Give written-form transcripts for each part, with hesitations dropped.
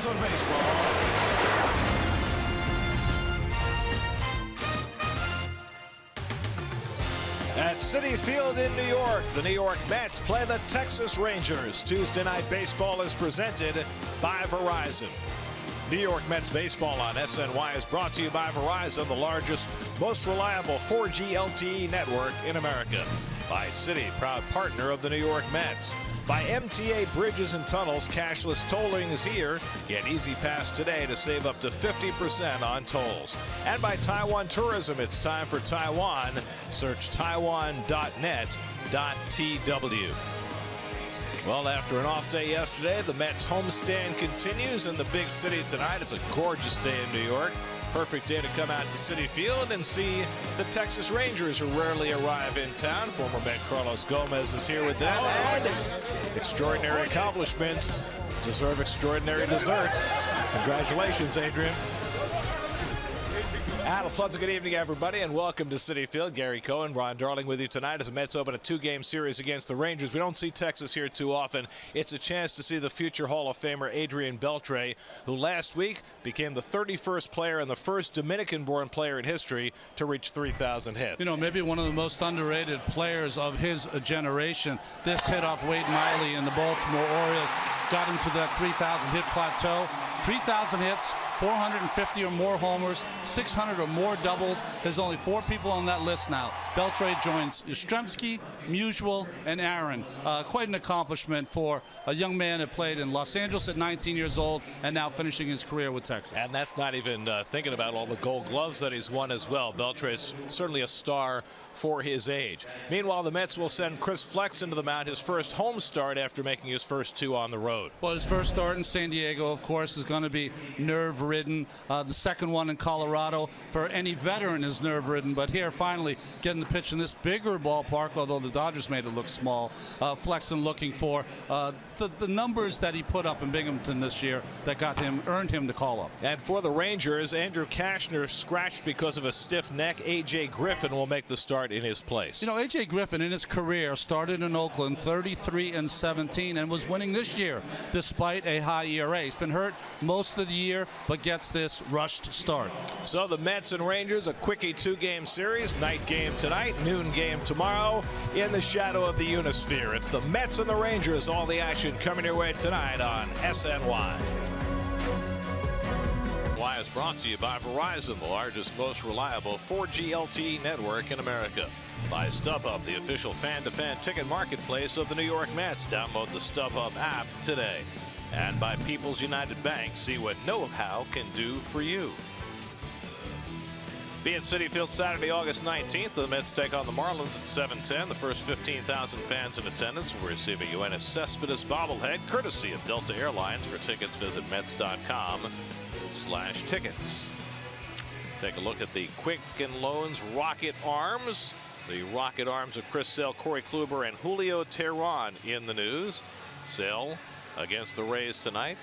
Rangers of baseball. At Citi Field in New York, the New York Mets play the Texas Rangers. Tuesday Night Baseball is presented by Verizon. New York Mets baseball on SNY is brought to you by Verizon, the largest, most reliable 4G LTE network in America. By Citi, proud partner of the New York Mets. By MTA Bridges and Tunnels, cashless tolling is here. Get Easy Pass today to save up to 50% on tolls. And by Taiwan Tourism, it's time for Taiwan. Search taiwan.net.tw. Well, after an off day yesterday, the Mets homestand continues in the big city tonight. It's a gorgeous day in New York. Perfect day to come out to Citi Field and see the Texas Rangers, who rarely arrive in town. Former Met Carlos Gomez is here with them. And extraordinary accomplishments deserve extraordinary desserts. Congratulations, Adrian. And a pleasant good evening, everybody, and welcome to Citi Field. Gary Cohen, Ron Darling with you tonight as the Mets open a two-game series against the Rangers. We don't see Texas here too often. It's a chance to see the future Hall of Famer Adrian Beltre, who last week became the 31st player and the first Dominican-born player in history to reach 3,000 hits. You know, maybe one of the most underrated players of his generation. This hit off Wade Miley and the Baltimore Orioles got him to that 3,000 hit plateau. 3,000 hits, 450 or more homers, 600 or more doubles. There's only 4 people on that list now. Beltre joins Yastrzemski, Musial, and Aaron. Quite an accomplishment for a young man that played in Los Angeles at 19 years old and now finishing his career with Texas. And that's not even thinking about all the gold gloves that he's won as well. Beltre is certainly a star for his age. Meanwhile, the Mets will send Chris Flexen to the mound, his first home start after making his first 2 on the road. Well, his first start in San Diego, of course, is going to be nerve-ridden. The second one in Colorado for any veteran is nerve-ridden, but here finally getting the pitch in this bigger ballpark, although the Dodgers made it look small. Flexen looking for the numbers that he put up in Binghamton this year that earned him the call-up. And for the Rangers, Andrew Cashner scratched because of a stiff neck. A.J. Griffin will make the start in his place. You know, A.J. Griffin in his career started in Oakland 33-17 and was winning this year despite a high ERA. He's been hurt most of the year, but gets this rushed start. So the Mets and Rangers, a quickie 2-game series. Night game tonight, noon game tomorrow in the shadow of the Unisphere. It's the Mets and the Rangers, all the action coming your way tonight on SNY. Y is brought to you by Verizon, the largest, most reliable 4G LTE network in America. By StubHub, the official fan-to-fan ticket marketplace of the New York Mets. Download the StubHub app today. And by People's United Bank, see what know-how can do for you. Be at Citi Field Saturday, August 19th. The Mets take on the Marlins at 7:10. The first 15,000 fans in attendance will receive a Yoenis Cespedes bobblehead, courtesy of Delta Airlines. For tickets, visit Mets.com/tickets. Take a look at the Quicken Loans Rocket Arms. The Rocket Arms of Chris Sale, Corey Kluber, and Julio Teheran in the news. Sale against the Rays tonight.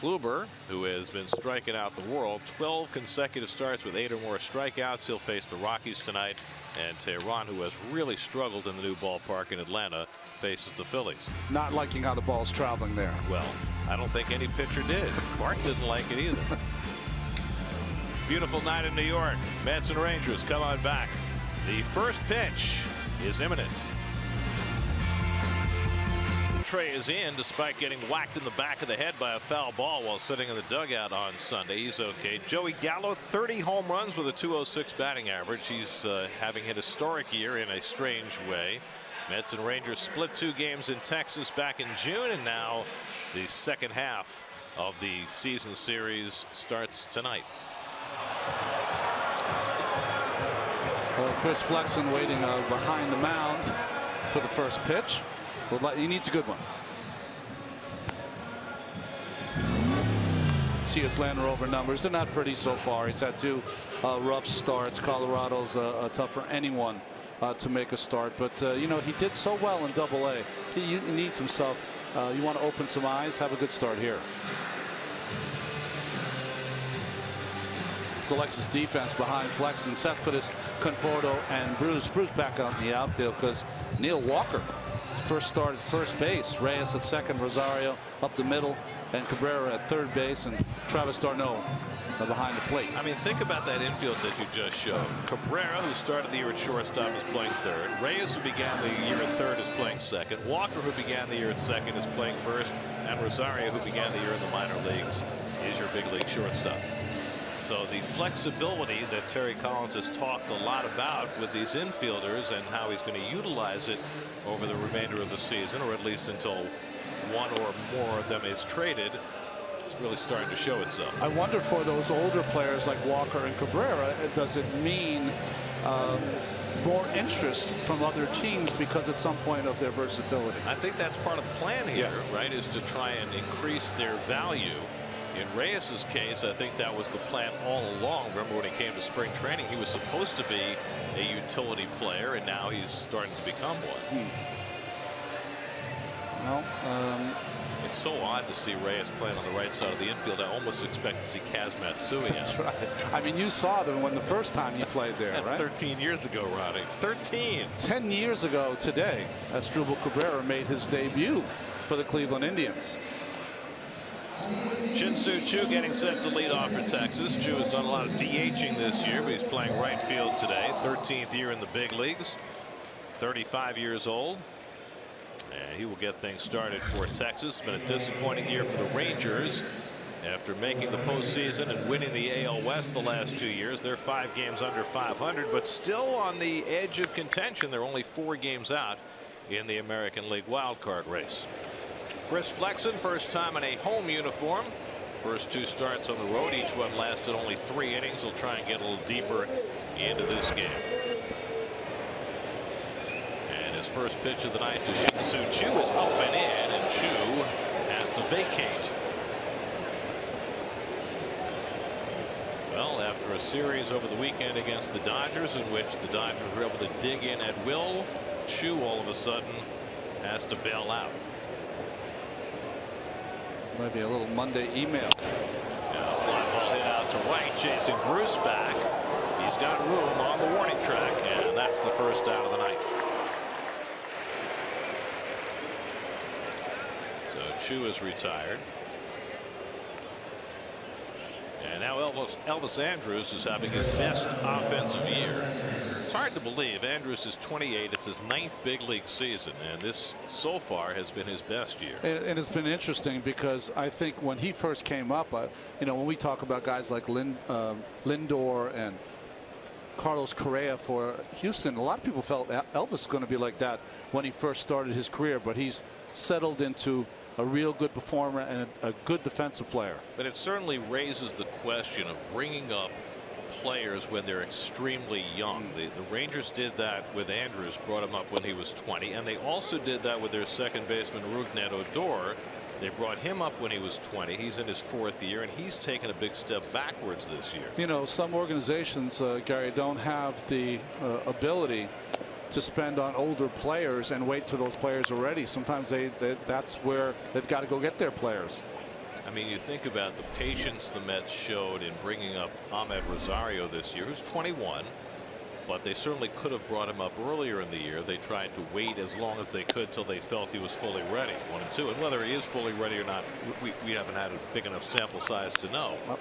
Kluber, who has been striking out the world, 12 consecutive starts with 8 or more strikeouts. He'll face the Rockies tonight. And Teheran, who has really struggled in the new ballpark in Atlanta, faces the Phillies. Not liking how the ball's traveling there. Well, I don't think any pitcher did. Mark didn't like it either. Beautiful night in New York. Mets and Rangers come on back. The first pitch is imminent. Trey is in despite getting whacked in the back of the head by a foul ball while sitting in the dugout on Sunday. He's okay. Joey Gallo, 30 home runs with a .206 batting average. He's having a historic year in a strange way. Mets and Rangers split 2 games in Texas back in June, and now the second half of the season series starts tonight. Well, Chris Flexen waiting behind the mound for the first pitch. He needs a good one. See his Lander over numbers. They're not pretty so far. He's had 2 rough starts. Colorado's tough for anyone to make a start. But, you know, he did so well in Double-A. He needs himself. You want to open some eyes, have a good start here. It's Alexis defense behind Flexen, Cespedes, Conforto, and Bruce. Bruce back out in the outfield because Neil Walker first started first base. Reyes at second, Rosario up the middle, and Cabrera at third base, and Travis d'Arnaud behind the plate. I mean, think about that infield that you just showed. Cabrera, who started the year at shortstop, is playing third. Reyes, who began the year at third, is playing second. Walker, who began the year at second, is playing first. And Rosario, who began the year in the minor leagues, is your big league shortstop. So the flexibility that Terry Collins has talked a lot about with these infielders and how he's going to utilize it over the remainder of the season, or at least until one or more of them is traded, it's really starting to show itself. I wonder for those older players like Walker and Cabrera, does it mean more interest from other teams because at some point of their versatility? I think that's part of the plan here, right, is to try and increase their value. In Reyes's case, I think that was the plan all along. Remember when he came to spring training, he was supposed to be a utility player, and now he's starting to become one. Well, it's so odd to see Reyes playing on the right side of the infield. I almost expect to see Kaz Matsui. That's right. I mean, you saw them when the first time he played there, That's right? 13 years ago, Ronnie. 13. 10 years ago today, Asdrubal Cabrera made his debut for the Cleveland Indians. Shin-Soo Choo getting set to lead off for Texas. Choo has done a lot of DHing this year, but he's playing right field today. 13th year in the big leagues. 35 years old. And he will get things started for Texas. It's been a disappointing year for the Rangers. After making the postseason and winning the AL West the last 2 years, they're 5 games under 500, but still on the edge of contention. They're only 4 games out in the American League wildcard race. Chris Flexen, first time in a home uniform. First 2 starts on the road. Each one lasted only 3 innings. He'll try and get a little deeper into this game. And his first pitch of the night to Shin-Soo Choo is up and in, and Choo has to vacate. Well, after a series over the weekend against the Dodgers in which the Dodgers were able to dig in at will, Choo all of a sudden has to bail out. Maybe a little Monday email. And a fly ball hit out to right, chasing Bruce back. He's got room on the warning track, and that's the first out of the night. So Choo is retired. And now Elvis Andrus is having his best offensive year. It's hard to believe. Andrus is 28. It's his 9th big league season, and this so far has been his best year. And it's been interesting because I think when he first came up, you know, when we talk about guys like Lindor and Carlos Correa for Houston, a lot of people felt Elvis was going to be like that when he first started his career, but he's settled into a real good performer and a good defensive player. But it certainly raises the question of bringing up players when they're extremely young. The Rangers did that with Andrus, brought him up when he was 20, and they also did that with their second baseman Rougned Odor. They brought him up when he was 20. He's in his 4th year, and he's taken a big step backwards this year. You know, some organizations, Gary, don't have the ability to spend on older players and wait till those players are ready. Sometimes that's where they've got to go get their players. I mean, you think about the patience the Mets showed in bringing up Ahmed Rosario this year, who's 21, but they certainly could have brought him up earlier in the year. They tried to wait as long as they could till they felt he was fully ready. 1 and 2, and whether he is fully ready or not, we haven't had a big enough sample size to know. Well,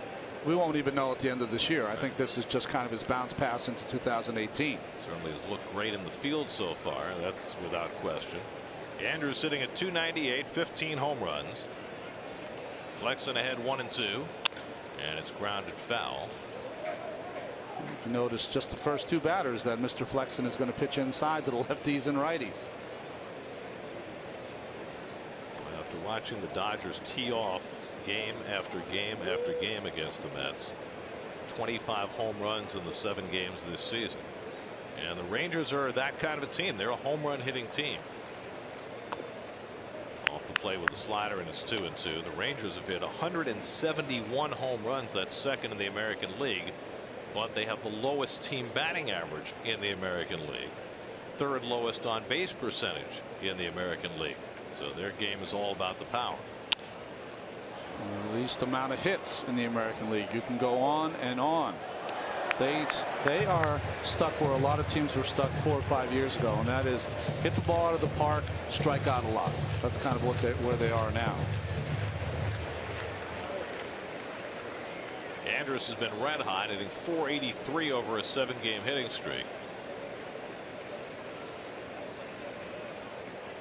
we won't even know at the end of this year. I think this is just kind of his bounce pass into 2018. Certainly has looked great in the field so far. That's without question. Andrews sitting at 298, 15 home runs. Flexen ahead 1 and 2, and it's grounded foul. You notice just the first 2 batters that Mr. Flexen is going to pitch inside to the lefties and righties. After watching the Dodgers tee off game after game after game against the Mets, 25 home runs in the 7 games this season, and the Rangers are that kind of a team. They're a home run hitting team. Off the play with the slider, and it's 2 and 2. The Rangers have hit 171 home runs. That's second in the American League, but they have the lowest team batting average in the American League, 3rd lowest on base percentage in the American League. So their game is all about the power. Least amount of hits in the American League. You can go on and on. They are stuck where a lot of teams were stuck 4 or 5 years ago, and that is hit the ball out of the park, strike out a lot. That's kind of where they are now. Andrus has been red hot, hitting .483 over a 7-game hitting streak.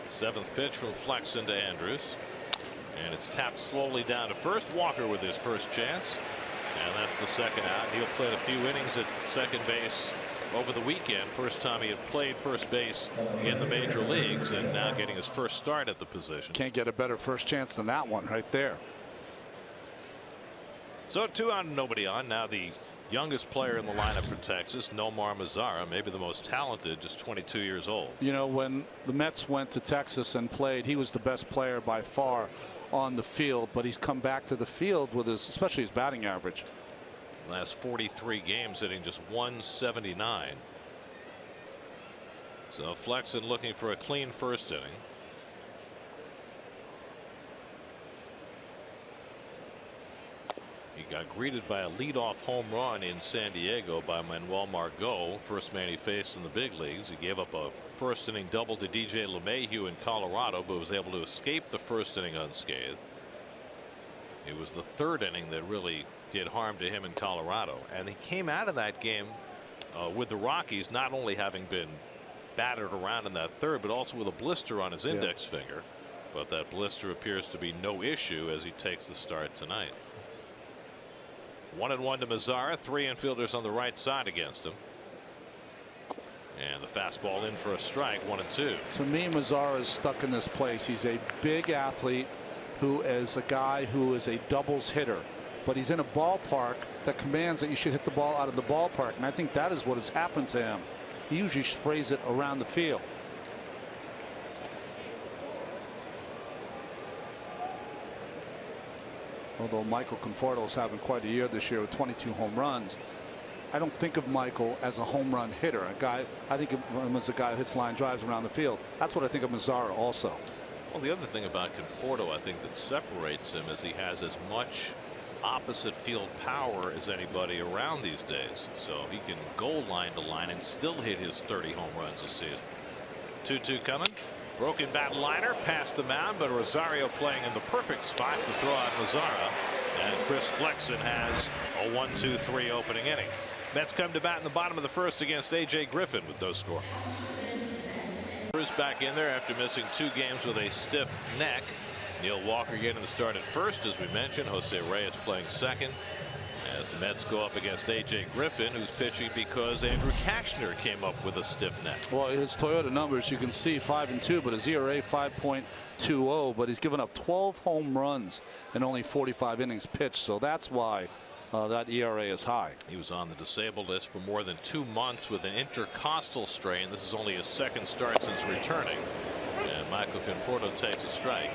7th pitch from Flexen to Andrus, and it's tapped slowly down to first. Walker with his first chance, and that's the second out. He'll play a few innings at second base over the weekend. First time he had played first base in the major leagues, and now getting his first start at the position. Can't get a better first chance than that one right there. So 2 out and nobody on. Now the youngest player in the lineup for Texas, Nomar Mazara, maybe the most talented, just 22 years old. You know, when the Mets went to Texas and played, he was the best player by far on the field, but he's come back to the field with his, especially his batting average. Last 43 games hitting just .179. So Flexen looking for a clean first inning. He got greeted by a leadoff home run in San Diego by Manuel Margot, first man he faced in the big leagues. He gave up a first inning double to DJ LeMahieu in Colorado, but was able to escape the first inning unscathed. It was the 3rd inning that really did harm to him in Colorado, and he came out of that game with the Rockies not only having been battered around in that 3rd, but also with a blister on his index finger. But that blister appears to be no issue as he takes the start tonight. 1-1 to Mazara. 3 infielders on the right side against him. And the fastball in for a strike. 1-2. To me, Mazara is stuck in this place. He's a big athlete who is a guy who is a doubles hitter, but he's in a ballpark that commands that you should hit the ball out of the ballpark, and I think that is what has happened to him. He usually sprays it around the field. Although Michael Conforto is having quite a year this year with 22 home runs, I don't think of Michael as a home run hitter. A guy, I think of him as a guy who hits line drives around the field. That's what I think of Mazara also. Well, the other thing about Conforto, I think, that separates him is he has as much opposite field power as anybody around these days. So he can go line to line and still hit his 30 home runs a season. 2-2 coming. Broken bat liner past the mound, but Rosario playing in the perfect spot to throw out Mazara. And Chris Flexen has a 1-2-3 opening inning. Mets come to bat in the bottom of the 1st against A.J. Griffin with no score. Back in there after missing 2 games with a stiff neck. Neil Walker getting the start at first, as we mentioned. Jose Reyes playing second, as the Mets go up against A.J. Griffin, who's pitching because Andrew Kashner came up with a stiff neck. Well, his Toyota numbers, you can see 5-2, but his ERA 5.20. But he's given up 12 home runs in only 45 innings pitched, so that's why that ERA is high. He was on the disabled list for more than 2 months with an intercostal strain. This is only his 2nd start since returning. And Michael Conforto takes a strike.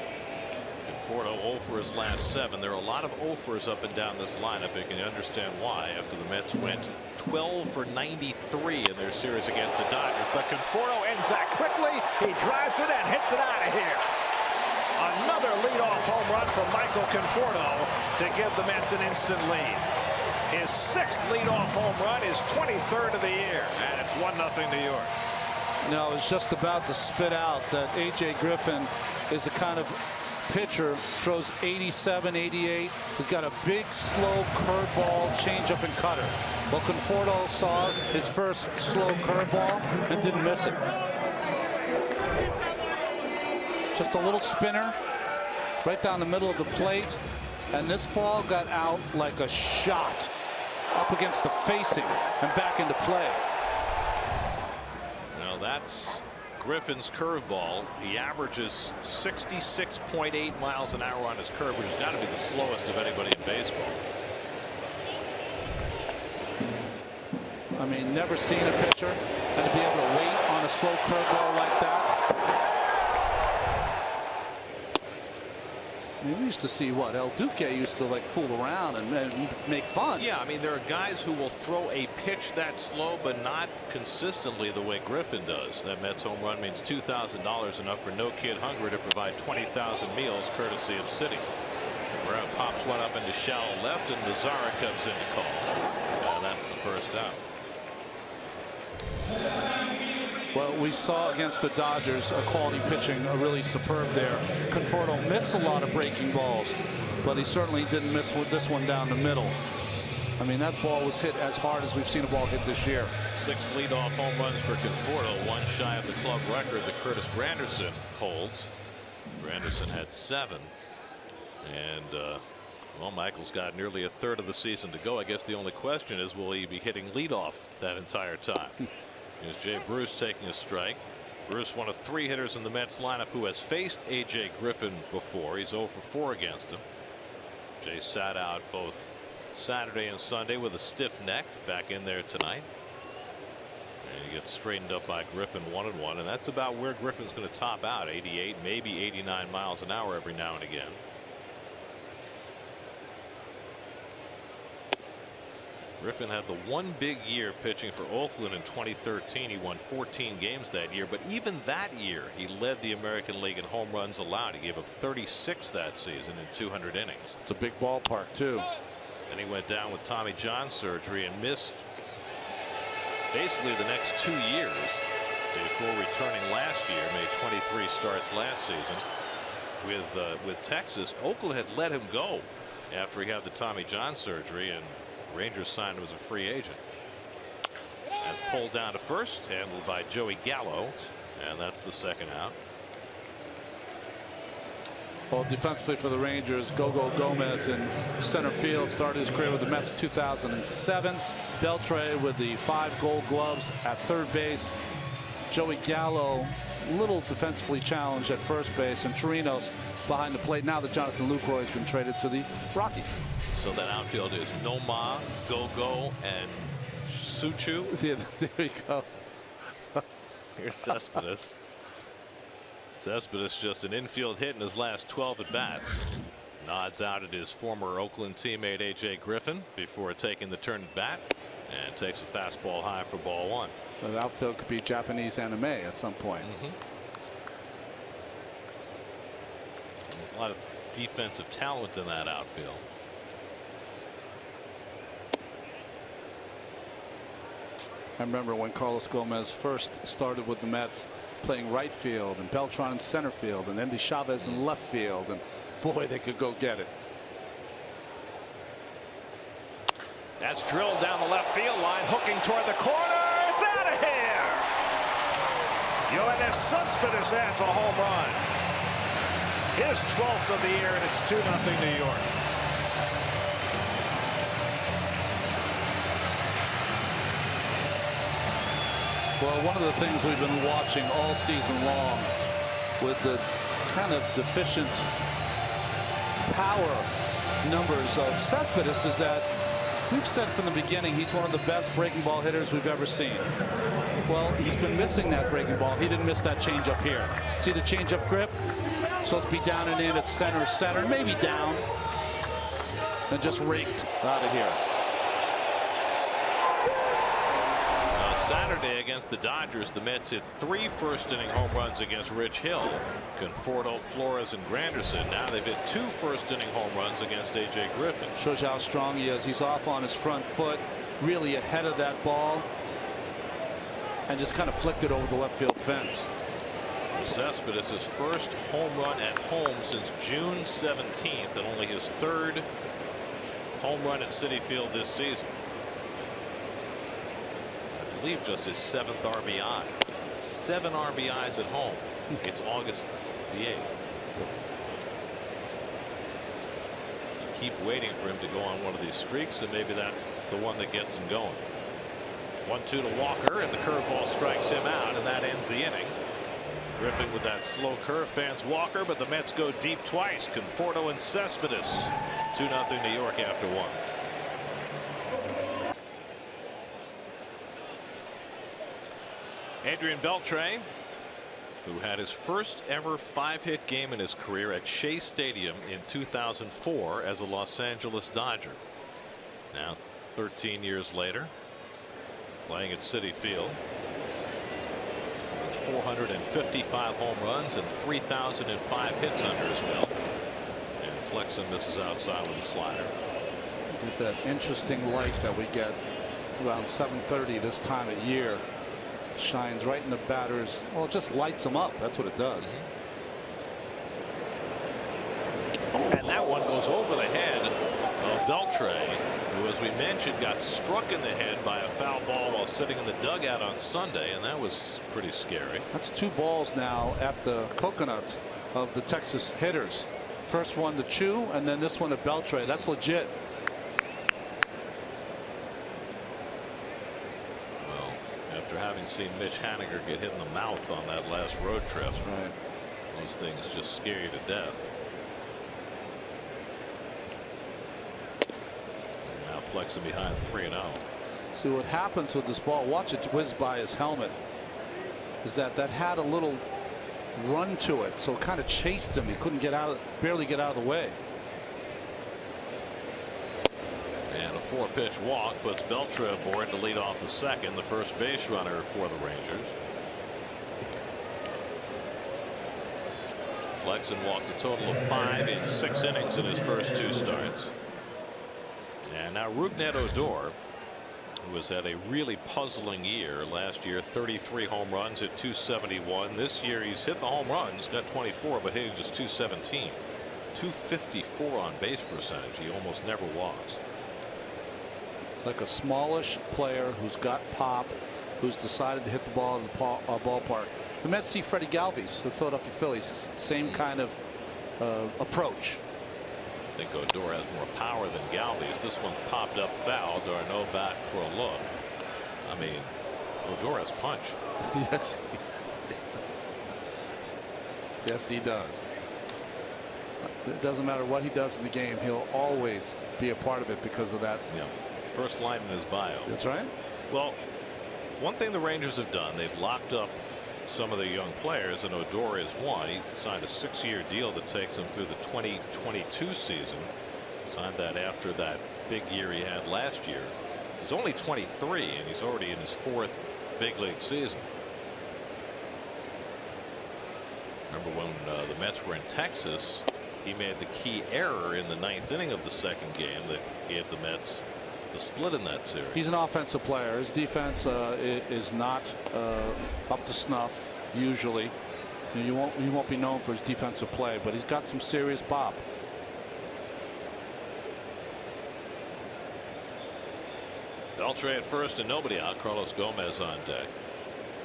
Conforto 0 for his last 7. There are a lot of 0-fers up and down this lineup. You can understand why after the Mets went 12 for 93 in their series against the Dodgers. But Conforto ends that quickly. He drives it and hits it out of here. Another leadoff home run from Michael Conforto to give the Mets an instant lead. His 6th leadoff home run, his 23rd of the year, and it's 1-0 New York. No, I was just about to spit out that A.J. Griffin is the kind of pitcher, throws 87, 88. He's got a big, slow curveball, changeup, and cutter. Well, Conforto saw his first slow curveball and didn't miss it. Just a little spinner right down the middle of the plate, and this ball got out like a shot up against the facing and back into play. Now that's Griffin's curveball. He averages 66.8 miles an hour on his curve, which has got to be the slowest of anybody in baseball. I mean, never seen a pitcher and to be able to wait on a slow curveball like that. We used to see what El Duque used to like fool around and make fun. Yeah, I mean, there are guys who will throw a pitch that slow, but not consistently the way Griffin does. That Mets home run means $2,000, enough for No Kid Hungry to provide 20,000 meals courtesy of Citi. Brown pops one up into shallow left, and Mazara comes in to call. That's the first out. Well, we saw against the Dodgers a quality pitching, really superb there. Conforto missed a lot of breaking balls, but he certainly didn't miss this one down the middle. I mean, that ball was hit as hard as we've seen a ball hit this year. 6 leadoff home runs for Conforto, 1 shy of the club record that Curtis Granderson holds. Granderson had 7. And well, Michael's got nearly a third of the season to go. I guess the only question is, will he be hitting leadoff that entire time? Here's Jay Bruce taking a strike. Bruce, one of 3 hitters in the Mets lineup who has faced A.J. Griffin before. He's 0 for 4 against him. Jay sat out both Saturday and Sunday with a stiff neck. Back in there tonight. And he gets straightened up by Griffin 1-1. And that's about where Griffin's going to top out. 88, maybe 89 miles an hour every now and again. Griffin had the one big year pitching for Oakland in 2013. He won 14 games that year, but even that year he led the American League in home runs allowed. He gave up 36 that season in 200 innings. It's a big ballpark too. Then he went down with Tommy John surgery and missed basically the next 2 years before returning last year. Made 23 starts last season with Texas. Oakland had let him go after he had the Tommy John surgery, and Rangers signed him as a free agent. That's pulled down to first, handled by Joey Gallo, and that's the second out. Well, defensively for the Rangers, Gogo Gomez in center field started his career with the Mets in 2007. Beltre with the 5 Gold Gloves at third base. Joey Gallo, a little defensively challenged at first base, and Chirinos behind the plate now that Jonathan Lucroy has been traded to the Rockies. So that outfield is Noma, Gogo, and Suchu. Yeah, there you go. Here's Cespedes. Cespedes just an infield hit in his last 12 at bats. Nods out at his former Oakland teammate A.J. Griffin before taking the turn at bat, and takes a fastball high for ball 1. So the outfield could be Japanese anime at some point. There's a lot of defensive talent in that outfield. I remember when Carlos Gomez first started with the Mets, playing right field, and Beltran in center field, and Endy Chavez in left field, and boy, they could go get it. That's drilled down the left field line, hooking toward the corner. It's out of here. Yoenis Cespedes adds a home run. His 12th of the year, and it's 2-0 New York. Well, one of the things we've been watching all season long with the kind of deficient power numbers of Cespedes is that we've said from the beginning he's one of the best breaking ball hitters we've ever seen. Well, he's been missing that breaking ball. He didn't miss that changeup here. See the changeup grip? Supposed to be down and in at center, maybe down, and just raked out of here. Saturday against the Dodgers, the Mets hit 3 first-inning home runs against Rich Hill, Conforto, Flores, and Granderson. Now they've hit 2 first-inning home runs against A.J. Griffin. Shows you how strong he is. He's off on his front foot, really ahead of that ball, and just kind of flicked it over the left field fence. Cespedes, his first home run at home since June 17th, and only his 3rd home run at Citi Field this season. I believe just his 7th RBI. 7 RBIs at home. It's August the 8th. You keep waiting for him to go on one of these streaks, and maybe that's the one that gets him going. 1-2 to Walker, and the curveball strikes him out, and that ends the inning. Griffin with that slow curve fans Walker, but the Mets go deep twice. Conforto and Cespedes. 2-0 New York after 1. Adrian Beltre, who had his first ever 5-hit game in his career at Shea Stadium in 2004 as a Los Angeles Dodger. Now 13 years later, playing at Citi Field with 455 home runs and 3,005 hits under his belt. And Flexen misses outside with a slider. With that interesting light that we get around 7:30 this time of year. Shines right in the batters. Well, it just lights them up. That's what it does. And that one goes over the head of Beltre. who, as we mentioned, got struck in the head by a foul ball while sitting in the dugout on Sunday, and that was pretty scary. That's 2 balls now at the coconuts of the Texas hitters. First one to Chu, and then this one to Beltre. That's legit. Well, after having seen Mitch Haniger get hit in the mouth on that last road trip, right, those things just scare you to death. Now flexing behind 3-0. See what happens with this ball. Watch it whiz by his helmet. Is that had a little run to it, so it kind of chased him. He couldn't get out, barely get out of the way. And a 4-pitch walk puts Beltre aboard to lead off the second, the first base runner for the Rangers. Flexen walked a total of 5 in 6 innings in his first 2 starts. And now Rougned Odor, who has had a really puzzling year. Last year 33 home runs at 271. This year he's hit the home runs, got 24, but hitting just 217. 254 on base percentage. He almost never walks. It's like a smallish player who's got pop, who's decided to hit the ball in the ballpark. The Mets see Freddie Galvis, the Philadelphia Phillies, same kind of approach. I think Odor has more power than Galvis. This one popped up foul. D'Arnaud back for a look. I mean, Odor has punch. Yes. Yes, he does. It doesn't matter what he does in the game. He'll always be a part of it because of that. Yeah. First line in his bio. That's right. Well, one thing the Rangers have done, they've locked up some of the young players, and Odor is one. He signed a 6-year deal that takes him through the 2022 season. Signed that after that big year he had last year. He's only 23, and he's already in his 4th big league season. Remember when the Mets were in Texas, he made the key error in the 9th inning of the second game that gave the Mets the split in that series. He's an offensive player. His defense is not up to snuff usually. You won't be known for his defensive play, but he's got some serious pop. Beltre at first and nobody out. Carlos Gomez on deck.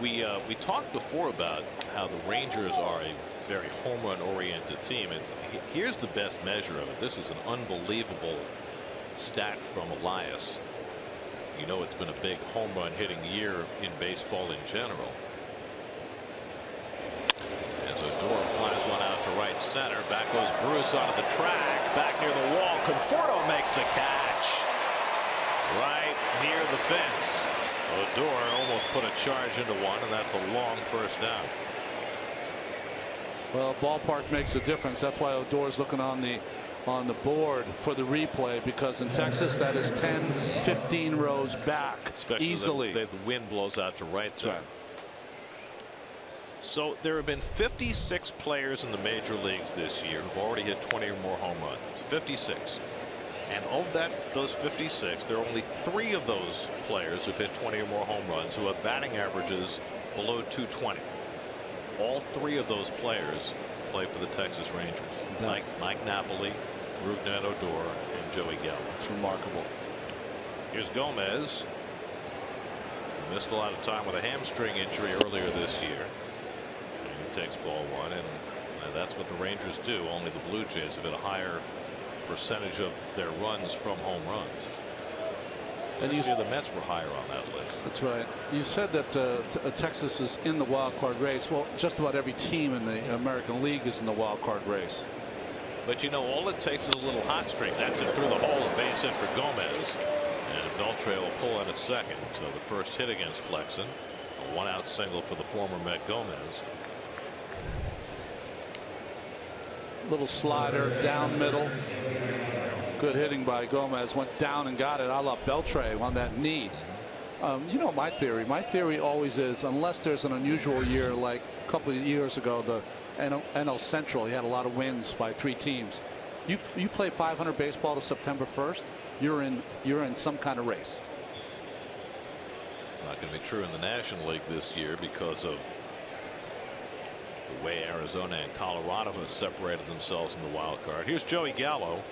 We talked before about how the Rangers are a very home run oriented team, and here's the best measure of it. This is an unbelievable stat from Elias. You know, it's been a big home run hitting year in baseball in general. As Odor flies one out to right center, back goes Bruce onto the track, back near the wall. Conforto makes the catch right near the fence. Odor almost put a charge into one, and that's a long first down. Well, ballpark makes a difference. That's why Odor's looking on the board for the replay, because in Texas that is 10-15 rows back. Especially easily. The wind blows out to right there. Right. So there have been 56 players in the major leagues this year who've already hit 20 or more home runs. 56. And of those 56, there are only 3 of those players who've hit 20 or more home runs who have batting averages below 220. All 3 of those players play for the Texas Rangers. Mike Napoli, Rougned Odor, and Joey Gallo. It's remarkable. Here's Gomez. Missed a lot of time with a hamstring injury earlier this year. And he takes ball 1, and that's what the Rangers do. Only the Blue Jays have hit a higher percentage of their runs from home runs. And the Mets were higher on that list. That's right. You said that Texas is in the wild card race. Well, just about every team in the American League is in the wild card race. But you know, all it takes is a little hot streak. That's it through the hole, a base hit for Gomez. And Beltre will pull in a second. So the first hit against Flexen. A 1-out single for the former Met Gomez. Little slider down middle. Good hitting by Gomez. Went down and got it a la Beltre on that knee. You know my theory. My theory always is, unless there's an unusual year like a couple of years ago, the NL Central, you had a lot of wins by 3 teams. You play 500 baseball to September 1st, you're in some kind of race. Not going to be true in the National League this year because of the way Arizona and Colorado have separated themselves in the wild card. Here's Joey Gallo.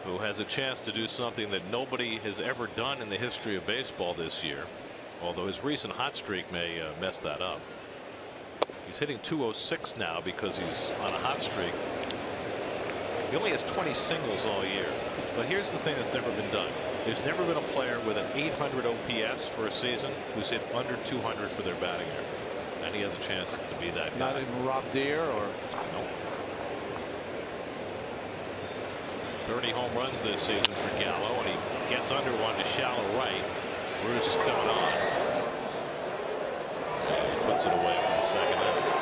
who has a chance to do something that nobody has ever done in the history of baseball this year, although his recent hot streak may mess that up. He's hitting .206 now because he's on a hot streak. He only has 20 singles all year. But here's the thing that's never been done. There's never been a player with an 800 OPS for a season who's hit under 200 for their batting average. And he has a chance to be that guy. Not even Rob Deere or. No. 30 home runs this season for Gallo, and he gets under one to shallow right. Bruce coming on. And he puts it away for the second inning.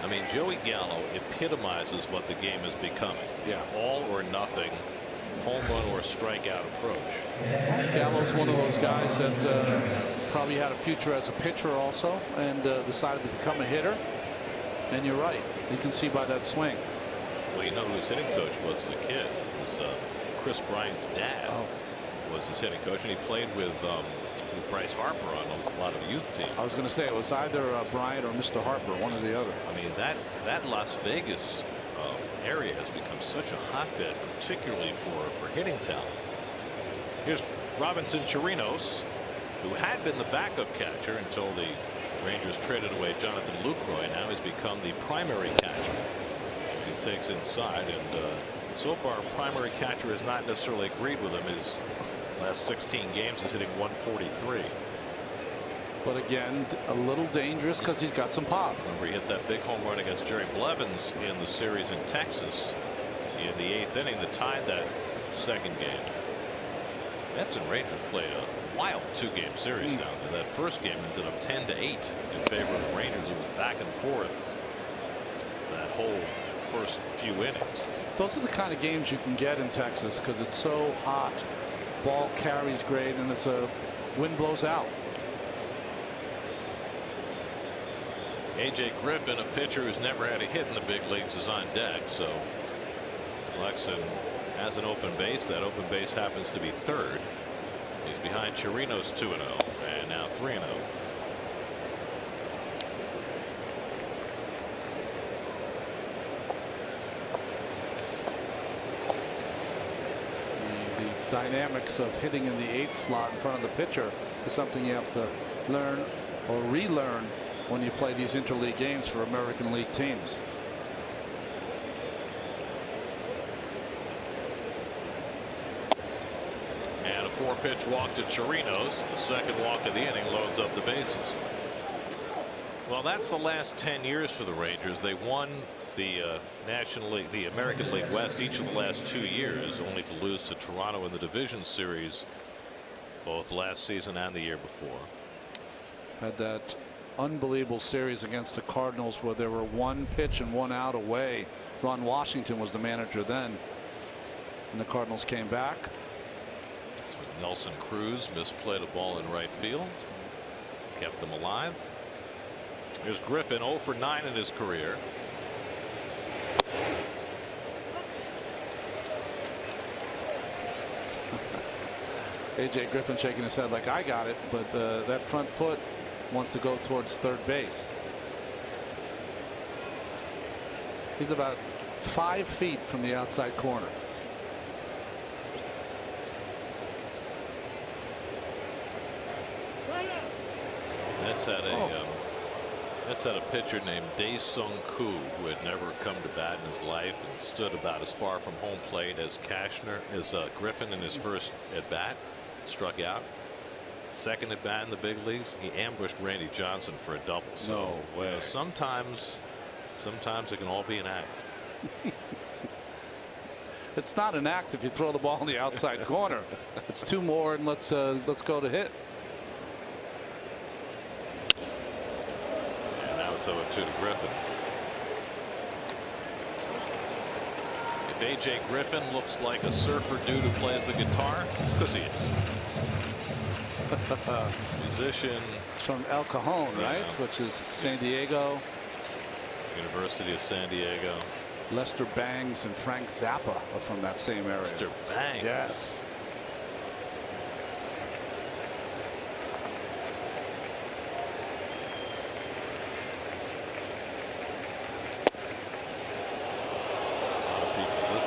I mean, Joey Gallo epitomizes what the game is becoming. Yeah. All or nothing, home run or strikeout approach. Gallo's one of those guys that probably had a future as a pitcher also, and decided to become a hitter. And you're right. You can see by that swing. Well, you know who his hitting coach was as a kid? It was Chris Bryant's dad. Was his hitting coach, and he played with Bryce Harper on a lot of youth teams. I was going to say it was either Bryant or Mr. Harper, one or the other. I mean, that Las Vegas area has become such a hotbed, particularly for hitting talent. Here's Robinson Chirinos, who had been the backup catcher until the Rangers traded away Jonathan Lucroy. Now he's become the primary catcher. He takes inside, and so far primary catcher has not necessarily agreed with him. His last 16 games is hitting 143. But again, a little dangerous because he's got some pop. Remember, he hit that big home run against Jerry Blevins in the series in Texas in the 8th inning that tied that second game. Mets and Rangers played a wild 2-game series down there. That first game ended up 10-8 in favor of the Rangers. It was back and forth that whole first few innings. Those are the kind of games you can get in Texas because it's so hot. Ball carries great, and it's a wind blows out. A.J. Griffin, a pitcher who's never had a hit in the big leagues, is on deck. So Flexen has an open base. That open base happens to be third. He's behind Chirinos 2-0, and now 3-0. The dynamics of hitting in the 8th slot in front of the pitcher is something you have to learn or relearn when you play these interleague games for American League teams. And a 4-pitch walk to Chirinos. The second walk of the inning loads up the bases. Well, that's the last 10 years for the Rangers. They won the National League, the American League West, each of the last 2 years, only to lose to Toronto in the division series both last season and the year before. Had that unbelievable series against the Cardinals where there were 1 pitch and 1 out away. Ron Washington was the manager then, and the Cardinals came back. That's with Nelson Cruz misplayed a ball in right field, kept them alive. Here's Griffin, 0 for 9 in his career. A.J. Griffin shaking his head like I got it, but that front foot wants to go towards third base. He's about 5 feet from the outside corner. That's had a pitcher named Dae-Sung Koo, who had never come to bat in his life and stood about as far from home plate as Griffin in his first at bat. Struck out. Second at bat in the big leagues, he ambushed Randy Johnson for a double. So no way. Sometimes it can all be an act. It's not an act if you throw the ball in the outside corner. It's 2 more, and let's go to hit. And now it's 0-2 to Griffin. If A.J. Griffin looks like a surfer dude who plays the guitar, it's because he is. He's a musician. It's from El Cajon, right? Which is San Diego. University of San Diego. Lester Bangs and Frank Zappa are from that same area. Lester Bangs. Yes.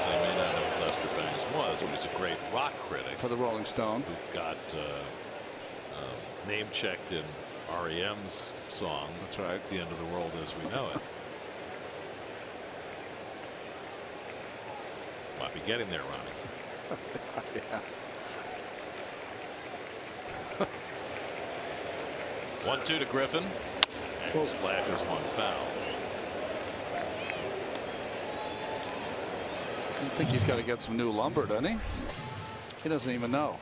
They may not know who Lester Bangs was, but he's a great rock critic For the Rolling Stone. who got name checked in REM's song. That's right. It's the End of the World as we know it. Might be getting there, Ronnie. Yeah. 1-2 to Griffin. And slashes one foul. You think he's got to get some new lumber, doesn't he? He doesn't even know.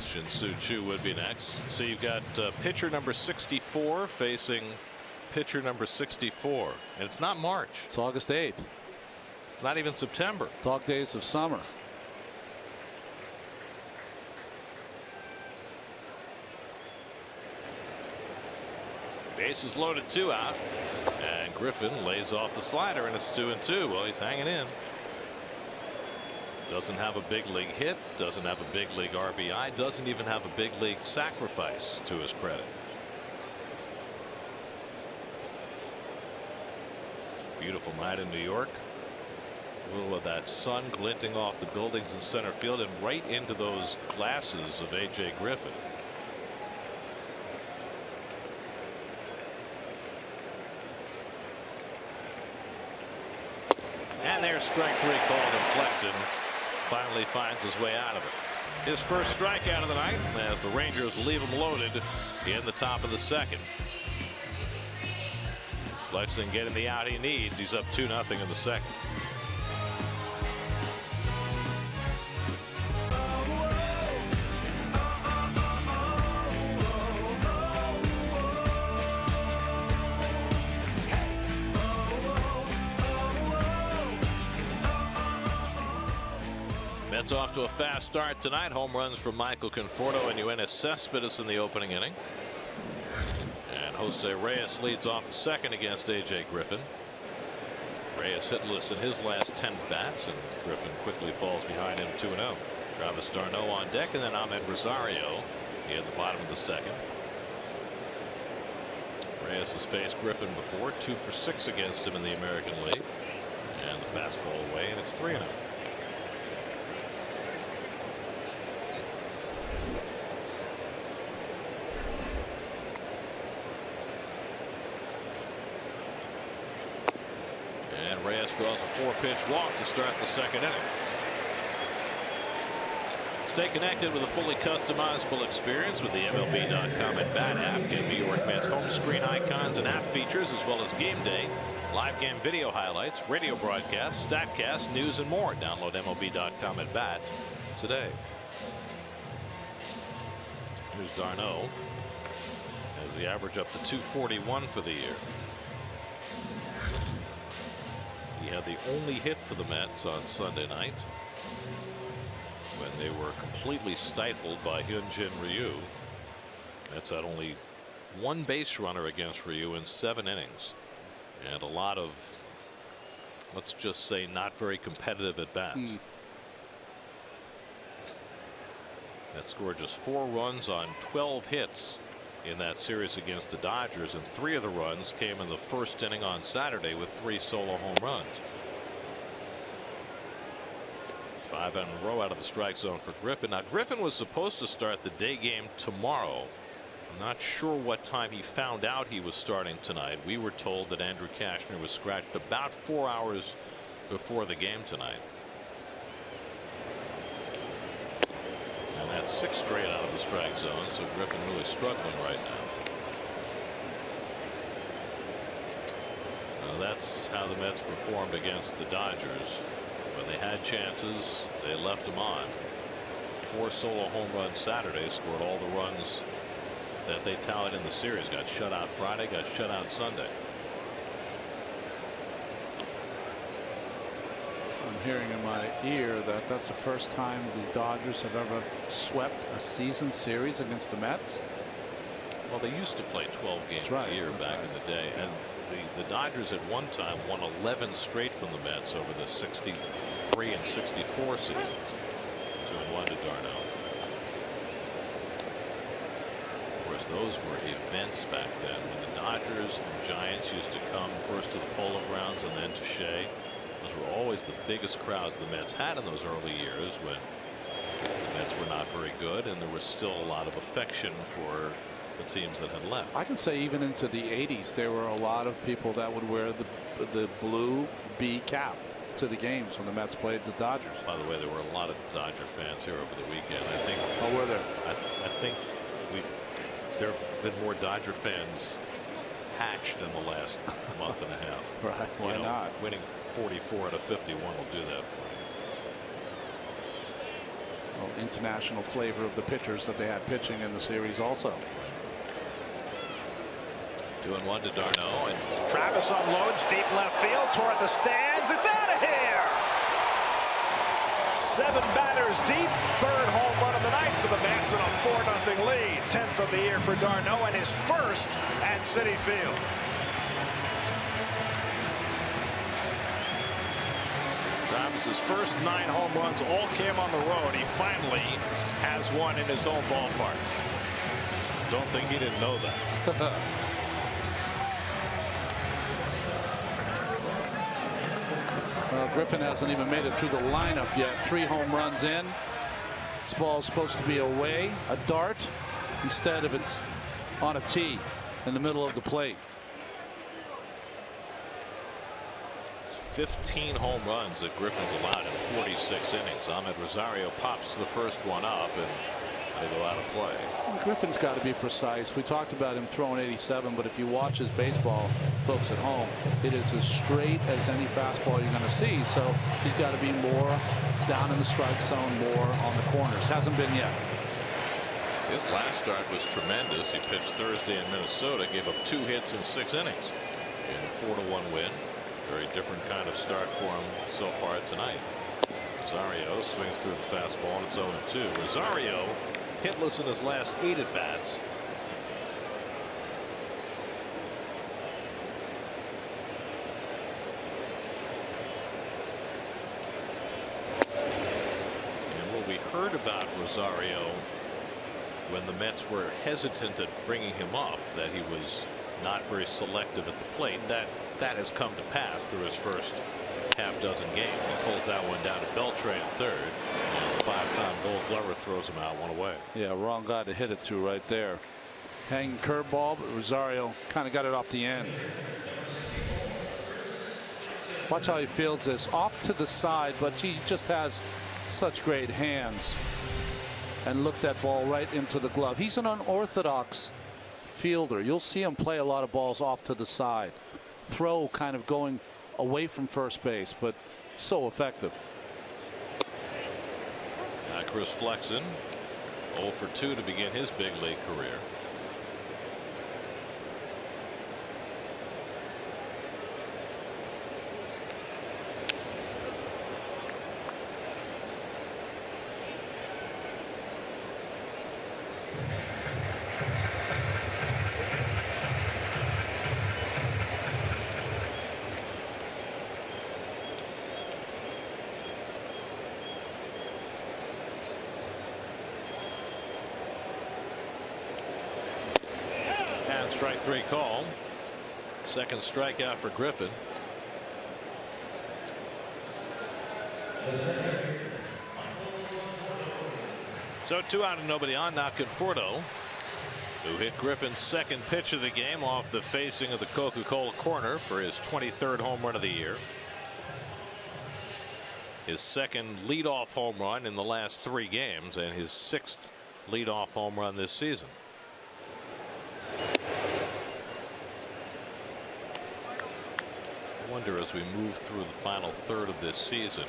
Shin-Soo Choo would be next. So you've got pitcher number 64 facing pitcher number 64. And it's not March. It's August 8th. It's not even September. Dog days of summer. Bases loaded, 2 out. And Griffin lays off the slider, and it's 2-2. Well, he's hanging in. Doesn't have a big league hit, doesn't have a big league RBI, doesn't even have a big league sacrifice to his credit. Beautiful night in New York. A little of that sun glinting off the buildings in center field and right into those glasses of A.J. Griffin. And there's strike 3 called, and Flexen finally finds his way out of it. His first strikeout of the night as the Rangers leave him loaded in the top of the second. Flexen getting the out he needs. He's up 2-0 in the second. Mets off to a fast start tonight. Home runs from Michael Conforto and Yoenis Cespedes in the opening inning. And Jose Reyes leads off the second against A.J. Griffin. Reyes hitless in his last 10 bats, and Griffin quickly falls behind him 2-0. Travis d'Arnaud on deck, and then Ahmed Rosario in the bottom of the second. Reyes has faced Griffin before, 2 for 6 against him in the American League. And the fastball away, and it's 3-0. Reyes draws a 4-pitch walk to start the second inning. Stay connected with a fully customizable experience with the MLB.com at Bat app. Get New York Mets home screen icons and app features, as well as game day, live game video highlights, radio broadcasts, StatCast, news, and more. Download MLB.com at Bat today. Here's d'Arnaud as the average up to 241 for the year. He had the only hit for the Mets on Sunday night when they were completely stifled by Hyunjin Ryu. Mets had only 1 base runner against Ryu in 7 innings, and a lot of, let's just say, not very competitive at bats. That scored just 4 runs on 12 hits in that series against the Dodgers, and 3 of the runs came in the first inning on Saturday with 3 solo home runs. 5 in a row out of the strike zone for Griffin. Now, Griffin was supposed to start the day game tomorrow. I'm not sure what time he found out he was starting tonight. We were told that Andrew Cashner was scratched about 4 hours before the game tonight. And that's 6 straight out of the strike zone, so Griffin really struggling right now. That's how the Mets performed against the Dodgers. When they had chances, they left them on. 4 solo home runs Saturday, scored all the runs that they tallied in the series. Got shut out Friday, got shut out Sunday. I'm hearing in my ear that that's the first time the Dodgers have ever swept a season series against the Mets. Well, they used to play 12 games a year back in the day, and the Dodgers at one time won 11 straight from the Mets over the 63 and 64 seasons. So it was 1 to d'Arnaud. Of course, those were events back then when the Dodgers and Giants used to come first to the Polo Grounds and then to Shea. Those were always the biggest crowds the Mets had in those early years when the Mets were not very good, and there was still a lot of affection for the teams that had left. I can say even into the 80s, there were a lot of people that would wear the blue B cap to the games when the Mets played the Dodgers. By the way, there were a lot of Dodger fans here over the weekend. I think. Oh, were there? I think there have been more Dodger fans hatched in the last month and a half. Right. Why not? Winning 44 out of 51 will do that for you. Well, international flavor of the pitchers that they had pitching in the series also. 2-1 to Darno, and Travis unloads deep left field toward the stands. It's out of here. 7 batters deep, 3rd home run of the night for the Mets in a 4-0 lead. 10th of the year for Darno, and his first at Citi Field. Travis's first 9 home runs all came on the road. He finally has one in his own ballpark. Don't think he didn't know that. Well, Griffin hasn't even made it through the lineup yet. 3 home runs in. This ball's supposed to be away, a dart. Instead of it's on a tee in the middle of the plate. It's 15 home runs that Griffin's allowed in 46 innings. Ahmed Rosario pops the first one up, and they go out of play. Well, Griffin's got to be precise. We talked about him throwing 87, but if you watch his baseball, folks at home, it is as straight as any fastball you're going to see. So he's got to be more down in the strike zone, more on the corners. Hasn't been yet. His last start was tremendous. He pitched Thursday in Minnesota, gave up 2 hits in 6 innings in a 4-1 win. Very different kind of start for him so far tonight. Rosario swings through the fastball, and it's 0-2. Rosario hitless in his last 8 at bats. And what we heard about Rosario when the Mets were hesitant at bringing him up, that he was not very selective at the plate, that has come to pass through his first half-dozen games. He pulls that one down to Beltray in 3rd. And the 5-time Gold Glover throws him out 1 away. Yeah, wrong guy to hit it to right there. Hanging curveball, but Rosario kind of got it off the end. Watch how he fields this off to the side, but he just has such great hands. And look that ball right into the glove. He's an unorthodox fielder. You'll see him play a lot of balls off to the side. Throw kind of going away from first base, but so effective. Chris Flexen 0 for 2 to begin his big league career. Strike 3 call. Second strikeout for Griffin. So 2 out and nobody on. Now Conforto, who hit Griffin's second pitch of the game off the facing of the Coca-Cola corner for his 23rd home run of the year. His second leadoff home run in the last 3 games, and his 6th leadoff home run this season. I wonder, as we move through the final third of this season,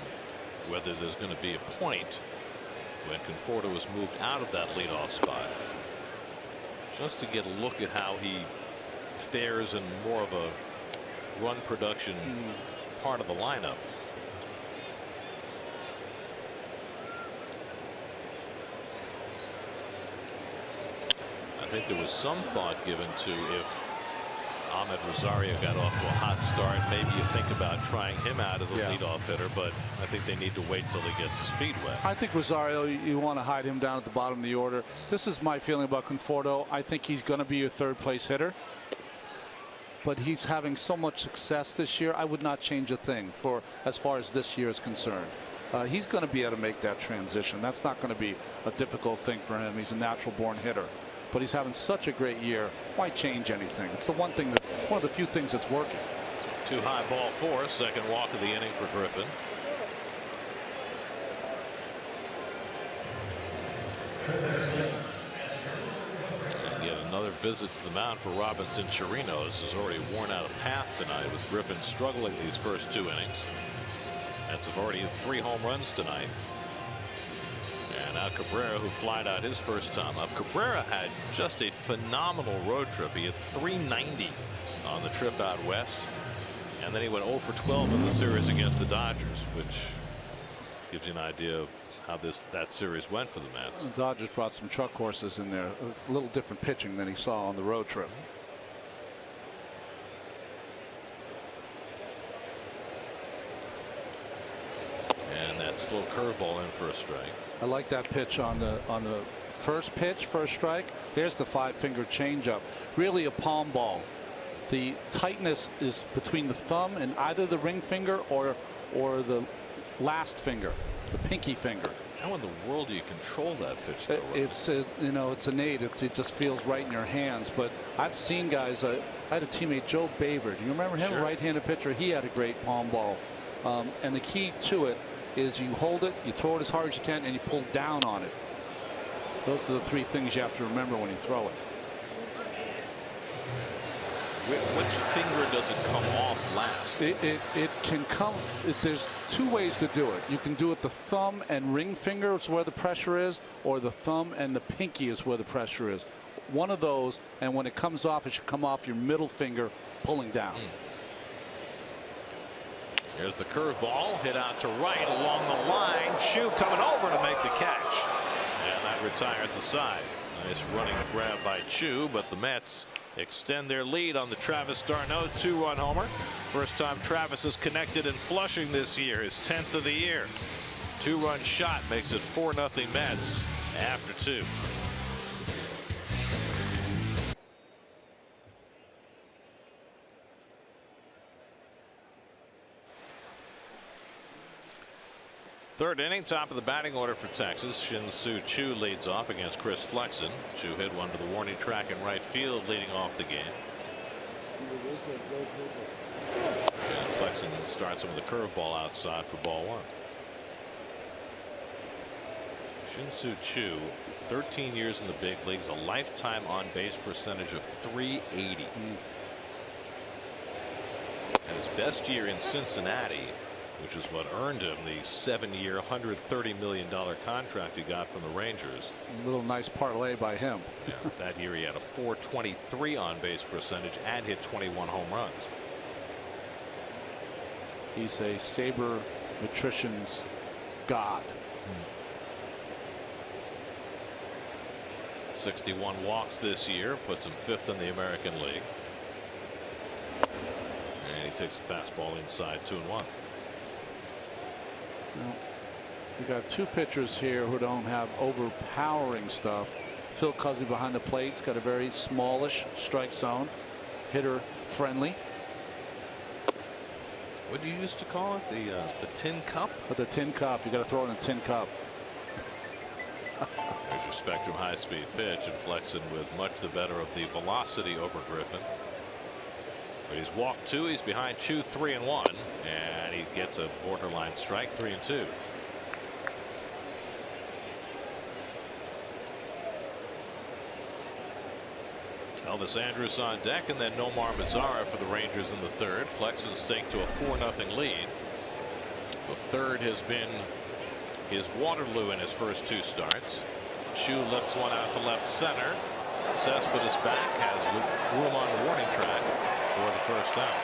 whether there's going to be a point when Conforto is moved out of that leadoff spot, just to get a look at how he fares in more of a run production part of the lineup. I think there was some thought given to, if Ahmed Rosario got off to a hot start, maybe you think about trying him out as a leadoff hitter, but I think they need to wait till he gets his feet wet. I think Rosario, you want to hide him down at the bottom of the order. This is my feeling about Conforto. I think he's going to be your 3rd place hitter. but he's having so much success this year. I would not change a thing for as far as this year is concerned. He's going to be able to make that transition. That's not going to be a difficult thing for him. He's a natural born hitter, but he's having such a great year. Why change anything? It's the one of the few things that's working. Too high, ball 4, second walk of the inning for Griffin. And yet another visit to the mound for Robinson Chirinos has already worn out a path tonight, with Griffin struggling these first 2 innings. Mets have already hit 3 home runs tonight. And now Cabrera, who flied out his first time up. Cabrera had just a phenomenal road trip. He had 390 on the trip out west. And then he went 0 for 12 in the series against the Dodgers, which gives you an idea of how that series went for the Mets. The Dodgers brought some truck horses in there. A little different pitching than he saw on the road trip. And that slow curveball in for a strike. I like that pitch on the first pitch, first strike. Here's the 5-finger changeup. Really a palm ball. The tightness is between the thumb and either the ring finger or the last finger, the pinky finger. How in the world do you control that pitch, though? It's it's innate. It just feels right in your hands. But I've seen guys. I had a teammate, Joe Baver. Do you remember him? Sure. A right-handed pitcher. He had a great palm ball. And the key to it is you hold it, you throw it as hard as you can, and you pull down on it. Those are the 3 things you have to remember when you throw it. Which finger does it come off last? It can come. There's 2 ways to do it. You can do it the thumb and ring finger is where the pressure is, or the thumb and the pinky is where the pressure is. One of those, and when it comes off, it should come off your middle finger pulling down. Here's the curveball, hit out to right along the line. Chu coming over to make the catch, and that retires the side. Nice running grab by Chu, but the Mets extend their lead on the Travis d'Arnaud 2-run homer. First time Travis has connected in Flushing this year, his 10th of the year. 2-run shot makes it 4-0 Mets after 2. Third inning, top of the batting order for Texas. Shin-Soo Choo leads off against Chris Flexen. Choo hit one to the warning track in right field, leading off the game. And Flexen starts him with a curveball outside for ball 1. Shin-Soo Choo, 13 years in the big leagues, a lifetime on-base percentage of .380. And his best year in Cincinnati, which is what earned him the 7-year, $130 million contract he got from the Rangers. A little nice parlay by him. Yeah, that year he had a .423 on-base percentage and hit 21 home runs. He's a sabermetrician's god. 61 walks this year, puts him 5th in the American League. And he takes a fastball inside, 2-1. Well, we got 2 pitchers here who don't have overpowering stuff. Phil Cuzzy behind the plate. He's got a very smallish strike zone. Hitter friendly. What do you used to call it? The tin cup? But the tin cup, you got to throw it in a tin cup. There's your Spectrum high-speed pitch, and Flexen with much the better of the velocity over Griffin. But he's walked 2. He's behind Chu 3-1, and he gets a borderline strike, 3-2. Elvis Andrus on deck, and then Nomar Mazara for the Rangers in the 3rd. Flexen staked to a 4-0 lead. The 3rd has been his Waterloo in his first 2 starts. Chu lifts one out to left center. Cespedes back, has room on the warning track for the first out.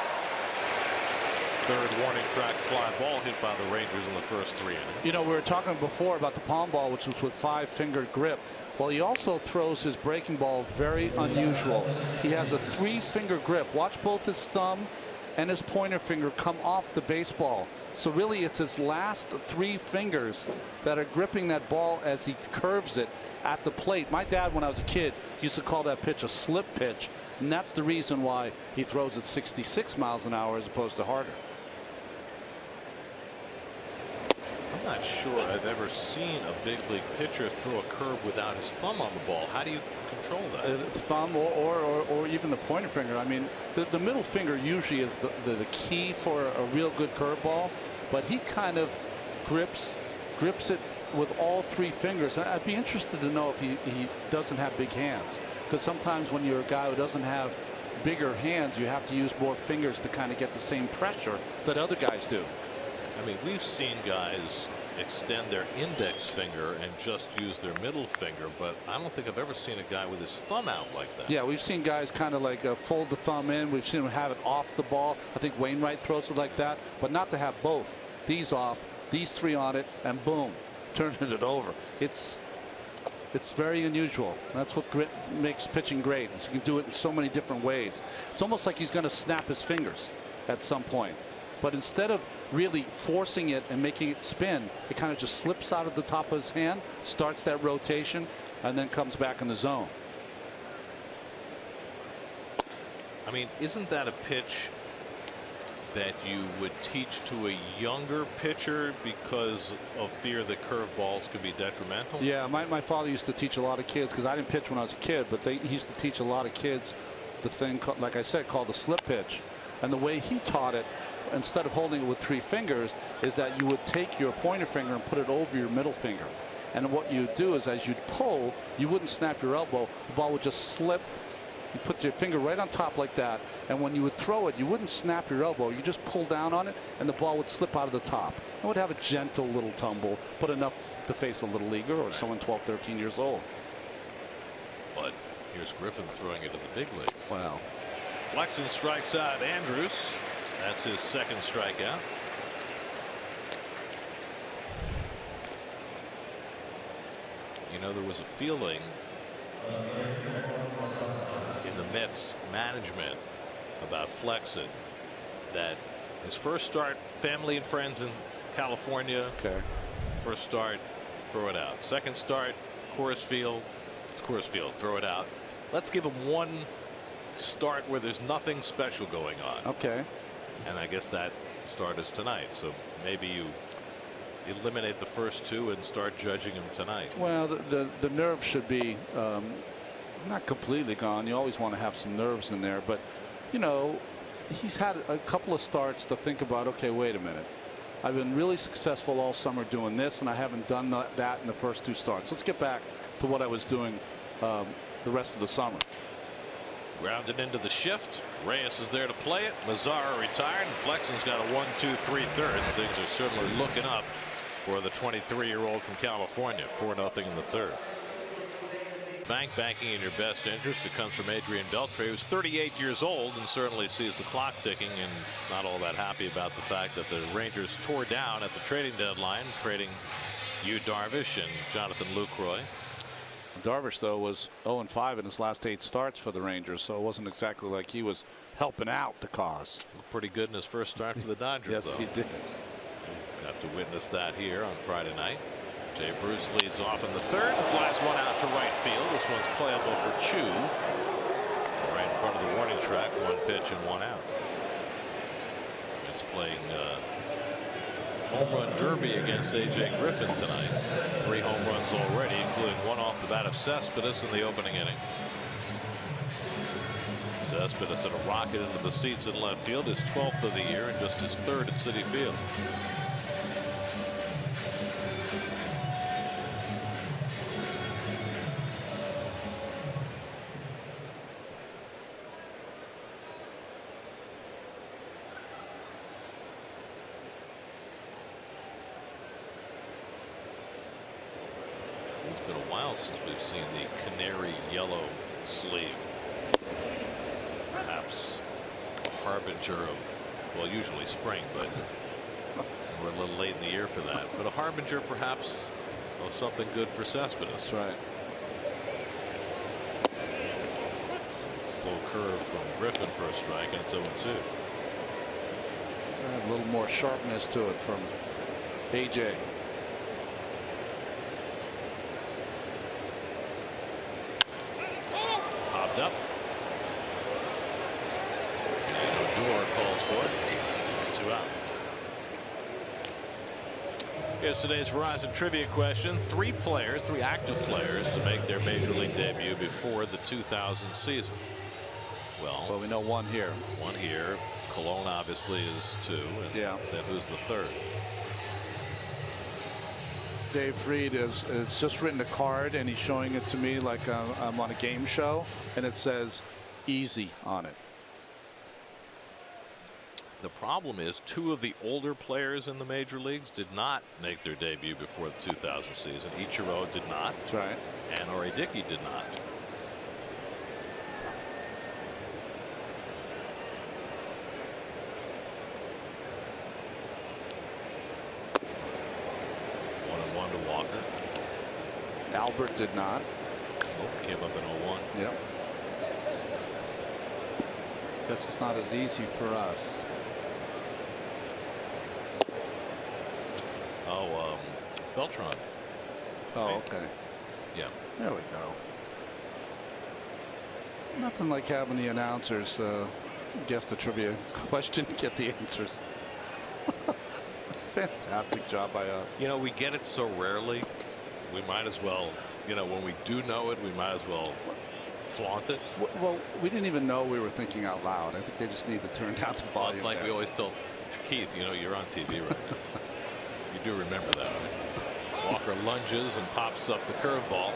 3rd warning track fly ball hit by the Rangers in the first 3 innings. You know, we were talking before about the palm ball, which was with 5-finger grip. Well, he also throws his breaking ball very unusual. He has a 3-finger grip. Watch both his thumb and his pointer finger come off the baseball. So really it's his last 3 fingers that are gripping that ball as he curves it at the plate. My dad, when I was a kid, used to call that pitch a slip pitch. And that's the reason why he throws at 66 miles an hour as opposed to harder. I'm not sure I've ever seen a big league pitcher throw a curve without his thumb on the ball. How do you control that? Thumb or even the pointer finger. I mean, the middle finger usually is the key for a real good curveball, but he kind of grips it with all 3 fingers. I'd be interested to know if he doesn't have big hands, because sometimes when you're a guy who doesn't have bigger hands, you have to use more fingers to kind of get the same pressure that other guys do. I mean, we've seen guys extend their index finger and just use their middle finger, but I don't think I've ever seen a guy with his thumb out like that. Yeah, we've seen guys kind of like fold the thumb in. We've seen them have it off the ball. I think Wainwright throws it like that, but not to have both these off, these 3 on it, and boom, turning it over. It's very unusual. That's what makes pitching great. You can do it in so many different ways. It's almost like he's going to snap his fingers at some point. But instead of really forcing it and making it spin, it kind of just slips out of the top of his hand, starts that rotation, and then comes back in the zone. I mean, isn't that a pitch that you would teach to a younger pitcher because of fear that curveballs could be detrimental? Yeah, my father used to teach a lot of kids, because I didn't pitch when I was a kid, but he used to teach a lot of kids the thing, like I said, called the slip pitch. And the way he taught it, instead of holding it with 3 fingers, is that you would take your pointer finger and put it over your middle finger. And what you'd do is, as you'd pull, you wouldn't snap your elbow. The ball would just slip. You put your finger right on top like that, and when you would throw it, you wouldn't snap your elbow. You just pull down on it, and the ball would slip out of the top. It would have a gentle little tumble, but enough to face a little leaguer or someone 12, 13 years old. But here's Griffin throwing it in the big leagues. Wow. Flexen strikes out Andrews. That's his 2nd strikeout. You know, there was a feeling in the Mets management about Flexen that his first start, family and friends in California. Okay. First start, throw it out. Second start, Coors Field. It's Coors Field, throw it out. Let's give him one start where there's nothing special going on. Okay. And I guess that start is tonight. So maybe you eliminate the first 2 and start judging him tonight. Well, the nerve should be not completely gone. You always want to have some nerves in there, but you know, he's had a couple of starts to think about. Okay, wait a minute. I've been really successful all summer doing this, and I haven't done that in the first 2 starts. Let's get back to what I was doing the rest of the summer. Grounded into the shift. Reyes is there to play it. Mazzara retired, and Flexen's got a 1-2-3 third. Things are certainly looking up for the 23-year-old from California. 4-0 in the 3rd. Banking in your best interest. It comes from Adrian Beltre, who's 38 years old and certainly sees the clock ticking and not all that happy about the fact that the Rangers tore down at the trading deadline, trading Yu Darvish and Jonathan Lucroy. Darvish, though, was 0-5 in his last 8 starts for the Rangers, so it wasn't exactly like he was helping out the cause. Looked pretty good in his first start for the Dodgers. Yes, though. he did. Got to witness that here on Friday night. Jay Bruce leads off in the 3rd, flies one out to right field. This one's playable for Chu. Right in front of the warning track, 1 pitch and 1 out. It's playing home run derby against A.J. Griffin tonight. 3 home runs already, including 1 off the bat of Cespedes in the opening inning. Cespedes in a rocket into the seats in left field, his 12th of the year and just his 3rd at Citi Field. It's been a while since we've seen the canary yellow sleeve. Perhaps a harbinger of, well, usually spring, but we're a little late in the year for that. But a harbinger perhaps of something good for Cespedes. That's right. Slow curve from Griffin for a strike, and it's 0-2. A little more sharpness to it from A.J. Popped up. for it. 2 out. Here's today's Verizon trivia question. 3 active players to make their major league debut before the 2000 season. Well, we know one here. One here. Cologne obviously is 2. And yeah. Then who's the 3rd? Dave Freed has just written a card, and he's showing it to me like I'm on a game show, and it says easy on it. The problem is 2 of the older players in the major leagues did not make their debut before the 2000 season. Ichiro did not. That's right. And Orediki did not. Albert did not. Oh, came up in 0-1. Yep. Guess it's not as easy for us. Oh, Beltran. Oh, okay. Yeah. There we go. Nothing like having the announcers guess the trivia question, get the answers. Fantastic job by us. You know, we get it so rarely. We might as well, you know, when we do know it, we might as well flaunt it. Well, we didn't even know we were thinking out loud. I think they just need to turn down the volume. Well, it's like we always tell Keith, you know, you're on TV right now. You do remember that, right? Walker lunges and pops up the curveball.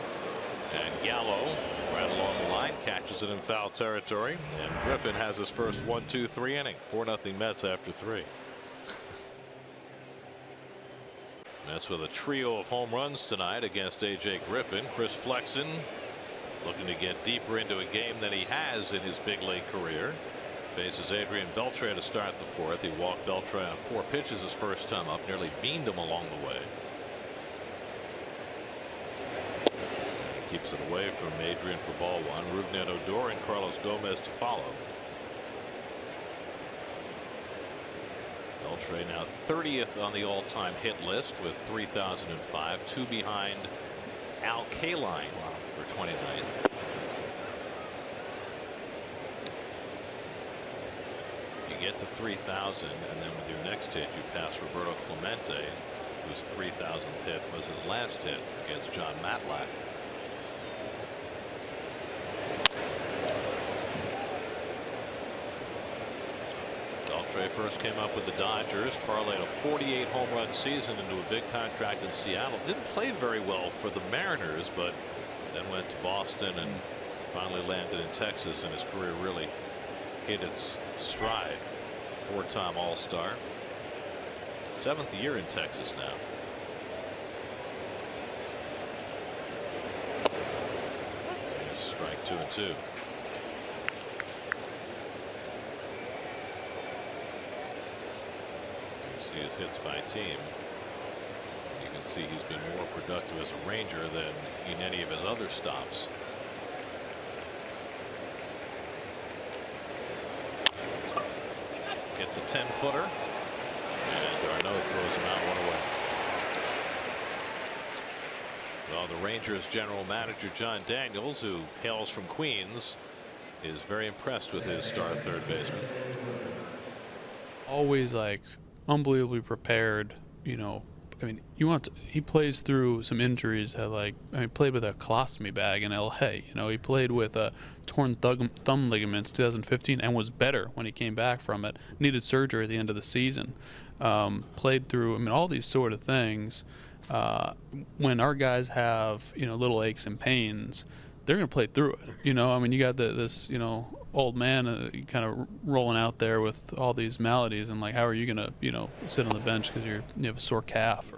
And Gallo, right along the line, catches it in foul territory. And Griffin has his first 1-2-3 inning. 4-0 Mets after 3. Mets with a trio of home runs tonight against A.J. Griffin. Chris Flexen looking to get deeper into a game than he has in his big league career. Faces Adrian Beltre to start the 4th. He walked Beltre on 4 pitches his first time up. Nearly beamed him along the way. Keeps it away from Adrian for ball 1. Rougned Odor and Carlos Gomez to follow. Beltre now 30th on the all-time hit list with 3,005, 2 behind Al Kaline for 29th. You get to 3,000, and then with your next hit, you pass Roberto Clemente, whose 3,000th hit was his last hit against John Matlack. Beltre first came up with the Dodgers, parlayed a 48 home run season into a big contract in Seattle. Didn't play very well for the Mariners, but then went to Boston and finally landed in Texas, and his career really hit its stride. 4-time All-Star. 7th year in Texas now. There's a strike, 2-2. You see his hits by team. You can see he's been more productive as a Ranger than in any of his other stops. Gets a 10-footer, and Darno throws him out 1 away. Well, the Rangers general manager John Daniels, who hails from Queens, is very impressed with his star third baseman. Always like unbelievably prepared, you know. I mean, he plays through some injuries that, like, I mean, played with a colostomy bag in LA. You know, he played with a torn thumb ligaments 2015 and was better when he came back from it. Needed surgery at the end of the season. Played through, I mean, all these sort of things. When our guys have, you know, little aches and pains, they're going to play through it. You know, I mean, you got this, you know, old man kind of rolling out there with all these maladies, and like, how are you going to, you know, sit on the bench because you have a sore calf?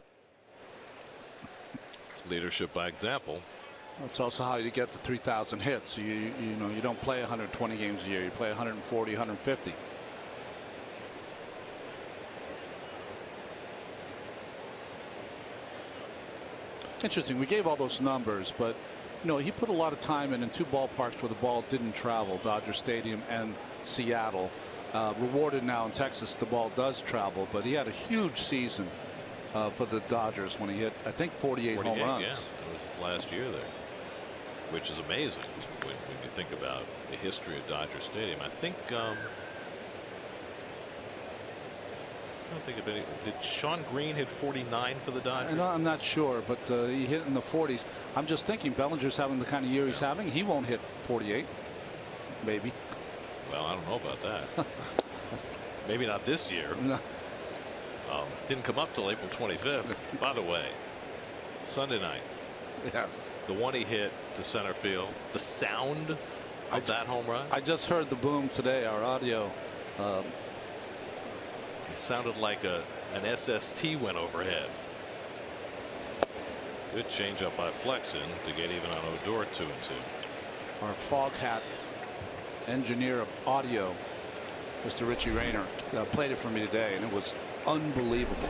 It's leadership by example. It's also how you get to 3,000 hits. You know, you don't play 120 games a year. You play 140, 150. Interesting. We gave all those numbers, but you know, he put a lot of time in 2 ballparks where the ball didn't travel, Dodger Stadium and Seattle. Rewarded now in Texas, the ball does travel, but he had a huge season for the Dodgers when he hit, I think, 48 home runs. Yeah, it was his last year there, which is amazing when you think about the history of Dodger Stadium. I think I don't think of any. Did Sean Green hit 49 for the Dodgers? I'm not sure, but he hit in the 40s. I'm just thinking Bellinger's having the kind of year he's having. He won't hit 48. Maybe. Well, I don't know about that. Maybe not this year. No. Didn't come up till April 25th. By the way, Sunday night. Yes. The one he hit to center field. The sound of that home run. I just heard the boom today. Our audio. It sounded like an SST went overhead. Good changeup by Flexen to get even on Odor 2-2. Our fog hat engineer of audio, Mr. Richie Rayner, played it for me today, and it was unbelievable.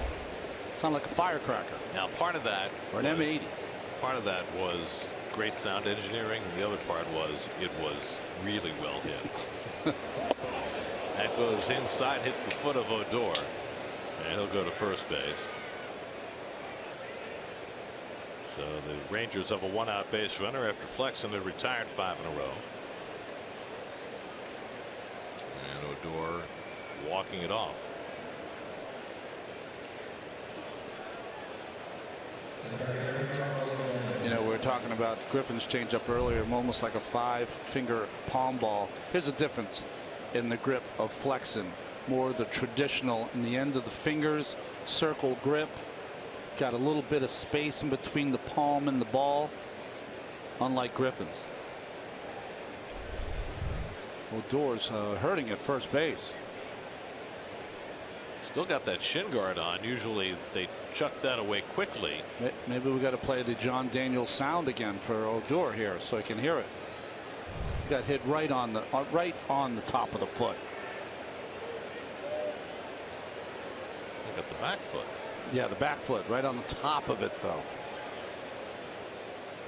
Sounded like a firecracker. Now part of that, or an M80. Part of that was great sound engineering. And the other part was it was really well hit. That goes inside, hits the foot of Odor, and he'll go to first base. So the Rangers have a 1-out base runner after Flexen had retired 5 in a row. And Odor walking it off. You know, we were talking about Griffin's changeup earlier, almost like a 5-finger palm ball. Here's the difference in the grip of Flexen. More the traditional in the end of the fingers, circle grip. Got a little bit of space in between the palm and the ball, unlike Griffin's. Odor's hurting at first base. Still got that shin guard on. Usually they chuck that away quickly. Maybe we got to play the John Daniels sound again for Odor here so he can hear it. Got hit right on the top of the foot. Look at the back foot. Yeah, the back foot right on the top of it, though.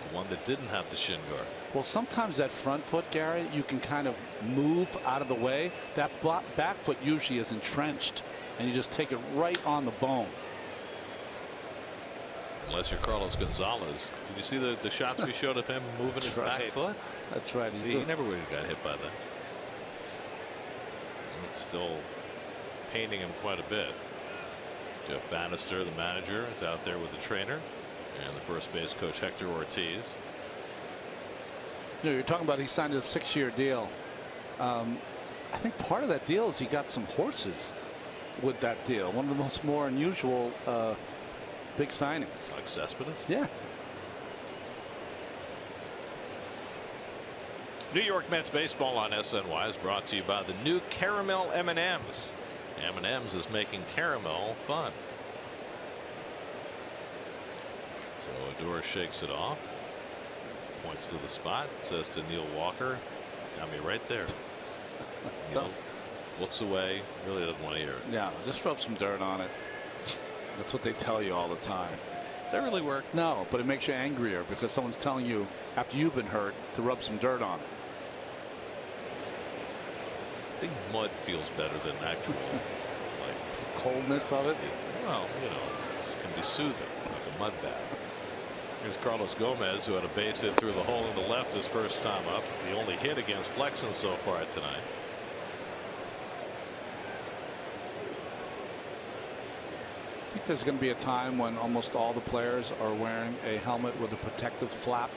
The one that didn't have the shin guard. Well, sometimes that front foot, Gary, you can kind of move out of the way. That back foot usually is entrenched, and you just take it right on the bone. Unless you're Carlos Gonzalez. Did you see the shots we showed of him moving his back foot? That's right. He never would have got hit by that. And it's still paining him quite a bit. Jeff Bannister, the manager, is out there with the trainer, and the first base coach Hector Ortiz. You know, you're talking about he signed a 6-year deal. I think part of that deal is he got some horses with that deal. One of the more unusual big signings. Like Cespedes? Yeah. New York Mets baseball on SNY is brought to you by the new Caramel M&Ms. M&M's is making caramel fun. So Odor shakes it off. Points to the spot. Says to Neil Walker, got me right there. Neil looks away. Really doesn't want to hear it. Yeah, just rub some dirt on it. That's what they tell you all the time. Does that really work? No, but it makes you angrier because someone's telling you after you've been hurt to rub some dirt on it. I think mud feels better than actual like coldness of it. Well, you know, it can be soothing, like a mud bath. Here's Carlos Gomez, who had a base hit through the hole in the left his first time up. The only hit against Flexen so far tonight. I think there's going to be a time when almost all the players are wearing a helmet with a protective flap.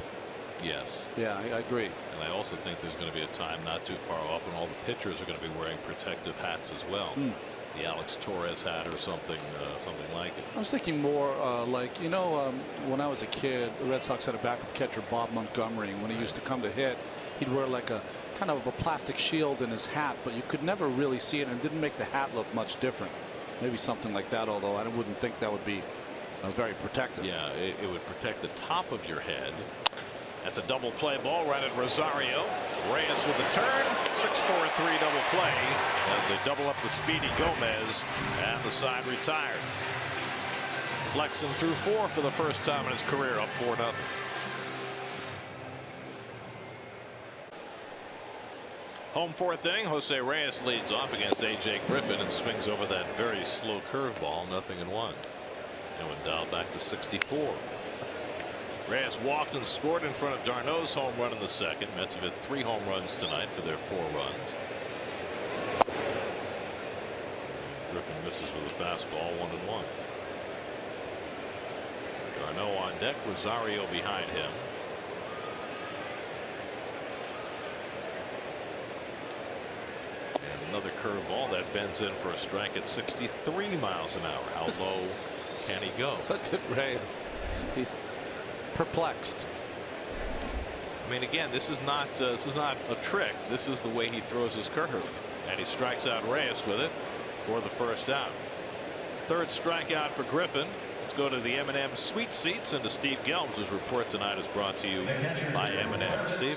Yes. Yeah, I agree. And I also think there's going to be a time not too far off when all the pitchers are going to be wearing protective hats as well. The Alex Torres hat or something like it. I was thinking more like, you know, when I was a kid, the Red Sox had a backup catcher, Bob Montgomery. When he used to come to hit, he'd wear like a kind of a plastic shield in his hat, but you could never really see it, and it didn't make the hat look much different. Maybe something like that, although I wouldn't think that would be very protective. Yeah, it would protect the top of your head. That's a double play ball right at Rosario. Reyes with the turn. 6-4-3 double play as they double up the speedy Gomez, and the side retired. Flexen through 4 for the first time in his career, up 4-0. Home fourth inning, Jose Reyes leads off against A.J. Griffin and swings over that very slow curveball, 0-1. And when dialed back to 64. Reyes walked and scored in front of d'Arnaud's home run in the second. Mets have hit 3 home runs tonight for their 4 runs. Griffin misses with a fastball, 1-1. Darno on deck, Rosario behind him. And another curveball that bends in for a strike at 63 miles an hour. How low can he go? Look at Reyes. He's perplexed. I mean, again, this is not a trick. This is the way he throws his curve, and he strikes out Reyes with it for the first out. Third strikeout for Griffin. Let's go to the M&M Sweet Seats, and to Steve Gelbs, whose report tonight is brought to you by M&M. Steve?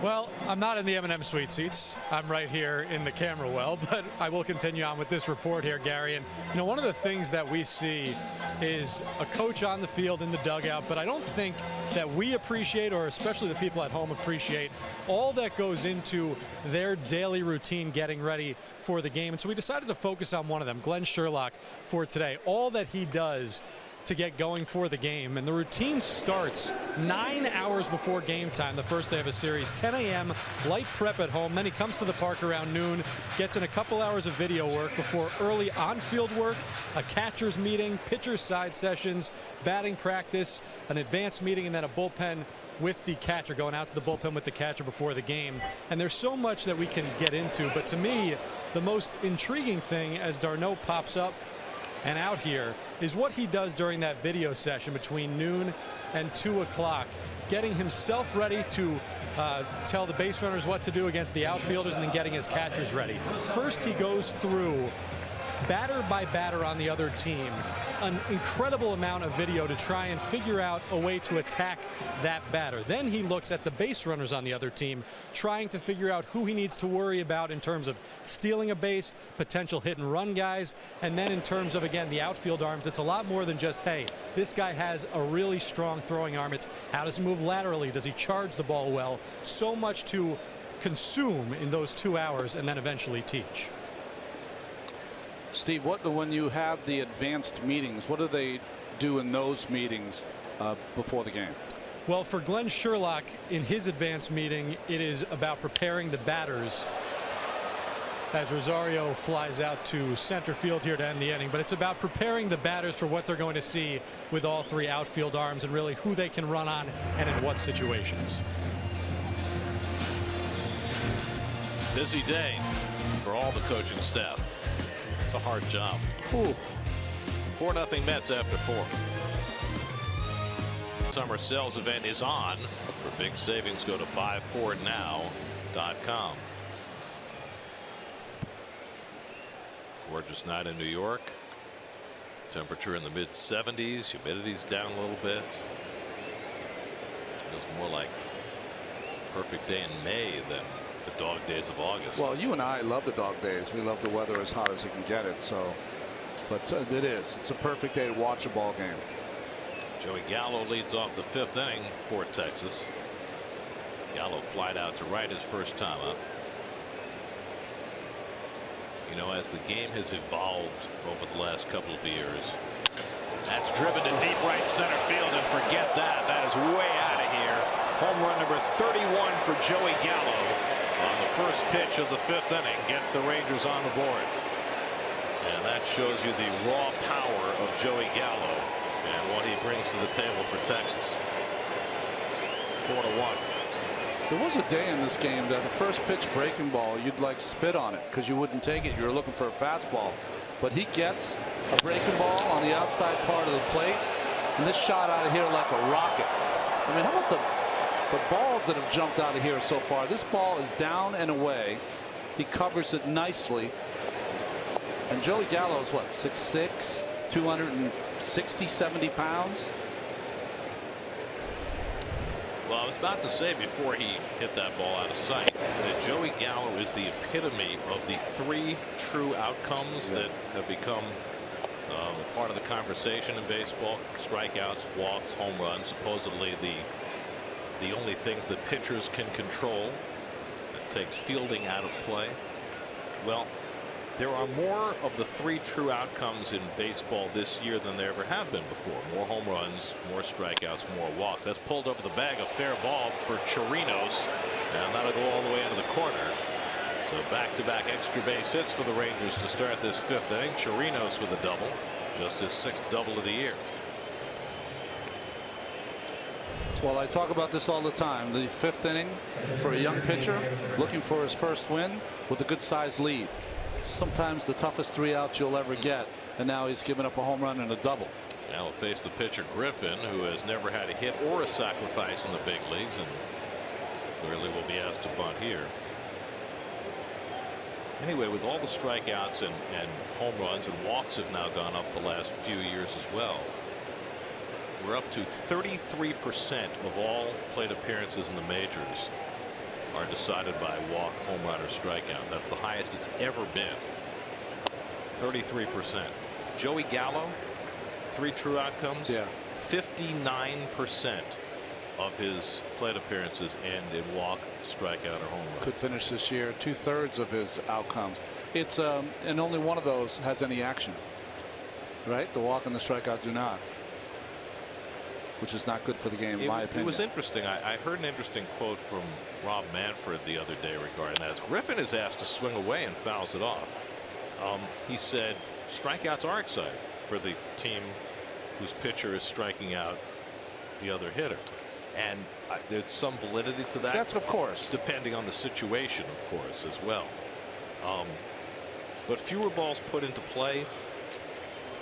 Well, I'm not in the M&M Sweet Seats. I'm right here in the camera well, but I will continue on with this report here, Gary. And, you know, one of the things that we see is a coach on the field in the dugout, but I don't think that we appreciate, or especially the people at home appreciate, all that goes into their daily routine getting ready for the game. And so we decided to focus on one of them, Glenn Sherlock, for today. All that he does to get going for the game. And the routine starts 9 hours before game time, the first day of a series. 10 a.m. light prep at home. Then he comes to the park around noon, gets in a couple hours of video work before early on-field work, a catcher's meeting, pitcher's side sessions, batting practice, an advanced meeting, and then a bullpen with the catcher, going out to the bullpen with the catcher before the game. And there's so much that we can get into, but to me, the most intriguing thing as Darno pops up and out here is what he does during that video session between noon and 2 o'clock, getting himself ready to tell the base runners what to do against the outfielders, and then getting his catchers ready. First, he goes through batter by batter on the other team, an incredible amount of video to try and figure out a way to attack that batter. Then he looks at the base runners on the other team, trying to figure out who he needs to worry about in terms of stealing a base, potential hit and run guys, and then in terms of, again, the outfield arms, it's a lot more than just, hey, this guy has a really strong throwing arm. It's how does he move laterally? Does he charge the ball well? So much to consume in those 2 hours and then eventually teach. Steve, when you have the advanced meetings, what do they do in those meetings before the game? Well, for Glenn Sherlock, in his advanced meeting, it is about preparing the batters as Rosario flies out to center field here to end the inning. But it's about preparing the batters for what they're going to see with all three outfield arms and really who they can run on and in what situations. Busy day for all the coaching staff. It's a hard job. 4-0 Mets after 4. Summer sales event is on. For big savings, go to buyfordnow.com. Gorgeous night in New York. Temperature in the mid-70s. Humidity's down a little bit. Feels more like perfect day in May than the dog days of August. Well, you and I love the dog days. We love the weather as hot as you can get it. So, but it is. It's a perfect day to watch a ball game. Joey Gallo leads off the 5th inning for Texas. Gallo flied out to right his first time up. You know, as the game has evolved over the last couple of years, that's driven to deep right center field, and forget that. That is way out of here. Home run number 31 for Joey Gallo on the first pitch of the 5th inning. Gets the Rangers on the board. And that shows you the raw power of Joey Gallo and what he brings to the table for Texas. 4-1. There was a day in this game that the first pitch breaking ball, you'd like spit on it because you wouldn't take it. You were looking for a fastball. But he gets a breaking ball on the outside part of the plate, and this shot out of here like a rocket. I mean, how about the balls that have jumped out of here so far? This ball is down and away. He covers it nicely. And Joey Gallo is what, 6'6", 260, 70 pounds? Well, I was about to say before he hit that ball out of sight that Joey Gallo is the epitome of the 3 true outcomes that have become part of the conversation in baseball: strikeouts, walks, home runs. Supposedly the only things that pitchers can control. That takes fielding out of play. Well, there are more of the 3 true outcomes in baseball this year than there ever have been before. More home runs, more strikeouts, more walks. That's pulled over the bag. A fair ball for Chirinos, and that'll go all the way into the corner. So back-to-back extra base hits for the Rangers to start this 5th inning. Chirinos with a double, just his 6th double of the year. Well, I talk about this all the time. The 5th inning for a young pitcher looking for his first win with a good sized lead. Sometimes the toughest 3 outs you'll ever get, and now he's given up a home run and a double. Now we'll face the pitcher Griffin, who has never had a hit or a sacrifice in the big leagues, and clearly will be asked to bunt here. Anyway, with all the strikeouts and home runs and walks have now gone up the last few years as well. We're up to 33% of all plate appearances in the majors are decided by walk, home run, or strikeout. That's the highest it's ever been. 33%. Joey Gallo, 3 true outcomes. Yeah. 59% of his plate appearances end in walk, strikeout, or home run. Could finish this year 2/3 of his outcomes. It's and only one of those has any action. Right? The walk and the strikeout do not, which is not good for the game, in my opinion. It was interesting. I heard an interesting quote from Rob Manfred the other day regarding that. As Griffin is asked to swing away and fouls it off. He said strikeouts are exciting for the team whose pitcher is striking out the other hitter. And there's some validity to that. That's of course. Depending on the situation, of course, as well. But fewer balls put into play.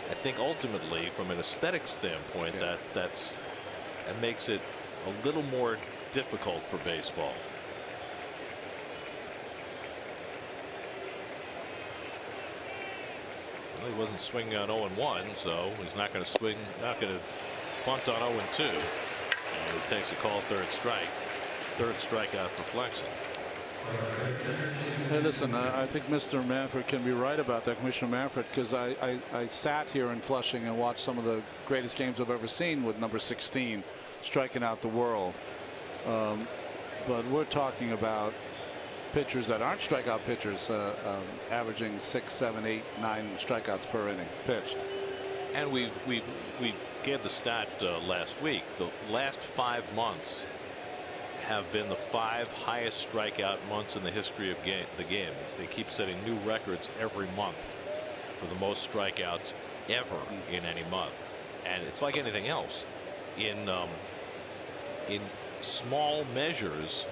I think ultimately, from an aesthetic standpoint, that makes it a little more difficult for baseball. Well, he wasn't swinging on 0-1, so he's not going to swing, not going to bunt on 0-2. And he takes a call, 3rd strike. 3rd strikeout for Flexen. Hey, listen, I think Mr. Manfred can be right about that, Commissioner Manfred, because I sat here in Flushing and watched some of the greatest games I've ever seen with number 16 striking out the world. But we're talking about pitchers that aren't strikeout pitchers, averaging 6, 7, 8, 9 strikeouts per inning pitched. And we gave the stat last week. The last 5 months have been the 5 highest strikeout months in the history of the game. They keep setting new records every month for the most strikeouts ever in any month. And it's like anything else. In small measures,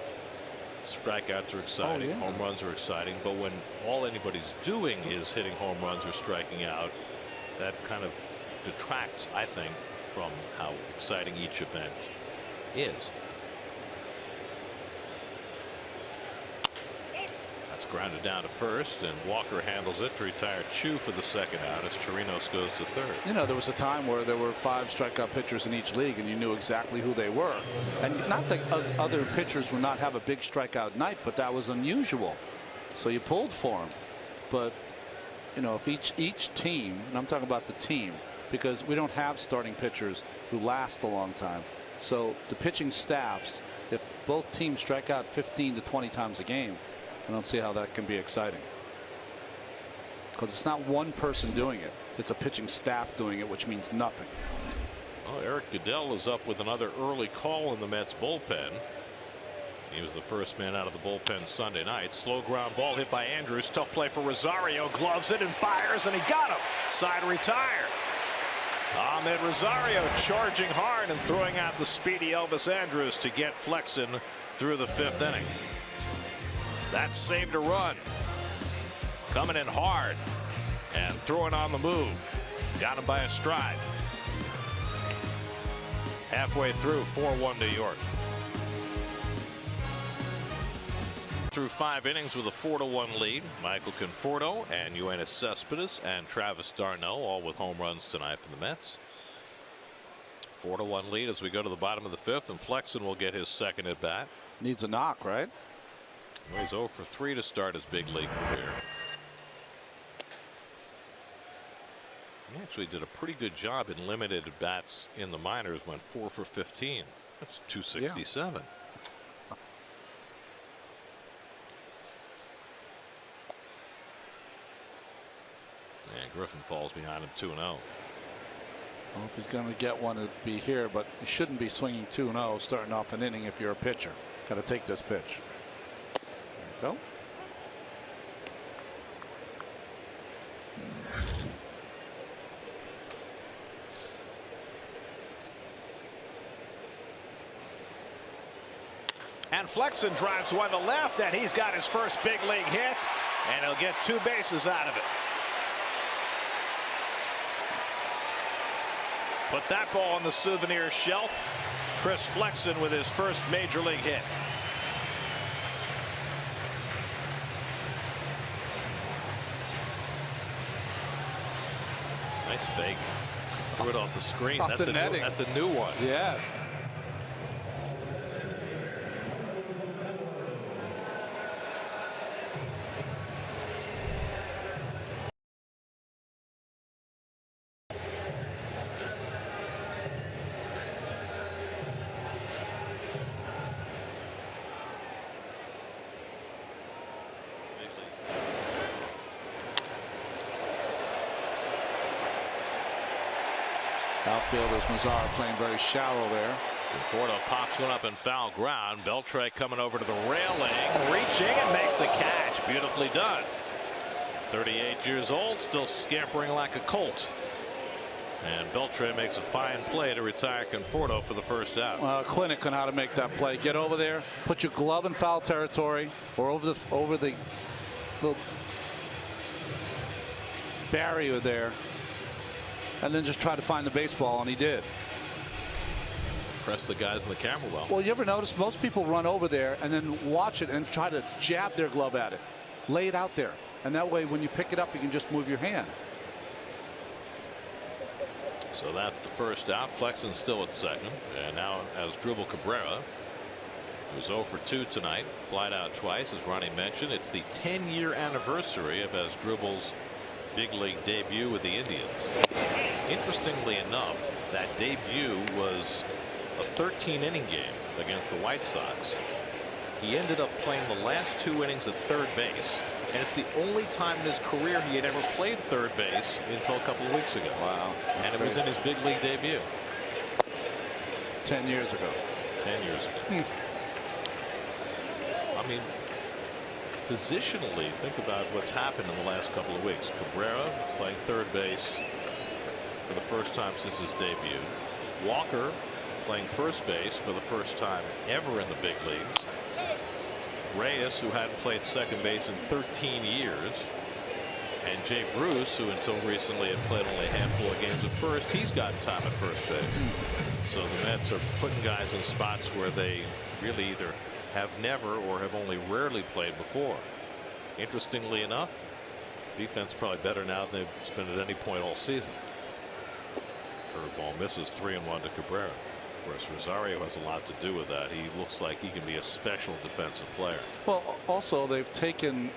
strikeouts are exciting, home runs are exciting, but when all anybody's doing is hitting home runs or striking out, that kind of detracts, I think, from how exciting each event is. That's grounded down to first, and Walker handles it to retire Chu for the 2nd out as Chirinos goes to 3rd. You know, there was a time where there were 5 strikeout pitchers in each league, and you knew exactly who they were. And not that other pitchers would not have a big strikeout night, but that was unusual. So you pulled for them. But, you know, if each team, and I'm talking about the team, because we don't have starting pitchers who last a long time. So the pitching staffs, if both teams strike out 15 to 20 times a game, I don't see how that can be exciting, because it's not one person doing it. It's a pitching staff doing it, which means nothing. Well, Eric Goodell is up with another early call in the Mets bullpen. He was the first man out of the bullpen Sunday night. Slow ground ball hit by Andrews. Tough play for Rosario. Gloves it and fires, and he got him. Side retired. Ahmed Rosario charging hard and throwing out the speedy Elvis Andrews to get Flexen through the 5th inning. That saved a run. Coming in hard and throwing on the move. Got him by a stride. Halfway through, 4-1 New York. Through 5 innings with a 4-1 lead. Michael Conforto and Yoenis Cespedes and Travis d'Arnaud all with home runs tonight for the Mets. 4-1 lead as we go to the bottom of the 5th, and Flexen will get his 2nd at bat. Needs a knock, right? Well, he's 0 for 3 to start his big league career. He actually did a pretty good job in limited at bats in the minors. Went 4 for 15. That's 267. Yeah. And Griffin falls behind him 2-0. Well, if he's going to get one, it'd be here, but he shouldn't be swinging 2-0 starting off an inning if you're a pitcher. Got to take this pitch. There you go. And Flexen drives one to left, and he's got his first big league hit, and he'll get 2 bases out of it. Put that ball on the souvenir shelf. Chris Flexen with his first major league hit. Nice fake. Threw it off the screen. Off the netting. That's a new one. Yes. Outfielders Mazar playing very shallow there. Conforto pops one up in foul ground. Beltre coming over to the railing, reaching and makes the catch. Beautifully done. 38 years old, still scampering like a colt. And Beltre makes a fine play to retire Conforto for the first out. Clinic on how to make that play. Get over there, put your glove in foul territory, or over the little barrier there, and then just try to find the baseball, and he did. Press the guys in the camera well. Well, you ever notice most people run over there and then watch it and try to jab their glove at it, lay it out there, and that way when you pick it up you can just move your hand. So that's the first out. Flexen still at second, and now as Dribble Cabrera, who's 0 for 2 tonight, flied out twice, as Ronnie mentioned. It's the 10-year anniversary of Asdrubal's big league debut with the Indians. Interestingly enough, that debut was a 13-inning game against the White Sox. He ended up playing the last 2 innings at third base, and it's the only time in his career he had ever played third base until a couple of weeks ago. Wow. And it was in his big league debut. 10 years ago. 10 years ago. I mean, positionally, think about what's happened in the last couple of weeks. Cabrera playing third base for the first time since his debut. Walker playing first base for the first time ever in the big leagues. Reyes, who hadn't played second base in 13 years. And Jay Bruce, who until recently had played only a handful of games at first, he's gotten time at first base. So the Mets are putting guys in spots where they really either have never or have only rarely played before. Interestingly enough, defense probably better now than they've been at any point all season. Curveball misses, 3-1 to Cabrera. Of course, Rosario has a lot to do with that. He looks like he can be a special defensive player. Well, also they've taken,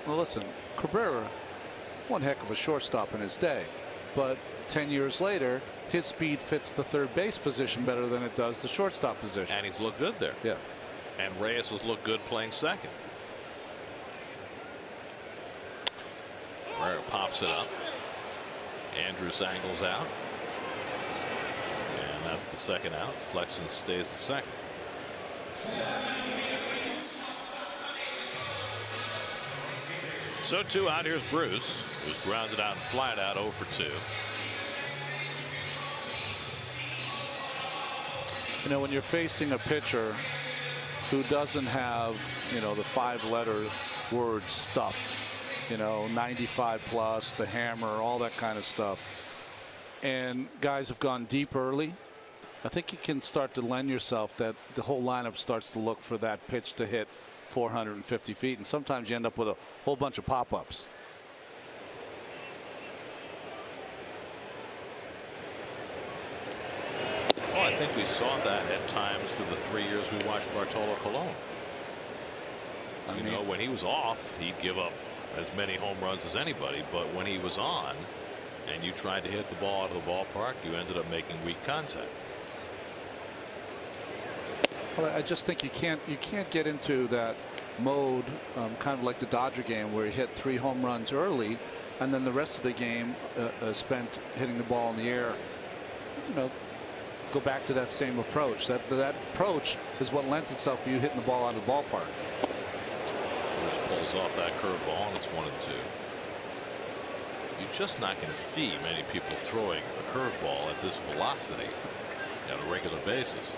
well, listen, Cabrera, one heck of a shortstop in his day, but 10 years later his speed fits the third base position better than it does the shortstop position. And he's looked good there. Yeah. And Reyes has looked good playing second. Cabrera pops it up. Andrews angles out. And that's the second out. Flexen stays at second. So 2 out. Here's Bruce, who's grounded out and flat out 0 for 2. You know, when you're facing a pitcher who doesn't have, you know, the 5-letter word stuff, you know, 95 plus, the hammer, all that kind of stuff, and guys have gone deep early, I think you can start to lend yourself that the whole lineup starts to look for that pitch to hit 450 feet, and sometimes you end up with a whole bunch of pop-ups. Well, I think we saw that at times for the 3 years we watched Bartolo Colon. You know, when he was off, he'd give up as many home runs as anybody, but when he was on and you tried to hit the ball out of the ballpark, you ended up making weak contact. Well, I just think you can't get into that mode, kind of like the Dodger game where he hit 3 home runs early and then the rest of the game spent hitting the ball in the air. You know, go back to that same approach. That approach is what lent itself to you hitting the ball out of the ballpark. Bruce pulls off that curveball, and it's 1-2. You're just not going to see many people throwing a curveball at this velocity on a regular basis.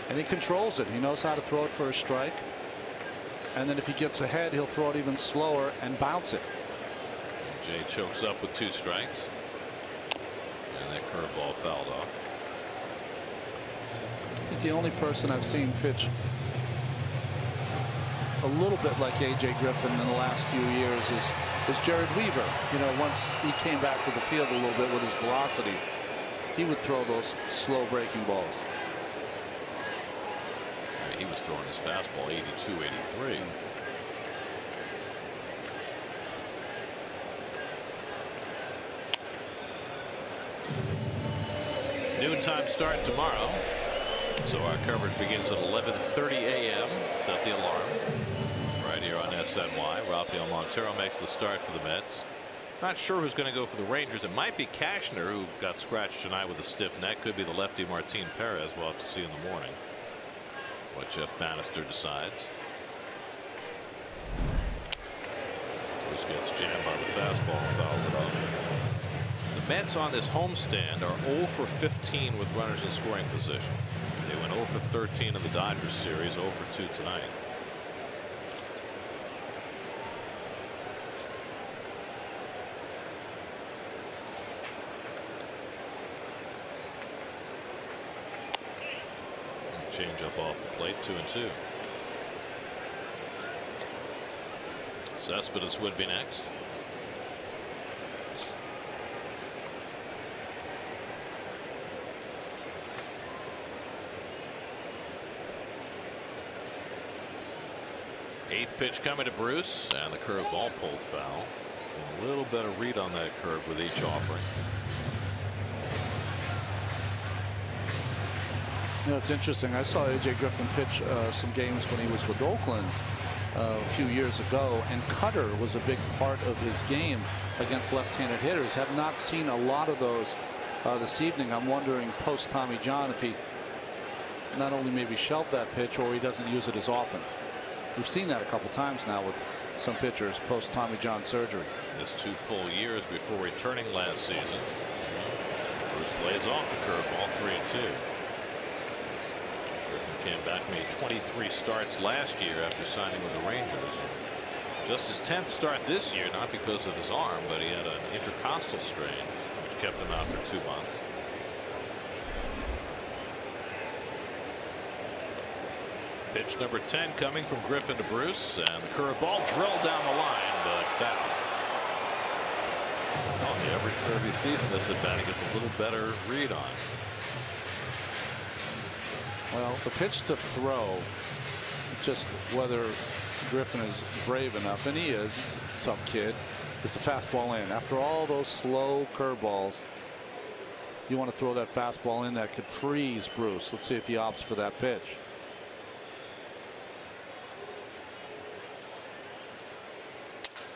And he controls it. He knows how to throw it for a strike. And then if he gets ahead, he'll throw it even slower and bounce it. Jay chokes up with 2 strikes. And that curveball fouled off. I think the only person I've seen pitch a little bit like A.J. Griffin in the last few years is Jared Weaver. You know, once he came back to the field a little bit with his velocity, he would throw those slow breaking balls. He was throwing his fastball 82, 83. Noontime start tomorrow. So our coverage begins at 11:30 a.m. Set the alarm right here on SNY. Rafael Montero makes the start for the Mets. Not sure who's going to go for the Rangers. It might be Cashner, who got scratched tonight with a stiff neck. Could be the lefty Martin Perez. We'll have to see in the morning what Jeff Bannister decides. Bruce gets jammed by the fastball and fouls it off. The Mets on this homestand are 0 for 15 with runners in scoring position. They went 0 for 13 in the Dodgers series, 0 for 2 tonight. Change up off the plate, 2-2. Cespedes would be next. Eighth pitch coming to Bruce, and the curveball pulled foul. A little better read on that curve with each offering. You know, it's interesting. I saw A.J. Griffin pitch some games when he was with Oakland a few years ago, and cutter was a big part of his game against left-handed hitters. Have not seen a lot of those this evening. I'm wondering post Tommy John if he not only maybe shelved that pitch or he doesn't use it as often. We've seen that a couple times now with some pitchers post Tommy John surgery. Missed 2 full years before returning last season. Bruce lays off the curveball, 3-2. Griffin came back, made 23 starts last year after signing with the Rangers. Just his 10th start this year, not because of his arm, but he had an intercostal strain, which kept him out for 2 months. Pitch number 10 coming from Griffin to Bruce, and the curveball drilled down the line, but foul. Oh, every curve he sees in this at bat, he gets a little better read on. Well, the pitch to throw, just whether Griffin is brave enough, and he is, he's a tough kid, is the fastball in. After all those slow curveballs, you want to throw that fastball in that could freeze Bruce. Let's see if he opts for that pitch.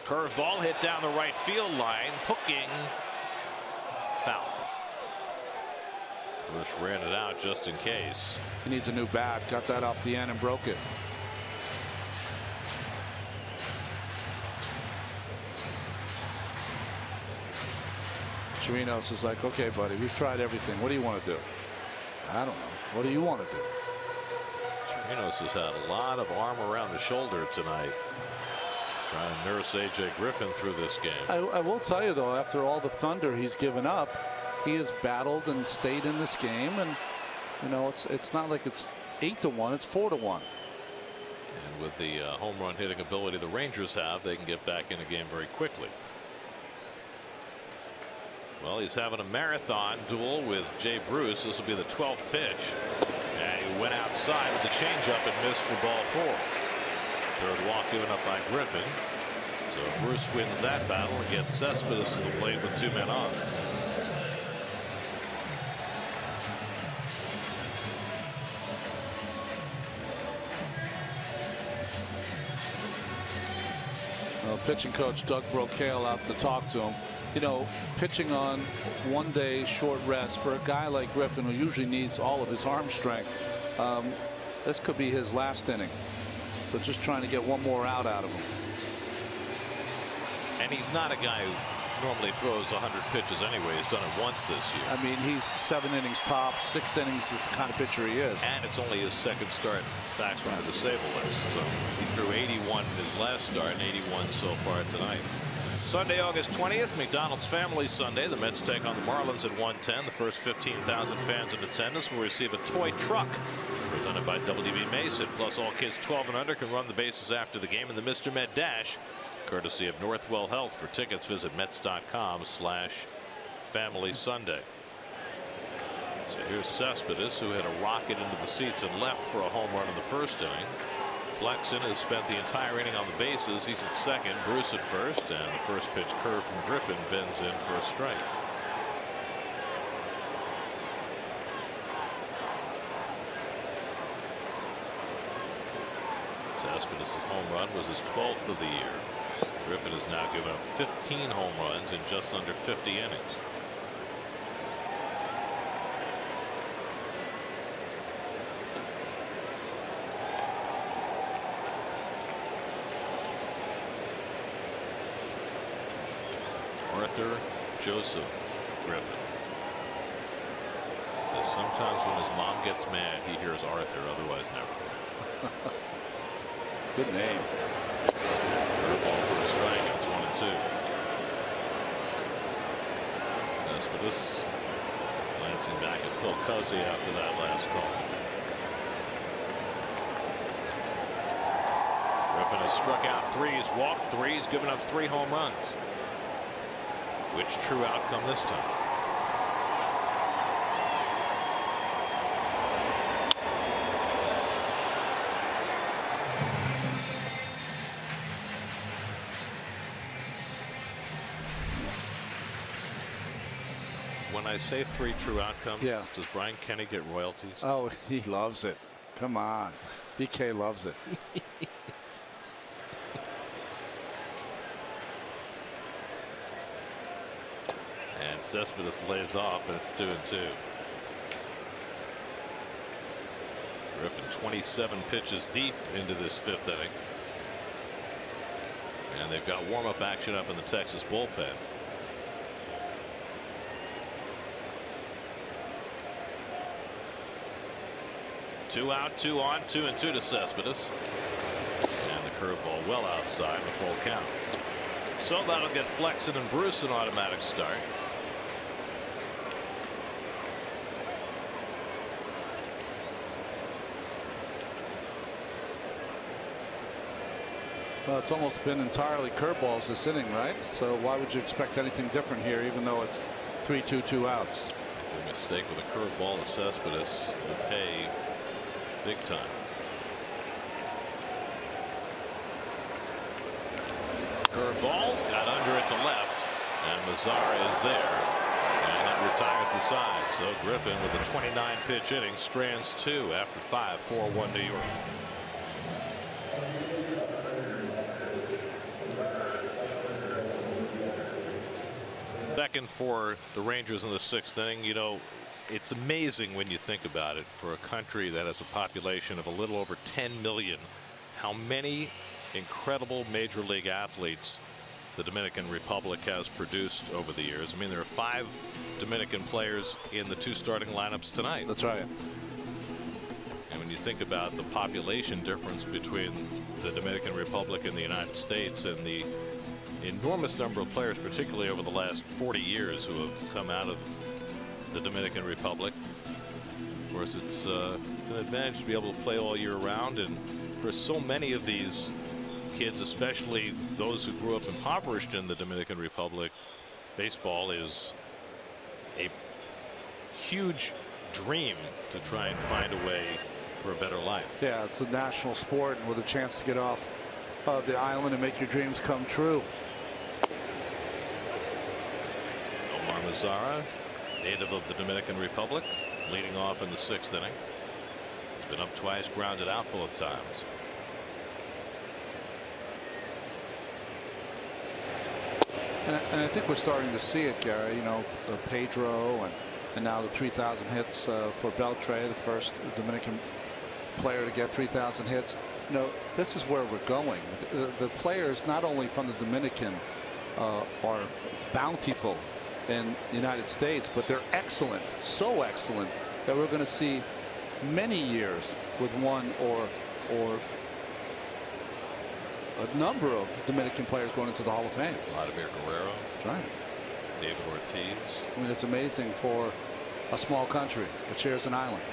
Curveball hit down the right field line, hooking, foul. Bush ran it out just in case. He needs a new bat. Got that off the end and broke it. Chirinos is like, okay, buddy, we've tried everything. What do you want to do? I don't know. What do you want to do? Chirinos has had a lot of arm around the shoulder tonight, trying to nurse A.J. Griffin through this game. I will tell you, though, after all the thunder he's given up, he has battled and stayed in this game, and you know it's not like it's 8-1, it's 4-1. And with the home run hitting ability the Rangers have, they can get back in the game very quickly. Well, he's having a marathon duel with Jay Bruce. This will be the 12th pitch, and he went outside with the changeup and missed for ball 4. Third walk given up by Griffin. So Bruce wins that battle and gets Cespedes to the plate with 2 men on. Well, pitching coach Doug Brocail out to talk to him. You know, pitching on 1 day short rest for a guy like Griffin, who usually needs all of his arm strength, this could be his last inning. So just trying to get one more out of him. And he's not a guy who normally throws 100 pitches anyway. He's done it once this year. I mean, he's 7 innings top, 6 innings is the kind of pitcher he is. And it's only his second start back from the disabled list. So he threw 81 in his last start and 81 so far tonight. Sunday, August 20th, McDonald's Family Sunday. The Mets take on the Marlins at 1:10. The first 15,000 fans in attendance will receive a toy truck presented by WB Mason. Plus, all kids 12 and under can run the bases after the game in the Mr. Met Dash, courtesy of Northwell Health. For tickets, visit Mets.com/Family Sunday. So here's Cespedes, who hit a rocket into the seats and left for a home run in the first inning. Flexen has spent the entire inning on the bases. He's at second, Bruce at first, and the first pitch curve from Griffin bends in for a strike. Cespedes' home run was his 12th of the year. Griffin has now given up 15 home runs in just under 50 innings. Arthur Joseph Griffin says sometimes when his mom gets mad, he hears Arthur, otherwise never. It's a good name. Ball for a strike, and it's 1-2. Cespedes glancing back at Phil Cuzzy after that last call. Griffin has struck out 3, he's walked 3, he's given up 3 home runs. Which true outcome this time? When I say 3 true outcomes, yeah. Does Brian Kenny get royalties? Oh, he loves it. Come on. BK loves it. And Cespedes lays off, and it's 2-2. Griffin 27 pitches deep into this 5th inning. And they've got warm-up action up in the Texas bullpen. Two out, 2 on, 2-2 to Cespedes. And the curveball well outside the full count. So that'll get Flexen and Bruce an automatic start. Well, it's almost been entirely curveballs this inning, right? So why would you expect anything different here, even though it's 3-2, 2 outs? A mistake with a curveball to Cespedes will pay big time. Curveball got under it to left, and Mazzara is there, and that retires the side. So Griffin, with a 29 pitch inning, strands 2 after 5, 4-1 New York. Second for the Rangers in the 6th inning. You know, it's amazing when you think about it, for a country that has a population of a little over 10 million, how many incredible major league athletes the Dominican Republic has produced over the years. I mean, there are 5 Dominican players in the 2 starting lineups tonight. That's right. And when you think about the population difference between the Dominican Republic and the United States, and the enormous number of players, particularly over the last 40 years, who have come out of the Dominican Republic. Of course, it's an advantage to be able to play all year round, and for so many of these kids, especially those who grew up impoverished in the Dominican Republic, baseball is a huge dream to try and find a way for a better life. Yeah, it's a national sport, and with a chance to get off the island and make your dreams come true. Omar Mazzara, native of the Dominican Republic, leading off in the 6th inning. He's been up twice, grounded out both times. And I think we're starting to see it, Gary. You know, Pedro and now the 3,000 hits for Beltre, the first Dominican player to get 3,000 hits. You know, this is where we're going. The players, not only from the Dominican are bountiful in the United States, but they're excellent, so excellent that we're going to see many years with one or a number of Dominican players going into the Hall of Fame. Vladimir Guerrero. That's right. David Ortiz. I mean, it's amazing for a small country that shares an island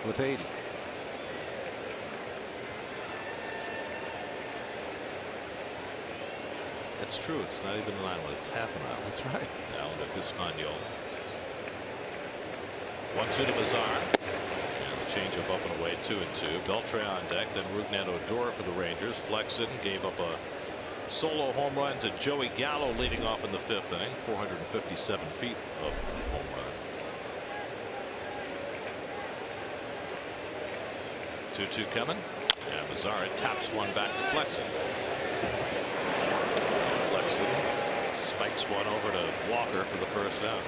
with 80. It's true. It's not even an island. It's half an island. That's right. The island of Hispaniola. 1-2 to Mazar. And the changeup up and away, 2-2. Beltre on deck. Then Rougned Odor for the Rangers. Flexen gave up a solo home run to Joey Gallo leading off in the 5th inning. 457 feet of home run. 2-2 coming. And Mazar taps one back to Flexen. Flexen spikes one over to Walker for the first out.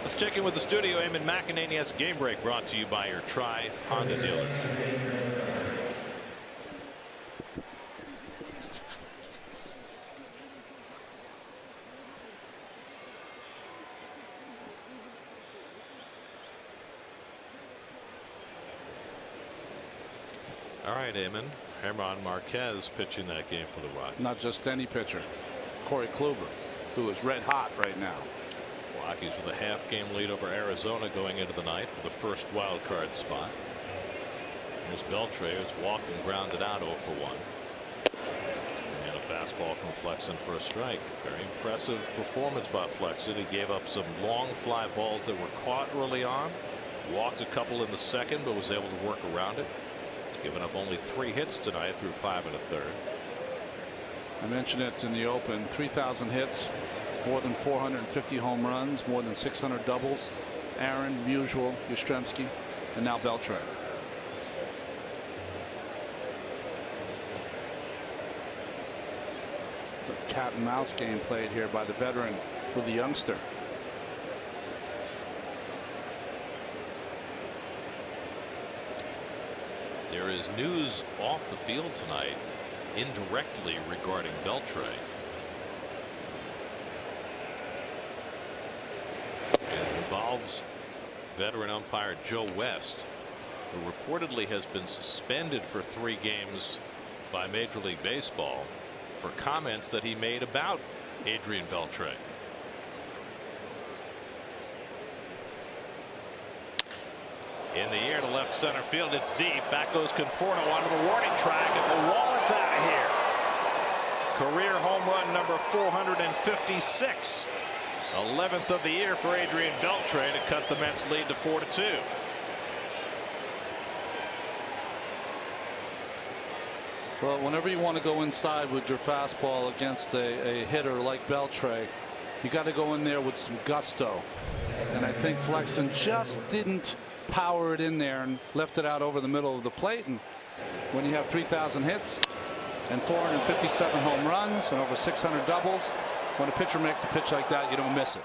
Let's check in with the studio. Eamon McEnany has a game break brought to you by your Tri Honda dealer. All right, Eamon. Germán Marquez pitching that game for the Rockies. Not just any pitcher. Corey Kluber, who is red hot right now. Rockies with a half-game lead over Arizona going into the night for the first wild card spot. Here's Beltre, who's walked and grounded out 0 for 1. And a fastball from Flexen for a strike. Very impressive performance by Flexen. He gave up some long fly balls that were caught early on. Walked a couple in the second, but was able to work around it. He's given up only 3 hits tonight through 5 1/3. I mentioned it in the open. 3,000 hits, more than 450 home runs, more than 600 doubles. Aaron, Musial, Yastrzemski, and now Beltre. The cat and mouse game played here by the veteran with the youngster. There is news off the field tonight indirectly regarding Beltre. It involves veteran umpire Joe West, who reportedly has been suspended for 3 games by Major League Baseball for comments that he made about Adrian Beltre. In the air to left center field. It's deep. Back goes Conforto onto the warning track at the wall. It's out of here. Career home run number 456. 11th of the year for Adrian Beltre to cut the Mets lead to 4-2. Well, whenever you want to go inside with your fastball against a hitter like Beltre, you got to go in there with some gusto. And I think Flexen just didn't power it in there and left it out over the middle of the plate. And when you have 3,000 hits and 457 home runs and over 600 doubles, when a pitcher makes a pitch like that, you don't miss it.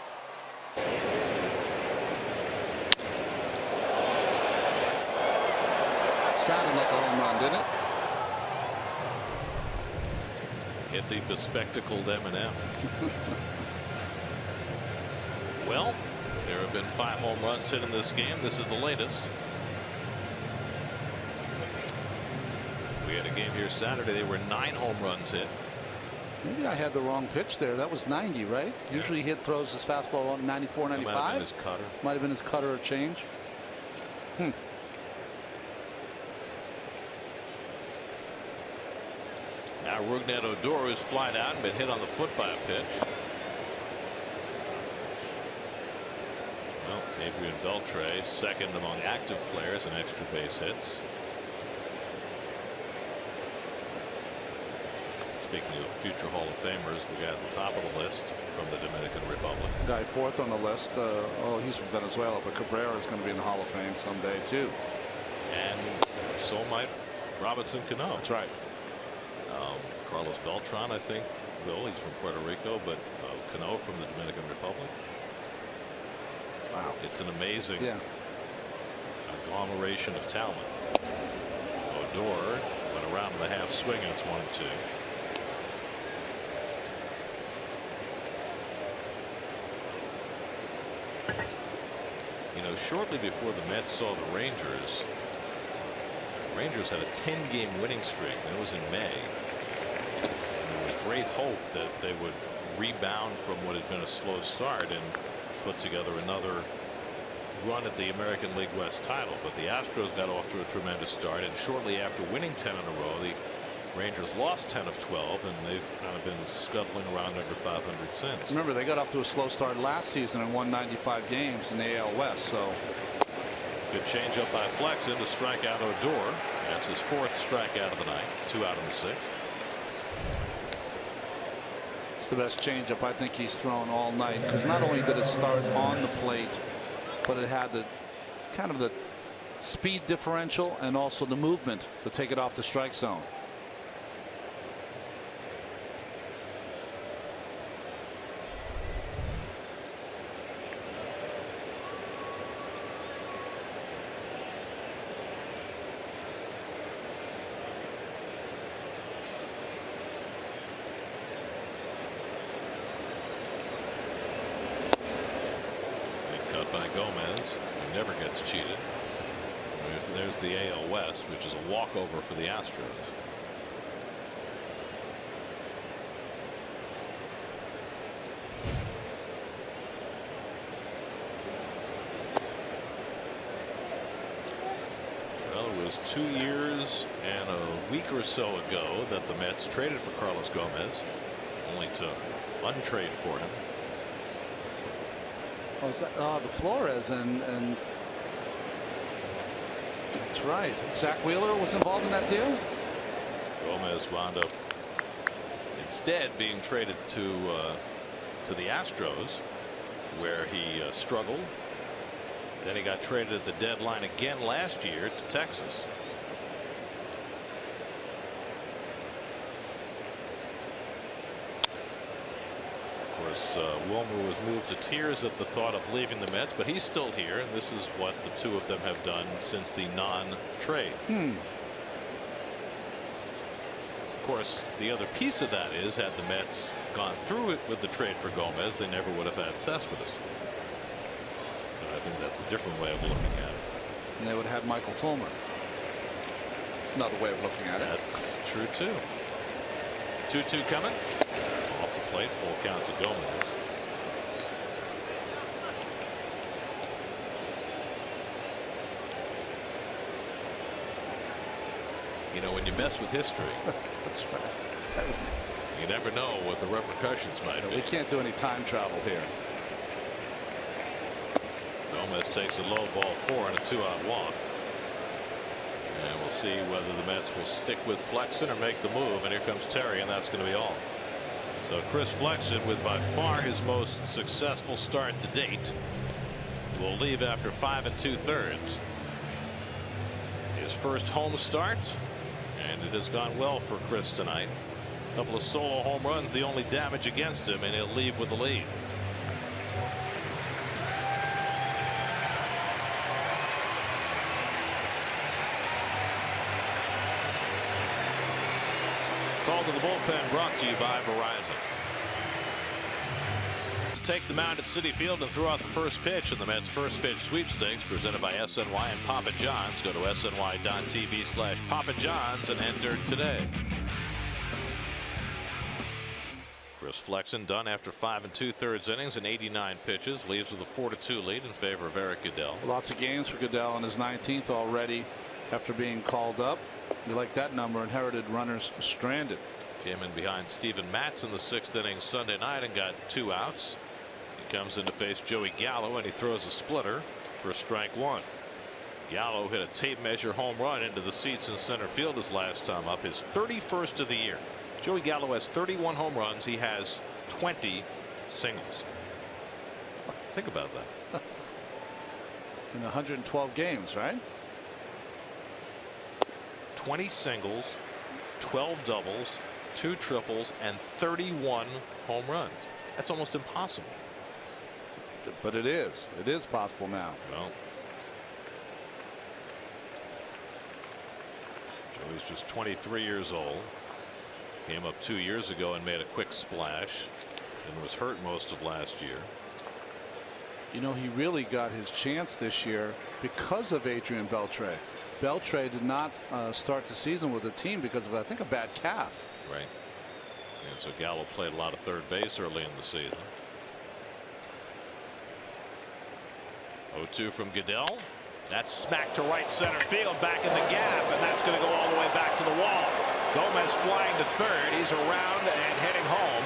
Sounded like a home run, didn't it? Hit the bespectacled M&M. Well, there have been 5 home runs hit in this game. This is the latest. We had a game here Saturday. There were 9 home runs hit. Maybe I had the wrong pitch there. That was 90, right? Yeah. Usually he throws his fastball on 94, 95. Might have been his cutter. Might have been his cutter or change. Now Rougned Odor is flied out and been hit on the foot by a pitch. Well, Adrian Beltre, second among active players in extra base hits. Speaking of future Hall of Famers, the guy at the top of the list from the Dominican Republic. Guy 4th on the list. Oh, he's from Venezuela, but Cabrera is going to be in the Hall of Fame someday too. And so might Robinson Cano. That's right. Carlos Beltran, I think, will. He's from Puerto Rico, but Cano from the Dominican Republic. Wow. It's an amazing agglomeration of talent. Odor went around in the half swing, and it's 1-2. You know, shortly before the Mets saw the Rangers had a 10-game winning streak. That was in May. And there was great hope that they would rebound from what had been a slow start and put together another run at the American League West title. But the Astros got off to a tremendous start, and shortly after winning 10 in a row, the Rangers lost 10 of 12, and they've kind of been scuttling around under 500 since. Remember, they got off to a slow start last season and won 95 games in the AL West. So good changeup by Flexen to strike out Odor. That's his 4th strikeout of the night. 2 out in the 6th. it's the best changeup I think he's thrown all night, because not only did it start on the plate, but it had the kind of the speed differential and also the movement to take it off the strike zone. By Gomez, who never gets cheated. There's the AL West, which is a walkover for the Astros. Well, it was 2 years and a week or so ago that the Mets traded for Carlos Gomez, only to untrade for him. Oh, is that, the Flores and that's right. Zach Wheeler was involved in that deal. Gomez wound up instead being traded to the Astros, where he struggled. Then he got traded at the deadline again last year to Texas. Wilmer was moved to tears at the thought of leaving the Mets, but he's still here, and this is what the two of them have done since the non-trade. Of course, the other piece of that is, had the Mets gone through it with the trade for Gomez, they never would have had Cespedes. So I think that's a different way of looking at it. And they would have had Michael Fulmer. Another way of looking at it. That's true too. 2-2 coming. Off the plate, full count to Gomez. You know, when you mess with history, that's right. You never know what the repercussions might be. We can't do any time travel here. Gomez takes a low ball 4 and a 2-out walk. And we'll see whether the Mets will stick with Flexen or make the move. And here comes Terry, and that's going to be all. So Chris Flexen, with by far his most successful start to date, will leave after 5 2/3. His first home start, and it has gone well for Chris tonight. A couple of solo home runs, the only damage against him, and he'll leave with the lead. Call to the bullpen brought to you by Verizon. To take the mound at Citi Field and throw out the first pitch in the Mets first pitch sweepstakes presented by SNY and Papa John's. Go to SNY.TV/Papa John's and enter today. Chris Flexen done after 5 2/3 innings and 89 pitches, leaves with a 4-2 lead in favor of Eric Goodell. Lots of games for Goodell in his 19th already after being called up. You like that number, inherited runners stranded. Came in behind Steven Matz in the 6th inning Sunday night and got 2 outs. He comes in to face Joey Gallo, and he throws a splitter for strike 1. Gallo hit a tape measure home run into the seats in center field his last time up, his 31st of the year. Joey Gallo has 31 home runs. He has 20 singles. Think about that. In 112 games, right? 20 singles, 12 doubles, 2 triples, and 31 home runs. That's almost impossible. But it is. It is possible now. Well, Joey's just 23 years old. Came up 2 years ago and made a quick splash and was hurt most of last year. You know, he really got his chance this year because of Adrian Beltre. Beltre did not start the season with the team because of, I think, a bad calf. Right. And so Gallo played a lot of third base early in the season. 0-2 from Goodell. That's smacked to right center field, back in the gap, and that's going to go all the way back to the wall. Gomez flying to third. He's around and heading home,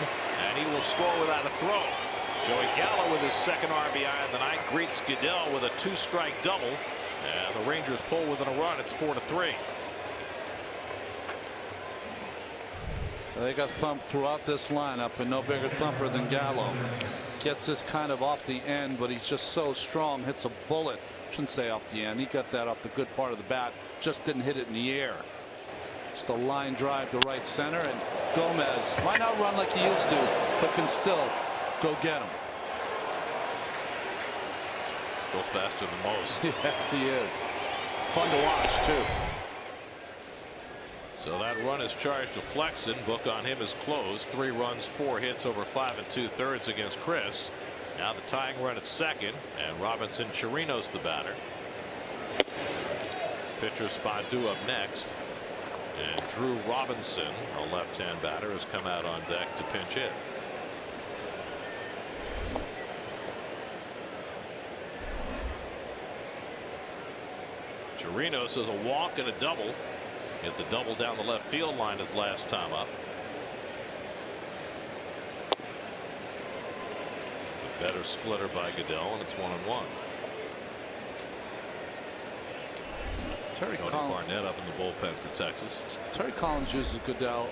and he will score without a throw. Joey Gallo with his second RBI of the night greets Goodell with a 2-strike double, and the Rangers pull within a run. It's 4-3. They got thumped throughout this lineup, and no bigger thumper than Gallo. Gets this kind of off the end, but he's just so strong. Hits a bullet. Shouldn't say off the end. He got that off the good part of the bat. Just didn't hit it in the air. Just a line drive to right center, and Gomez might not run like he used to, but can still go get him. Still faster than most. Yes, he is. Fun to watch, too. So that run is charged to Flexen. Book on him is closed. 3 runs, 4 hits over 5 2/3 against Chris. Now the tying run at second, and Robinson Chirinos the batter. Pitcher Spadu up next, and Drew Robinson, a left-hand batter, has come out on deck to pinch hit. Chirinos has a walk and a double. Hit the double down the left field line his last time up. It's a better splitter by Goodell, and it's 1-1. Terry Tony Barnett up in the bullpen for Texas. Terry Collins uses Goodell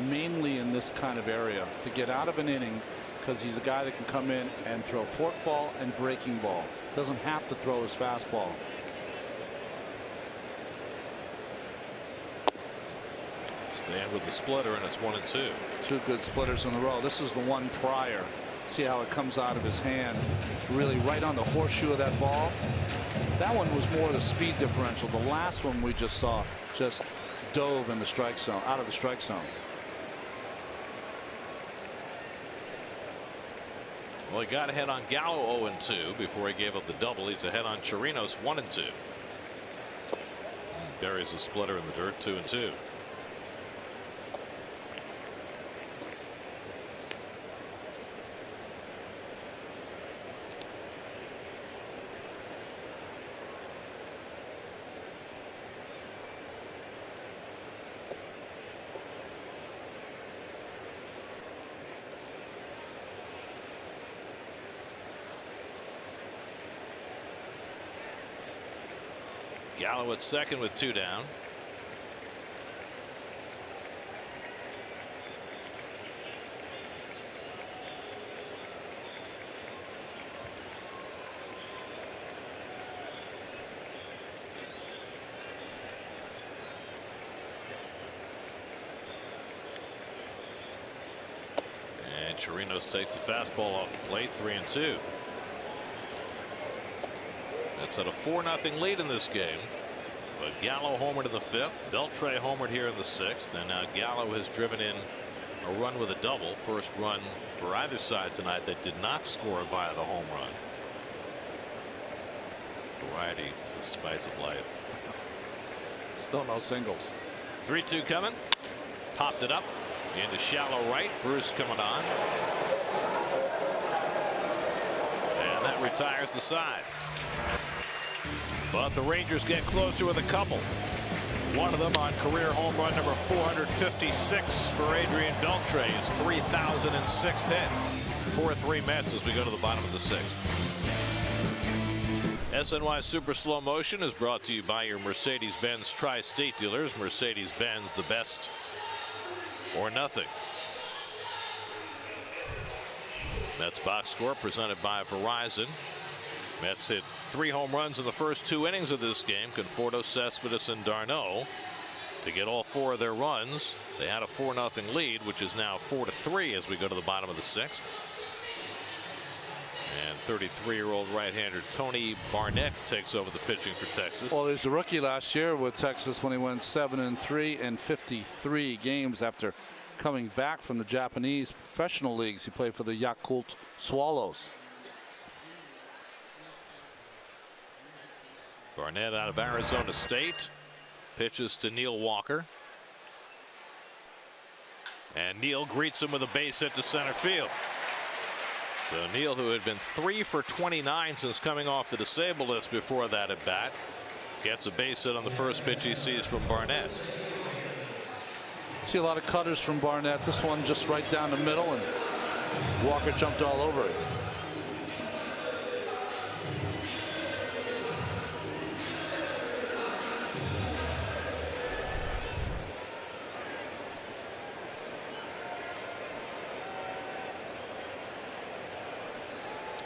mainly in this kind of area to get out of an inning, because he's a guy that can come in and throw forkball and breaking ball. Doesn't have to throw his fastball. Stand with the splitter, and it's 1-2. 2 good splitters in a row. This is the one prior. See how it comes out of his hand. It's really right on the horseshoe of that ball. That one was more the speed differential. The last one we just saw just dove in the strike zone, out of the strike zone. Well, he got ahead on Gallo 0-2 before he gave up the double. He's ahead on Chirinos 1-2. Buries the splitter in the dirt, 2-2. Gallo at second with 2 down. And Chirinos takes the fastball off the plate, 3-2. That's at a 4-0 lead in this game. But Gallo homered in the 5th. Beltre homered here in the 6th. And now Gallo has driven in a run with a double. First run for either side tonight that did not score via the home run. Variety is the spice of life. Still no singles. 3-2 coming. Popped it up into shallow right. Bruce coming on. And that retires the side. But the Rangers get closer with a couple. One of them on career home run number 456 for Adrian Beltre, his 3,006th hit. 4-3 Mets as we go to the bottom of the 6th. SNY Super Slow Motion is brought to you by your Mercedes-Benz Tri-State dealers. Mercedes-Benz, the best or nothing. Mets box score presented by Verizon. Mets hit 3 home runs in the first 2 innings of this game. Conforto, Cespedes, and Darno to get all 4 of their runs. They had a 4-0 lead, which is now 4-3 as we go to the bottom of the 6th. And 33-year-old right-hander Tony Barnett takes over the pitching for Texas. Well, there's a rookie last year with Texas when he went 7-3 in 53 games after coming back from the Japanese professional leagues. He played for the Yakult Swallows. Barnett out of Arizona State pitches to Neil Walker. And Neil greets him with a base hit to center field. So Neil, who had been 3 for 29 since coming off the disabled list before that at bat, gets a base hit on the first pitch he sees from Barnett. See a lot of cutters from Barnett. This one just right down the middle, and Walker jumped all over it.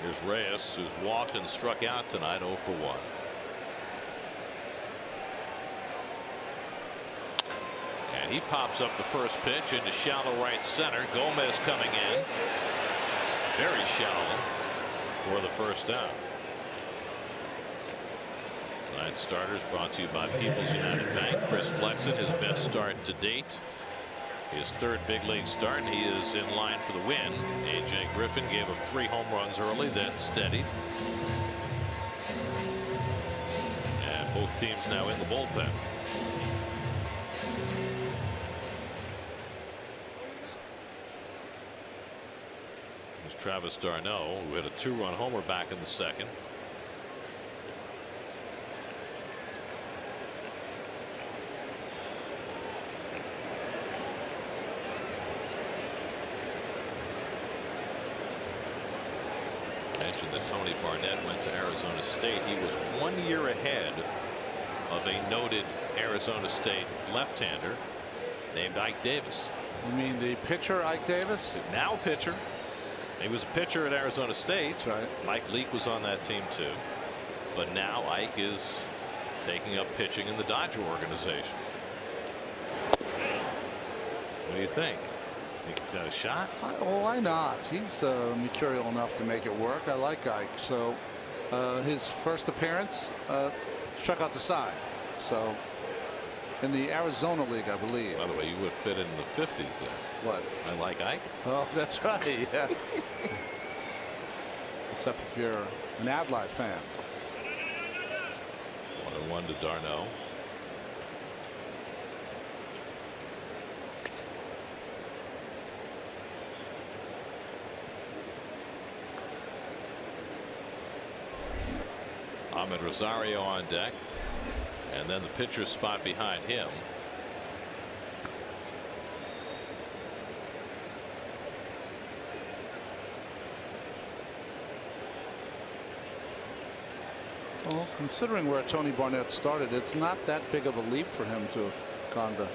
Here's Reyes, who's walked and struck out tonight, 0 for 1. And he pops up the first pitch into shallow right center. Gomez coming in. Very shallow for the first out. Tonight's starters brought to you by People's United Bank. Chris Flexen, his best start to date. His third big league start, and he is in line for the win. A.J. Griffin gave up 3 home runs early, then steadied. And both teams now in the bullpen. There's Travis d'Arnaud, who hit a 2-run homer back in the second. That Tony Barnett went to Arizona State. He was 1 year ahead of a noted Arizona State left-hander named Ike Davis. You mean the pitcher Ike Davis? Now pitcher. He was a pitcher at Arizona State. That's right. Mike Leake was on that team too. But now Ike is taking up pitching in the Dodger organization. What do you think? Think he's got a shot? Why not? He's mercurial enough to make it work. I like Ike. So his first appearance struck out the side. So in the Arizona League, I believe. By the way, you would fit in the 50s there. What? I like Ike. Oh, that's right. Yeah. Except if you're an Adlai fan. 1-1 to d'Arnaud. Ahmed Rosario on deck, and then the pitcher's spot behind him. Well, considering where Tony Barnett started, it's not that big of a leap for him to have gone to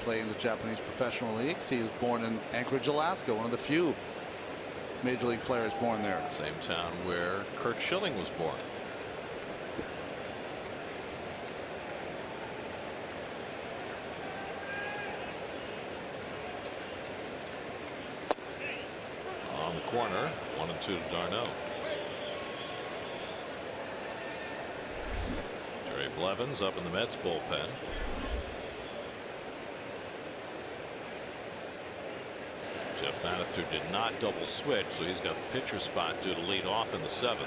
play in the Japanese professional leagues. He was born in Anchorage, Alaska, one of the few major league players born there. Same town where Curt Schilling was born. On the corner, 1-2 to d'Arnaud. Jerry Blevins up in the Mets bullpen. Jeff Bannister did not double switch, so he's got the pitcher spot due to lead off in the 7th.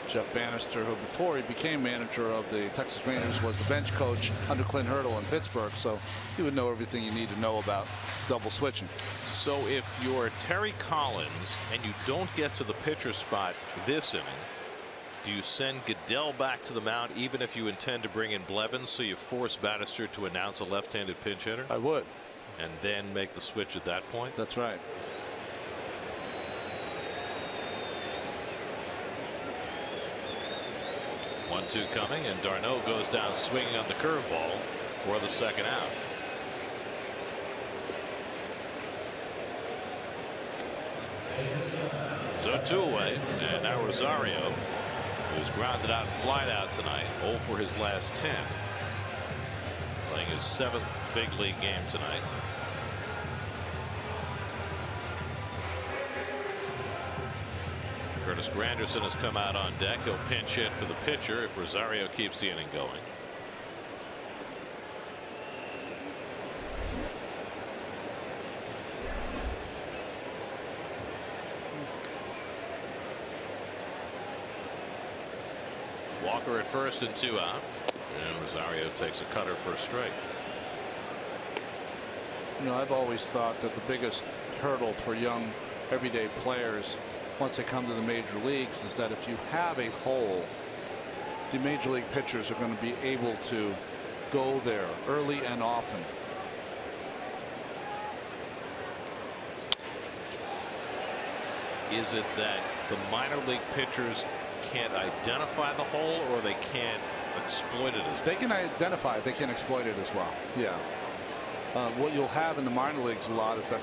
Jeff Bannister, who before he became manager of the Texas Rangers was the bench coach under Clint Hurdle in Pittsburgh, so he would know everything you need to know about double switching. So if you're Terry Collins and you don't get to the pitcher spot this inning, do you send Goodell back to the mound even if you intend to bring in Blevins, so you force Bannister to announce a left-handed pinch hitter? I would. And then make the switch at that point? That's right. One-two coming, and d'Arnaud goes down swinging on the curveball for the second out. So 2 away, and now Rosario, who's grounded out and flied out tonight, 0 for his last 10. Playing his 7th big league game tonight. Curtis Granderson has come out on deck. He'll pinch hit for the pitcher if Rosario keeps the inning going. Walker at first and 2 out. And Rosario takes a cutter for a strike. You know, I've always thought that the biggest hurdle for young everyday players once they come to the major leagues is that if you have a hole, the major league pitchers are going to be able to go there early and often. Is it that the minor league pitchers can't identify the hole, or they can't exploit it as well? They can identify it. They can exploit it as well. Yeah. What you'll have in the minor leagues a lot is that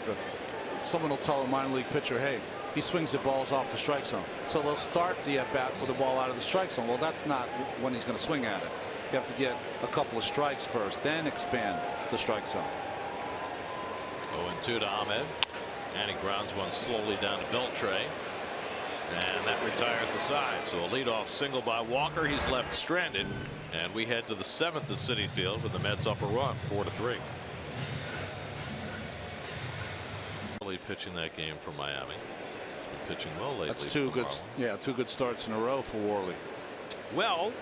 someone will tell a minor league pitcher, hey, he swings the balls off the strike zone. So they'll start the at bat with the ball out of the strike zone. Well, that's not when he's going to swing at it. You have to get a couple of strikes first, then expand the strike zone. 0-2 to Ahmed. And he grounds one slowly down to Beltre. And that retires the side. So a leadoff single by Walker. He's left stranded. And we head to the 7th at Citi Field with the Mets up a run, 4-3. Really pitching that game for Miami. He's been pitching well lately. That's two good starts in a row for Worley. Well,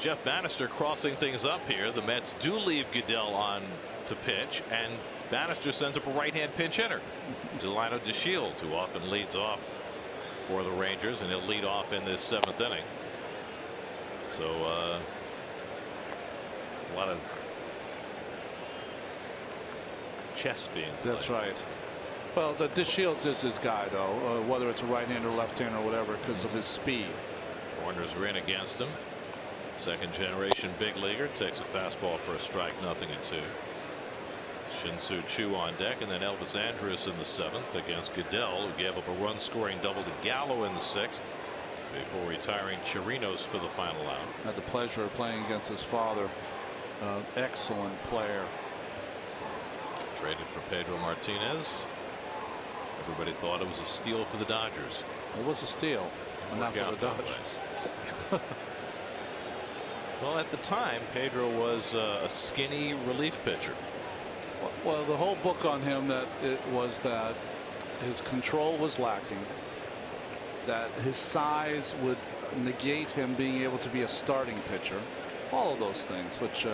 Jeff Bannister crossing things up here. The Mets do leave Goodell on to pitch, and Bannister sends up a right-hand pinch hitter, Delino DeShields, who often leads off for the Rangers, and he'll lead off in this 7th inning. So a lot of chess being played. That's right. Well, the DeShields is his guy, though, whether it's a right-hander, left-hander, or whatever, because of his speed. Corners are in against him. Second generation big leaguer takes a fastball for a strike, 0-2. Shin-Soo Choo on deck, and then Elvis Andrus in the 7th against Goodell, who gave up a run-scoring double to Gallo in the 6th before retiring Chirinos for the final out. Had the pleasure of playing against his father. Excellent player. Traded for Pedro Martinez. Everybody thought it was a steal for the Dodgers. It was a steal, but not for the Dodgers. Well, at the time, Pedro was a skinny relief pitcher. Well, the whole book on him was that his control was lacking, that his size would negate him being able to be a starting pitcher. All of those things, which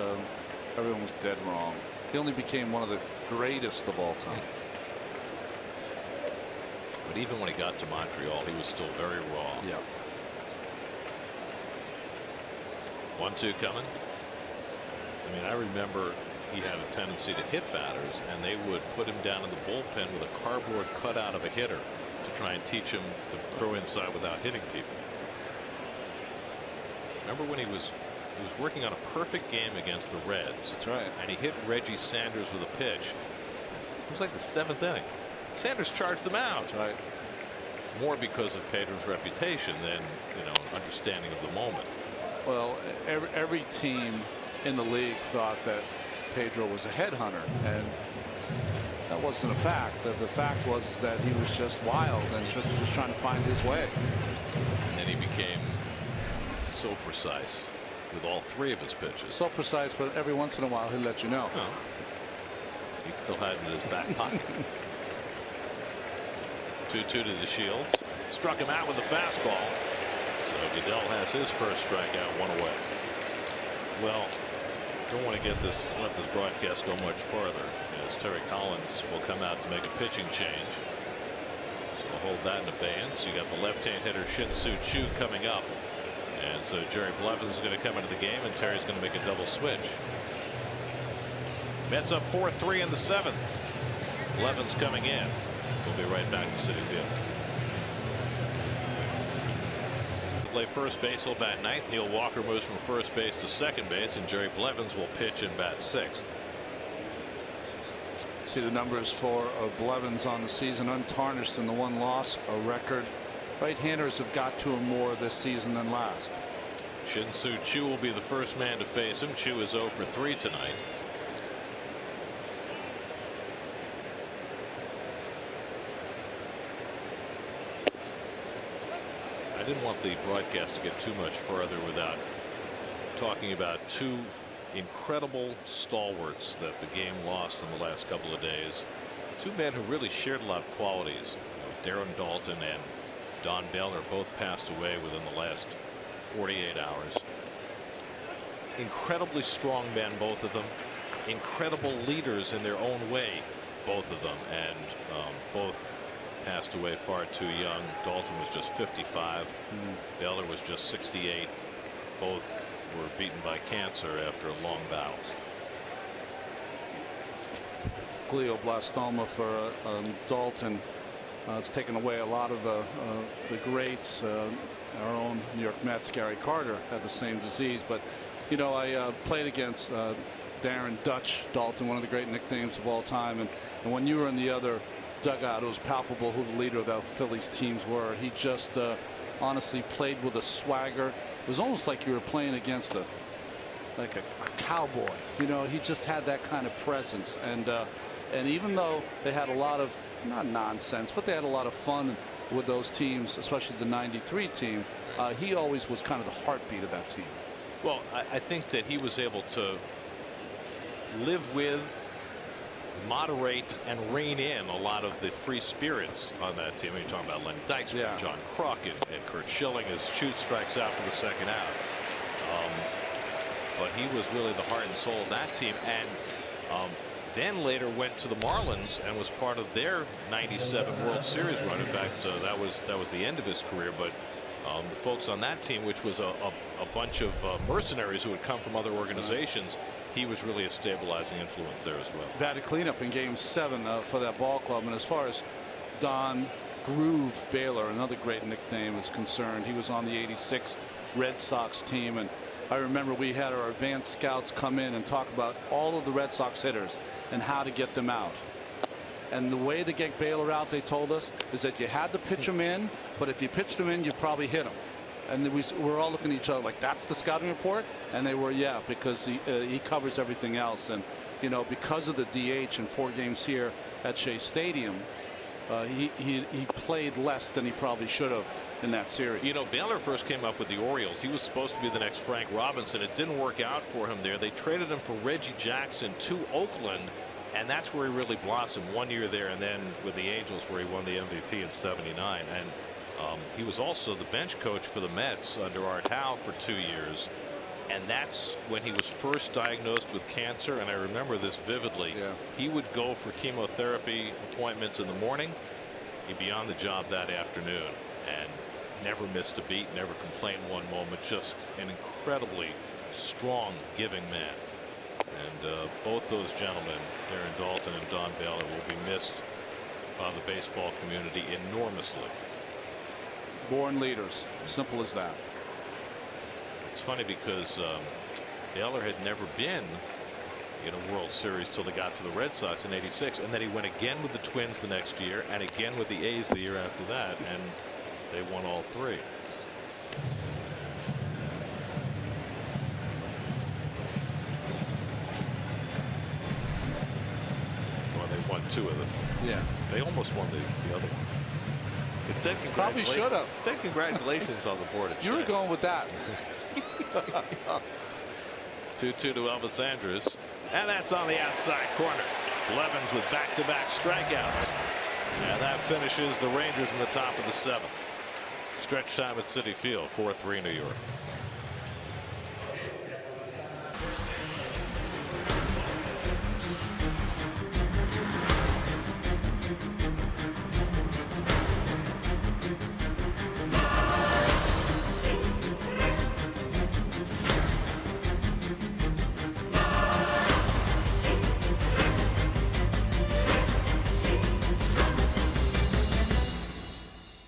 everyone was dead wrong. He only became one of the greatest of all time. But even when he got to Montreal, he was still very raw. Yeah. 1-2 coming. I mean, I remember he had a tendency to hit batters, and they would put him down in the bullpen with a cardboard cutout of a hitter to try and teach him to throw inside without hitting people. Remember when he was working on a perfect game against the Reds? That's right. And he hit Reggie Sanders with a pitch. It was like the 7th inning. Sanders charged him out. That's right. More because of Pedro's reputation than, understanding of the moment. Well, every team in the league thought that Pedro was a headhunter, and that wasn't a fact. The fact was that he was just wild and just trying to find his way. And then he became so precise with all 3 of his pitches. So precise, but every once in a while he'll let you know. Well, he still had it in his back pocket. 2-2 to DeShields. Struck him out with a fastball. So Goodell has his first strikeout, 1 away. Well, don't want to let this broadcast go much farther, as Terry Collins will come out to make a pitching change. So we'll hold that in abeyance. You got the left-hand hitter Shin-Soo Choo coming up, and so Jerry Blevins is going to come into the game, and Terry's going to make a double switch. Mets up 4-3 in the 7th. Blevins coming in. We'll be right back to Citi Field. Play first base, he'll bat 9th. Neil Walker moves from first base to second base, and Jerry Blevins will pitch and bat 6th. See the numbers for Blevins on the season, untarnished in the 1 loss, a record. Right-handers have got to him more this season than last. Shin-Soo Choo will be the first man to face him. Choo is 0 for 3 tonight. I didn't want the broadcast to get too much further without talking about 2 incredible stalwarts that the game lost in the last couple of days. 2 men who really shared a lot of qualities. Darren Daulton and Don Bell are both passed away within the last 48 hours. incredibly strong men, both of them. Incredible leaders in their own way, both of them, and both passed away far too young. Dalton was just 55. Baylor was just 68. Both were beaten by cancer after long battles. Glioblastoma for Dalton. It's taken away a lot of the greats. Our own New York Mets, Gary Carter, had the same disease. But, you know, I played against Darren Dutch Dalton, one of the great nicknames of all time. And when you were in the other dugout, it was palpable who the leader of the Phillies teams were. He just honestly played with a swagger. It was almost like you were playing against a cowboy. You know, he just had that kind of presence. And even though they had a lot of, not nonsense, but they had a lot of fun with those teams, especially the '93 team, he always was kind of the heartbeat of that team. Well, I think that he was able to live with, moderate, and rein in a lot of the free spirits on that team. You're talking about Lenny Dykstra, John Kruk, and Kurt Schilling as Schutz strikes out for the second out. But he was really the heart and soul of that team, and then later went to the Marlins and was part of their '97 World Series run. In fact, that was the end of his career. But the folks on that team, which was a bunch of mercenaries who had come from other organizations, he was really a stabilizing influence there as well. Batted cleanup in Game 7 for that ball club. And as far as Don Groove Baylor, another great nickname, is concerned, he was on the '86 Red Sox team. And I remember we had our advanced scouts come in and talk about all of the Red Sox hitters and how to get them out. And the way to get Baylor out, they told us, is that you had to pitch them in, but if you pitched them in, you probably hit them. And we're all looking at each other like, that's the scouting report? And they were, yeah, because he covers everything else. And, you know, because of the DH in 4 games here at Shea Stadium, he played less than he probably should have in that series. You know, Baylor first came up with the Orioles. He was supposed to be the next Frank Robinson. It didn't work out for him there. They traded him for Reggie Jackson to Oakland, and that's where he really blossomed. 1 year there, and then with the Angels, where he won the MVP in '79. And he was also the bench coach for the Mets under Art Howe for 2 years. And that's when he was first diagnosed with cancer. And I remember this vividly. Yeah. He would go for chemotherapy appointments in the morning. He'd be on the job that afternoon and never missed a beat, never complained one moment. Just an incredibly strong, giving man. And both those gentlemen, Darren Dalton and Don Baylor, will be missed by the baseball community enormously. Born leaders, simple as that. It's funny because Baylor had never been in a World Series till they got to the Red Sox in '86, and then he went again with the Twins the next year and again with the A's the year after that, and they won all 3. Well, they won 2 of them. Yeah. They almost won the other one. It said Probably congratulations. should have. It said congratulations on the board. You were going with that. 2-2 to Elvis Andrus, and that's on the outside corner. Blevins with back-to-back strikeouts, and that finishes the Rangers in the top of the 7th. Stretch time at Citi Field, 4-3 New York.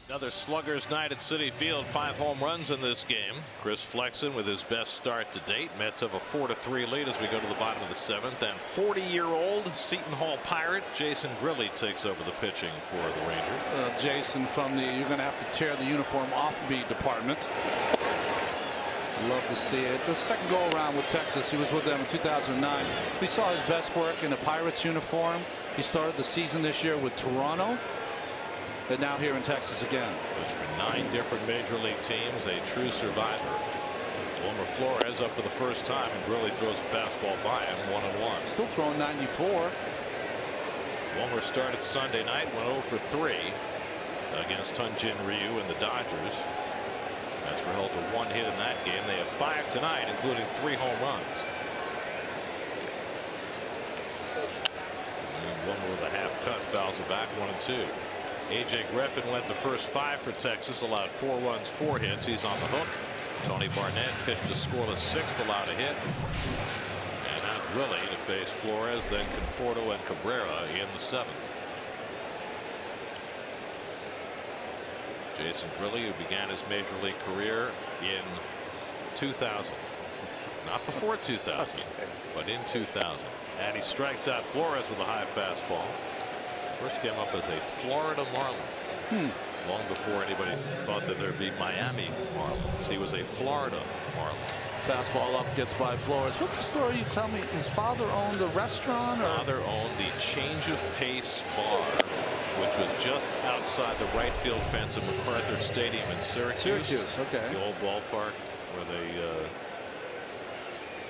Another slugger's night at Citi Field. 5 home runs in this game. Chris Flexen with his best start to date. Mets have a 4-3 lead as we go to the bottom of the 7th. And 40-year-old Seton Hall Pirate Jason Grilli takes over the pitching for the Rangers. Jason from the, you're going to have to tear the uniform off the department. Love to see it. The second go around with Texas, he was with them in 2009. We saw his best work in a Pirates uniform. He started the season this year with Toronto, and now here in Texas again. Which for 9 different major league teams, a true survivor. Wilmer Flores up for the first time, and Grilli throws a fastball by him, 1-1. Still throwing 94. Wilmer started Sunday night, went 0 for 3 against Tunjin Ryu and the Dodgers. Mets were held to 1 hit in that game. They have 5 tonight, including 3 home runs. And one with a half cut, fouls it back, 1-2. A.J. Griffin led the first 5 for Texas, allowed 4 runs, 4 hits. He's on the hook. Tony Barnett pitched a scoreless 6th, allowed a hit. And now Grilly to face Flores, then Conforto and Cabrera in the 7th. Jason Grilly, who began his major league career in 2000. Not before 2000, but in 2000. And he strikes out Flores with a high fastball. First came up as a Florida Marlin. Long before anybody thought that there'd be Miami Marlins. He was a Florida Marlin. Fastball up, gets by Flores. What's the story you tell me? His father owned a restaurant? Or? Father owned the Change of Pace bar, which was just outside the right field fence of MacArthur Stadium in Syracuse. Okay. The old ballpark where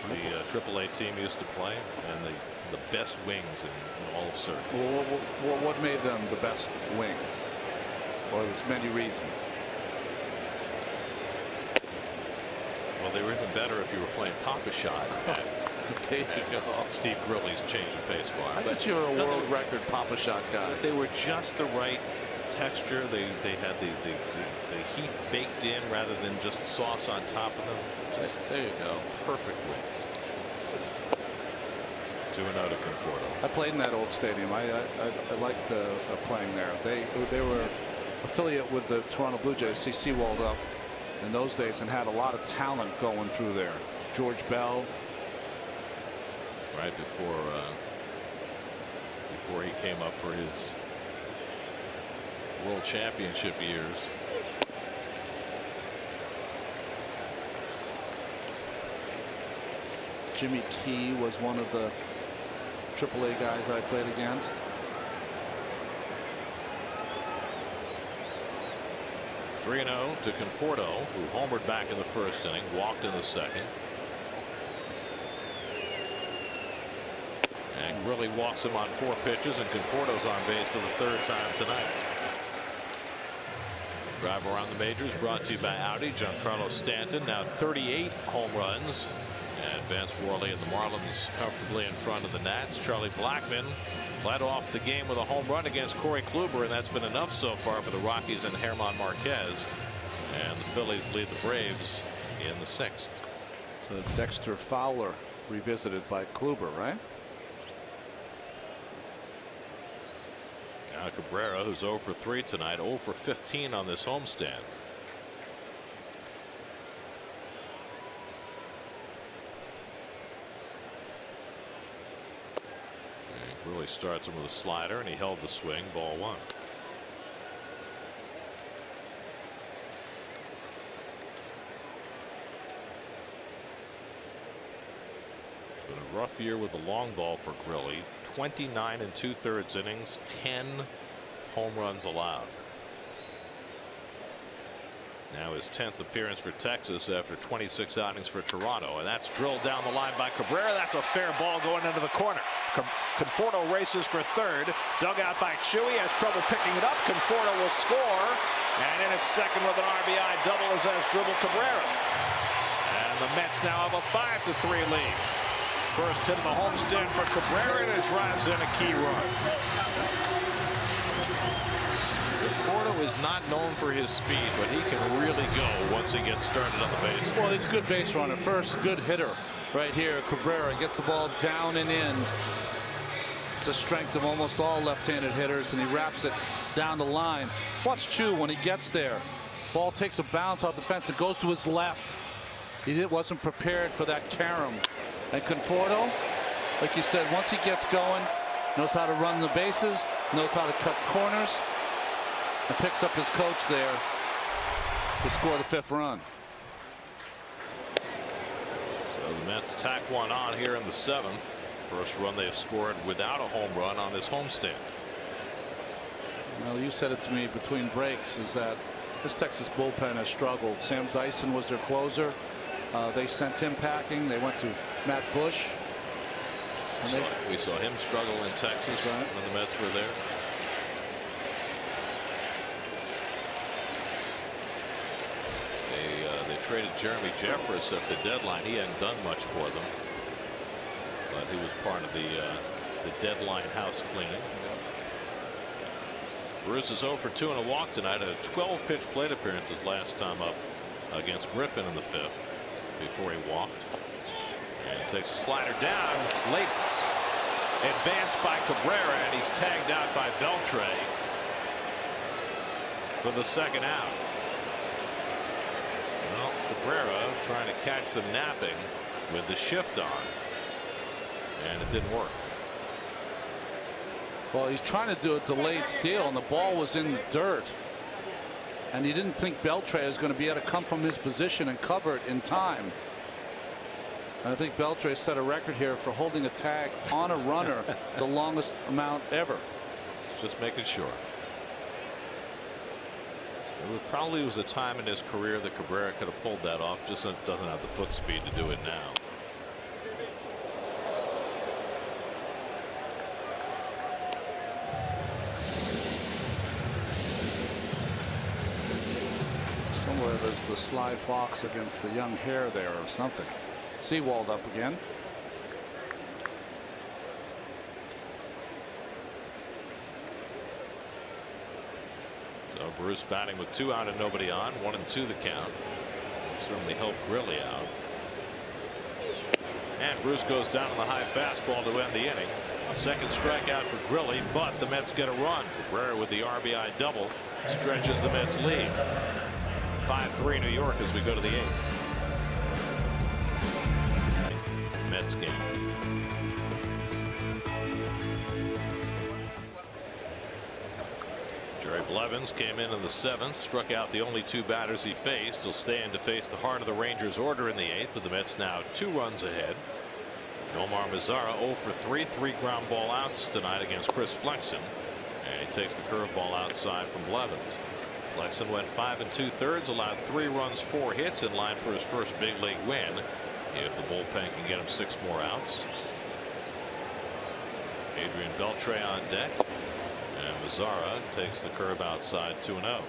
the AAA team used to play, and the best wings in all of Syracuse. Well, what made them the best wings? Well, there's many reasons. Well, they were even better if you were playing Papa Shot at There you go. Steve Grilly's Change of Pace bar. I bet you were a world record Papa Shot guy. They were just the right texture. They had the heat baked in rather than just sauce on top of them. Just there you go. Perfect wings. 2-0 to Conforto. I played in that old stadium. I liked playing there. They were affiliate with the Toronto Blue Jays. See Seawald up in those days and had a lot of talent going through there. George Bell. Right before he came up for his World Championship years. Jimmy Key was one of the AAA guys I played against. Three 3-0 to Conforto, who homered back in the first inning, walked in the second. And Grilly walks him on 4 pitches, and Conforto's on base for the 3rd time tonight. Drive around the majors brought to you by Audi. Giancarlo Stanton now 38 home runs. And Vance Worley and the Marlins comfortably in front of the Nats. Charlie Blackmon led off the game with a home run against Corey Kluber, and that's been enough so far for the Rockies and German Marquez. And the Phillies lead the Braves in the 6th. So Dexter Fowler revisited by Kluber, right? Now Cabrera, who's 0 for 3 tonight, 0 for 15 on this homestand. Really starts him with a slider, and he held the swing. Ball 1. It's been a rough year with the long ball for Grilly. 29 2/3 innings, 10 home runs allowed. Now his 10th appearance for Texas after 26 outings for Toronto, and that's drilled down the line by Cabrera. That's a fair ball going into the corner. Conforto races for 3rd. Dug out by Chewy, has trouble picking it up. Conforto will score, and in its 2nd with an RBI double as has dribbled Cabrera. And the Mets now have a 5-3 lead. First hit of the homestand for Cabrera, and it drives in a key run. Conforto is not known for his speed, but he can really go once he gets started on the base. Well, he's a good base runner. First, good hitter right here. Cabrera gets the ball down and in. It's a strength of almost all left-handed hitters, and he wraps it down the line. Watch Chu when he gets there. Ball takes a bounce off the fence and goes to his left. He wasn't prepared for that carom. And Conforto, like you said, once he gets going, knows how to run the bases, knows how to cut corners, and picks up his coach there to score the 5th run. So the Mets tack one on here in the 7th. First run they've scored without a home run on this homestand. Well, you said it to me between breaks, is that this Texas bullpen has struggled. Sam Dyson was their closer. They sent him packing. They went to Matt Bush. We saw him struggle in Texas when the Mets were there. traded Jeremy Jeffress at the deadline. He hadn't done much for them, but he was part of the deadline house cleaning. Bruce is 0 for 2 and a walk tonight. A 12-pitch plate appearance his last time up against Griffin in the 5th before he walked. And takes a slider down late. Advanced by Cabrera, and he's tagged out by Beltre for the second out. Well, Cabrera trying to catch them napping with the shift on, and it didn't work. Well, he's trying to do a delayed steal, and the ball was in the dirt. And he didn't think Beltre was going to be able to come from his position and cover it in time. And I think Beltre set a record here for holding a tag on a runner the longest amount ever. Just making sure. Probably was a time in his career that Cabrera could have pulled that off. Just doesn't have the foot speed to do it now. Somewhere there's the sly fox against the young hare there or something. Seawald up again. So Bruce batting with 2 out and nobody on. 1 and 2 the count. Certainly helped Grilli out. And Bruce goes down on the high fastball to end the inning. Second strikeout for Grilli, but the Mets get a run. Cabrera with the RBI double stretches the Mets lead. 5-3 New York as we go to the 8th. Mets game. Jerry Blevins came in the 7th, struck out the only 2 batters he faced. He'll stay in to face the heart of the Rangers order in the 8th, with the Mets now 2 runs ahead. Nomar Mazara 0 for 3, 3 ground ball outs tonight against Chris Flexen, and he takes the curveball outside from Blevins. Flexen went 5 2/3, allowed 3 runs, 4 hits, in line for his first big league win if the bullpen can get him 6 more outs. Adrian Beltre on deck, and Mazara takes the curve outside 2-0.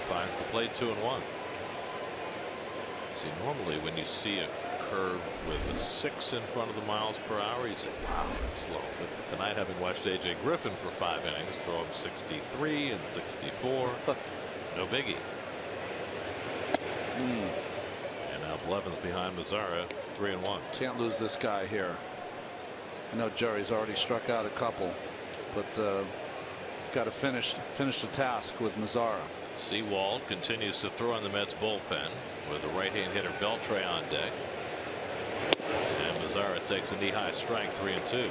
Finds the plate 2-1. See, normally when you see a curve with a 6 in front of the miles per hour, you'd say, wow, that's slow. But tonight, having watched A.J. Griffin for 5 innings throw him 63 and 64, no biggie. And now Blevins behind Mazara, 3-1. Can't lose this guy here. I know Jerry's already struck out a couple, but he's got to finish the task with Mazara. Seawald continues to throw in the Mets bullpen with the right-hand hitter Beltre on deck. And Mazara takes a knee-high strike, 3-2.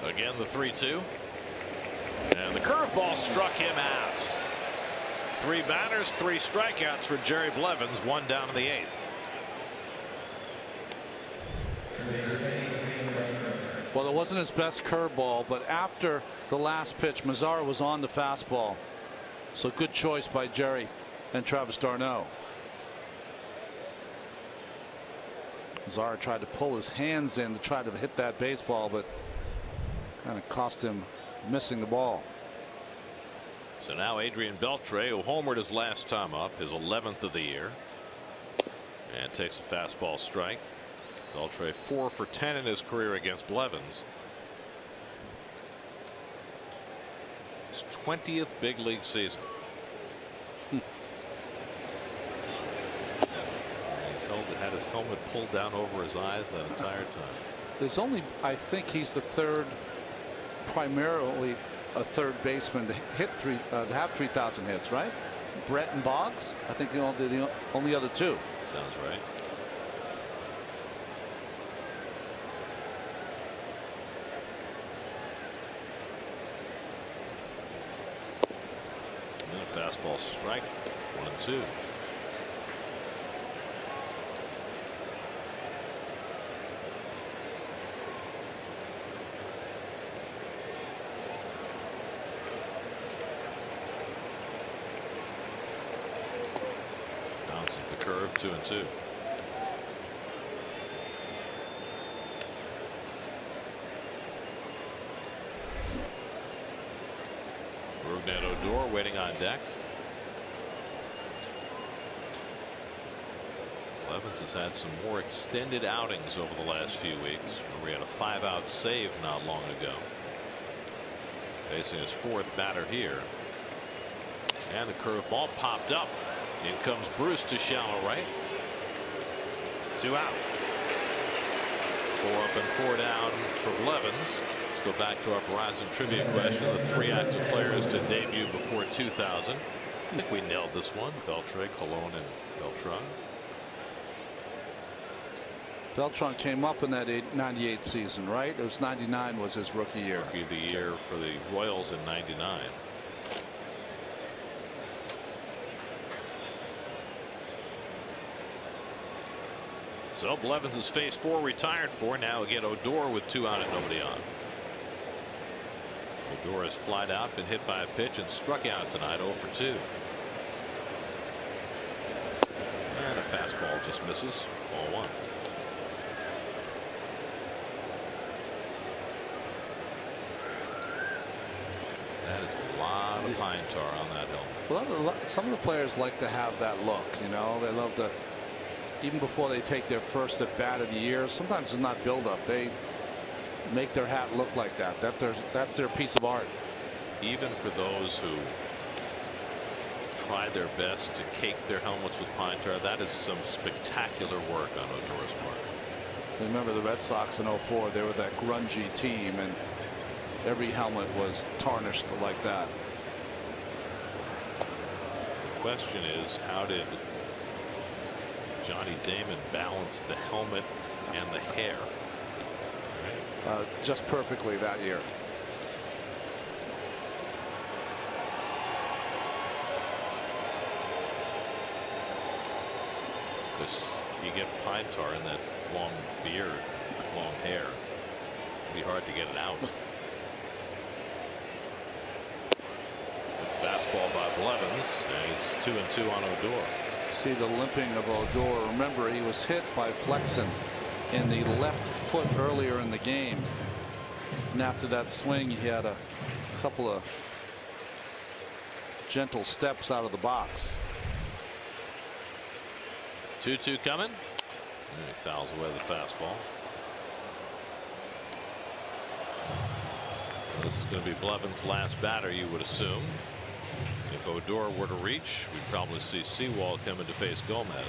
Again, the 3-2. And the curveball struck him out. 3 batters, 3 strikeouts for Jerry Blevins, 1 down in the 8th. Well, it wasn't his best curveball, but after the last pitch, Mazara was on the fastball. So good choice by Jerry and Travis d'Arnaud. Mazara tried to pull his hands in to try to hit that baseball, but kind of cost him missing the ball. So now Adrian Beltre, who homered his last time up, his 11th of the year, and takes a fastball strike. Beltre 4 for 10 in his career against Blevins. His 20th big league season. He's had his helmet pulled down over his eyes that entire time. There's only, I think he's the third, primarily a third baseman to have 3,000 hits, right? Brett and Boggs, I think they're the only other two. Sounds right. And a fastball strike, 1-2. Bounces the curve, 2-2. Odor waiting on deck. Blevins has had some more extended outings over the last few weeks. We had a 5-out save not long ago. Facing his fourth batter here. And the curveball popped up. In comes Bruce to shallow right. 2 out. 4 up and 4 down for Blevins. Let's go back to our Verizon trivia question. The 3 active players to debut before 2000. I think we nailed this one. Beltre, Colon, and Beltran. Beltran came up in that 98 season, right? It was 99 was his rookie year. Rookie of the year for the Royals in 99. So Blevins is phase 4 retired for. Now again Odor with 2 out and nobody on. Odor has flied out, been hit by a pitch, and struck out tonight 0 for 2. And a fastball just misses. Ball 1. That is a lot of pine tar on that helmet. Well, some of the players like to have that look. You know, they love to, even before they take their first at bat of the year. Sometimes it's not build-up. They make their hat look like that. That's their piece of art. Even for those who try their best to cake their helmets with pine tar, that is some spectacular work on Odor's part. Remember the Red Sox in '04? They were that grungy team, and every helmet was tarnished like that. The question is, how did Johnny Damon balance the helmet and the hair? Just perfectly that year. Because you get pine tar in that long beard, long hair. It'd be hard to get it out. Fastball by Blevins, and it's 2-2 on Odor. See the limping of Odor. Remember, he was hit by Flexen in the left foot earlier in the game, and after that swing he had a couple of gentle steps out of the box. 2-2 coming, and he fouls away the fastball. This is going to be Blevins' last batter, you would assume. If Odor were to reach, we'd probably see Sewald come in to face Gomez.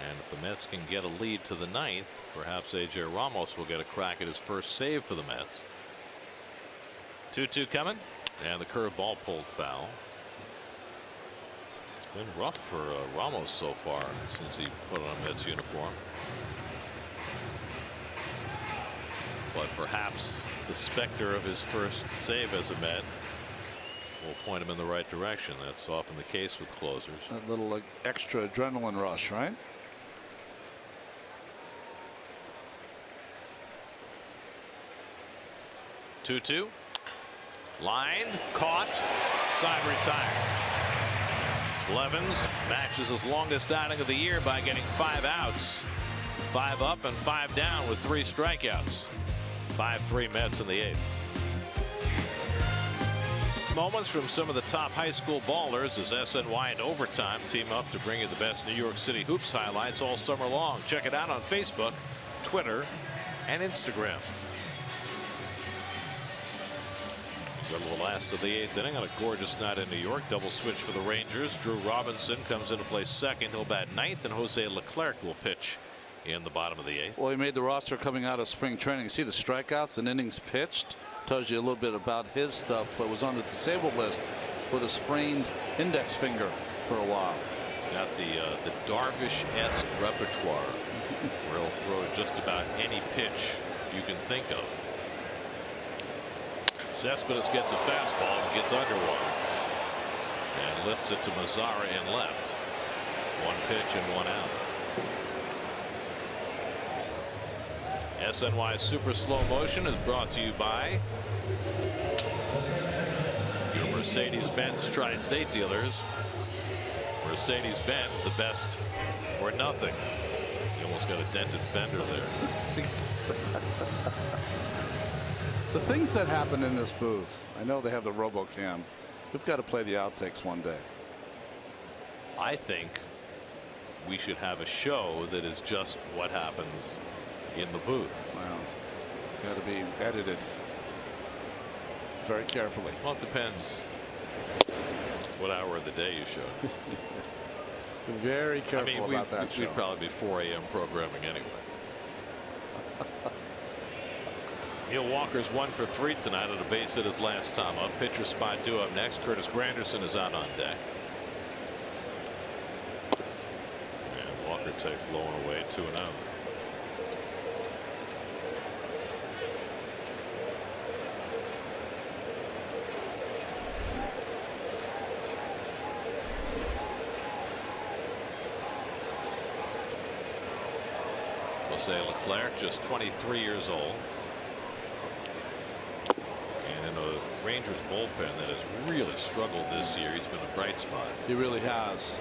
And if the Mets can get a lead to the 9th, perhaps A.J. Ramos will get a crack at his first save for the Mets. 2-2 coming, and the curveball pulled foul. It's been rough for Ramos so far since he put on a Mets uniform. But perhaps the specter of his first save as a Met will point him in the right direction. That's often the case with closers. A little extra adrenaline rush, right? Two. Line caught, side retired. Blevins matches his longest outing of the year by getting 5 outs. 5 up and 5 down with 3 strikeouts. 5-3 Mets in the 8th. Moments from some of the top high school ballers as SNY and Overtime team up to bring you the best New York City hoops highlights all summer long. Check it out on Facebook, Twitter, and Instagram. Middle of the last of the 8th inning on a gorgeous night in New York. Double switch for the Rangers. Drew Robinson comes in to play second. He'll bat 9th, and Jose Leclerc will pitch in the bottom of the 8th. Well, he made the roster coming out of spring training. See the strikeouts and innings pitched. Tells you a little bit about his stuff, but was on the disabled list with a sprained index finger for a while. He's got the Darvish-esque repertoire where he'll throw just about any pitch you can think of. Cespedes gets a fastball and gets under one and lifts it to Mazzara in left. One pitch and one out. SNY Super Slow Motion is brought to you by your Mercedes-Benz Tri-State dealers. Mercedes-Benz, the best or nothing. You almost got a dented fender there. The things that happen in this booth. I know they have the RoboCam. We've got to play the outtakes one day. I think we should have a show that is just what happens in the booth. Wow. Got to be edited very carefully. Well, it depends what hour of the day you show. Very careful about that show. We'd probably be 4 a.m. programming anyway. Neil Walker's 1 for 3 tonight at a base hit his last time up. Pitcher spot due up next. Curtis Granderson is out on deck. And Walker takes low and away 2-0. Jose Leclerc, just 23 years old. And in the Rangers bullpen that has really struggled this year, he's been a bright spot. He really has.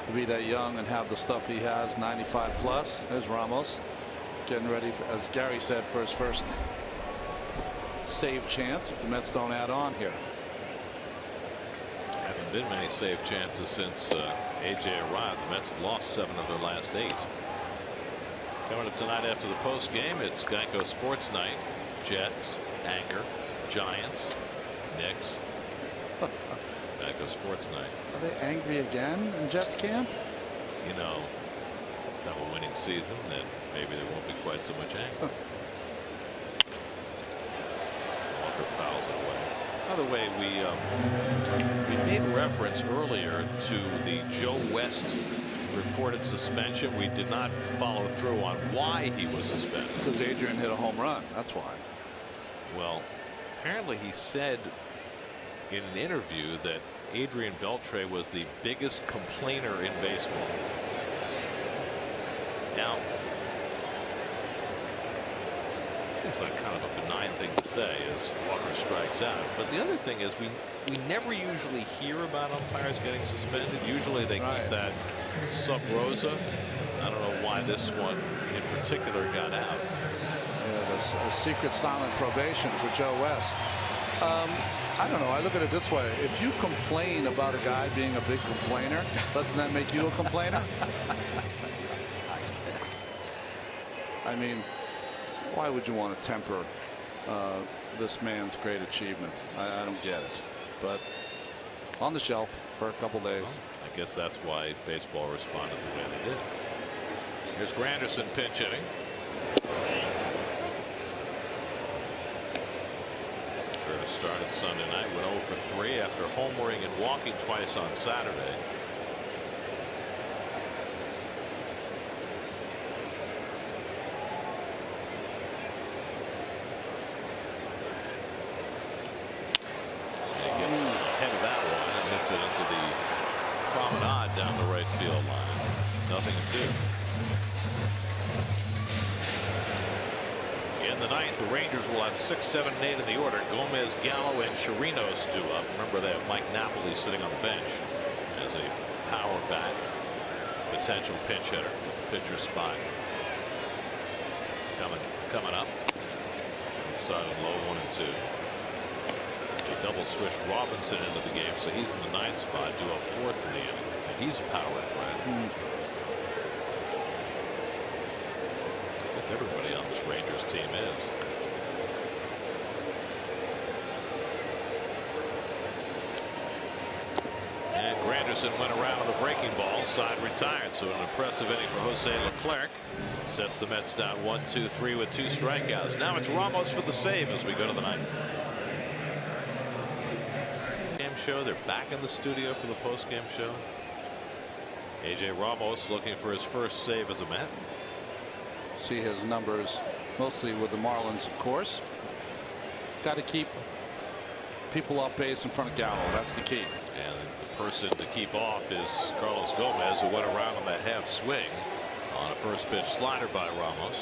To be that young and have the stuff he has, 95 plus. There's Ramos getting ready, for, as Gary said, for his first save chance if the Mets don't add on here. Haven't been many save chances since AJ arrived. The Mets have lost 7 of their last 8. Coming up tonight after the post game, it's Geico Sports Night. Jets, Anger, Giants, Knicks. Geico Sports Night. Are they angry again in Jets camp? You know, let's have a winning season, then maybe there won't be quite so much anger. Walker fouls it away. By the way, we made reference earlier to the Joe West reported suspension. We did not follow through on why he was suspended. Because Adrian hit a home run. That's why. Well, apparently he said in an interview that Adrian Beltre was the biggest complainer in baseball. Now, it seems like kind of a benign thing to say as Walker strikes out. But the other thing is we never usually hear about umpires getting suspended. Usually they keep that sub rosa. I don't know why this one in particular got out. Yeah, there's a secret silent probation for Joe West. I don't know. I look at it this way. If you complain about a guy being a big complainer, doesn't that make you a complainer? I guess. I mean, why would you want to temper this man's great achievement? I don't get it. But on the shelf for a couple days. Well, I guess that's why baseball responded the way they did. Here's Granderson pinch hitting. Curtis started Sunday night, went 0 for 3 after homering and walking twice on Saturday. Ahead of that one and hits it into the promenade down the right field line. 0-2. In the ninth, the Rangers will have 6, 7, and 8 in the order. Gomez, Gallo, and Chirinos due up. Remember, they have Mike Napoli sitting on the bench as a power back potential pinch hitter with the pitcher's spot. Coming up. Inside of low 1 and 2. They double switch Robinson into the game, so he's in the 9th spot, due up 4th in the inning. And he's a power threat. I guess everybody on this Rangers team is. Anderson went around on the breaking ball. Side retired. So an impressive inning for Jose Leclerc. Sets the Mets down 1-2-3 with 2 strikeouts. Now it's Ramos for the save as we go to the ninth. Game show. They're back in the studio for the post-game show. AJ Ramos looking for his first save as a Met. See his numbers mostly with the Marlins, of course. Got to keep people off base in front of Gallo. That's the key. And the person to keep off is Carlos Gomez, who went around on that half swing on a first pitch slider by Ramos.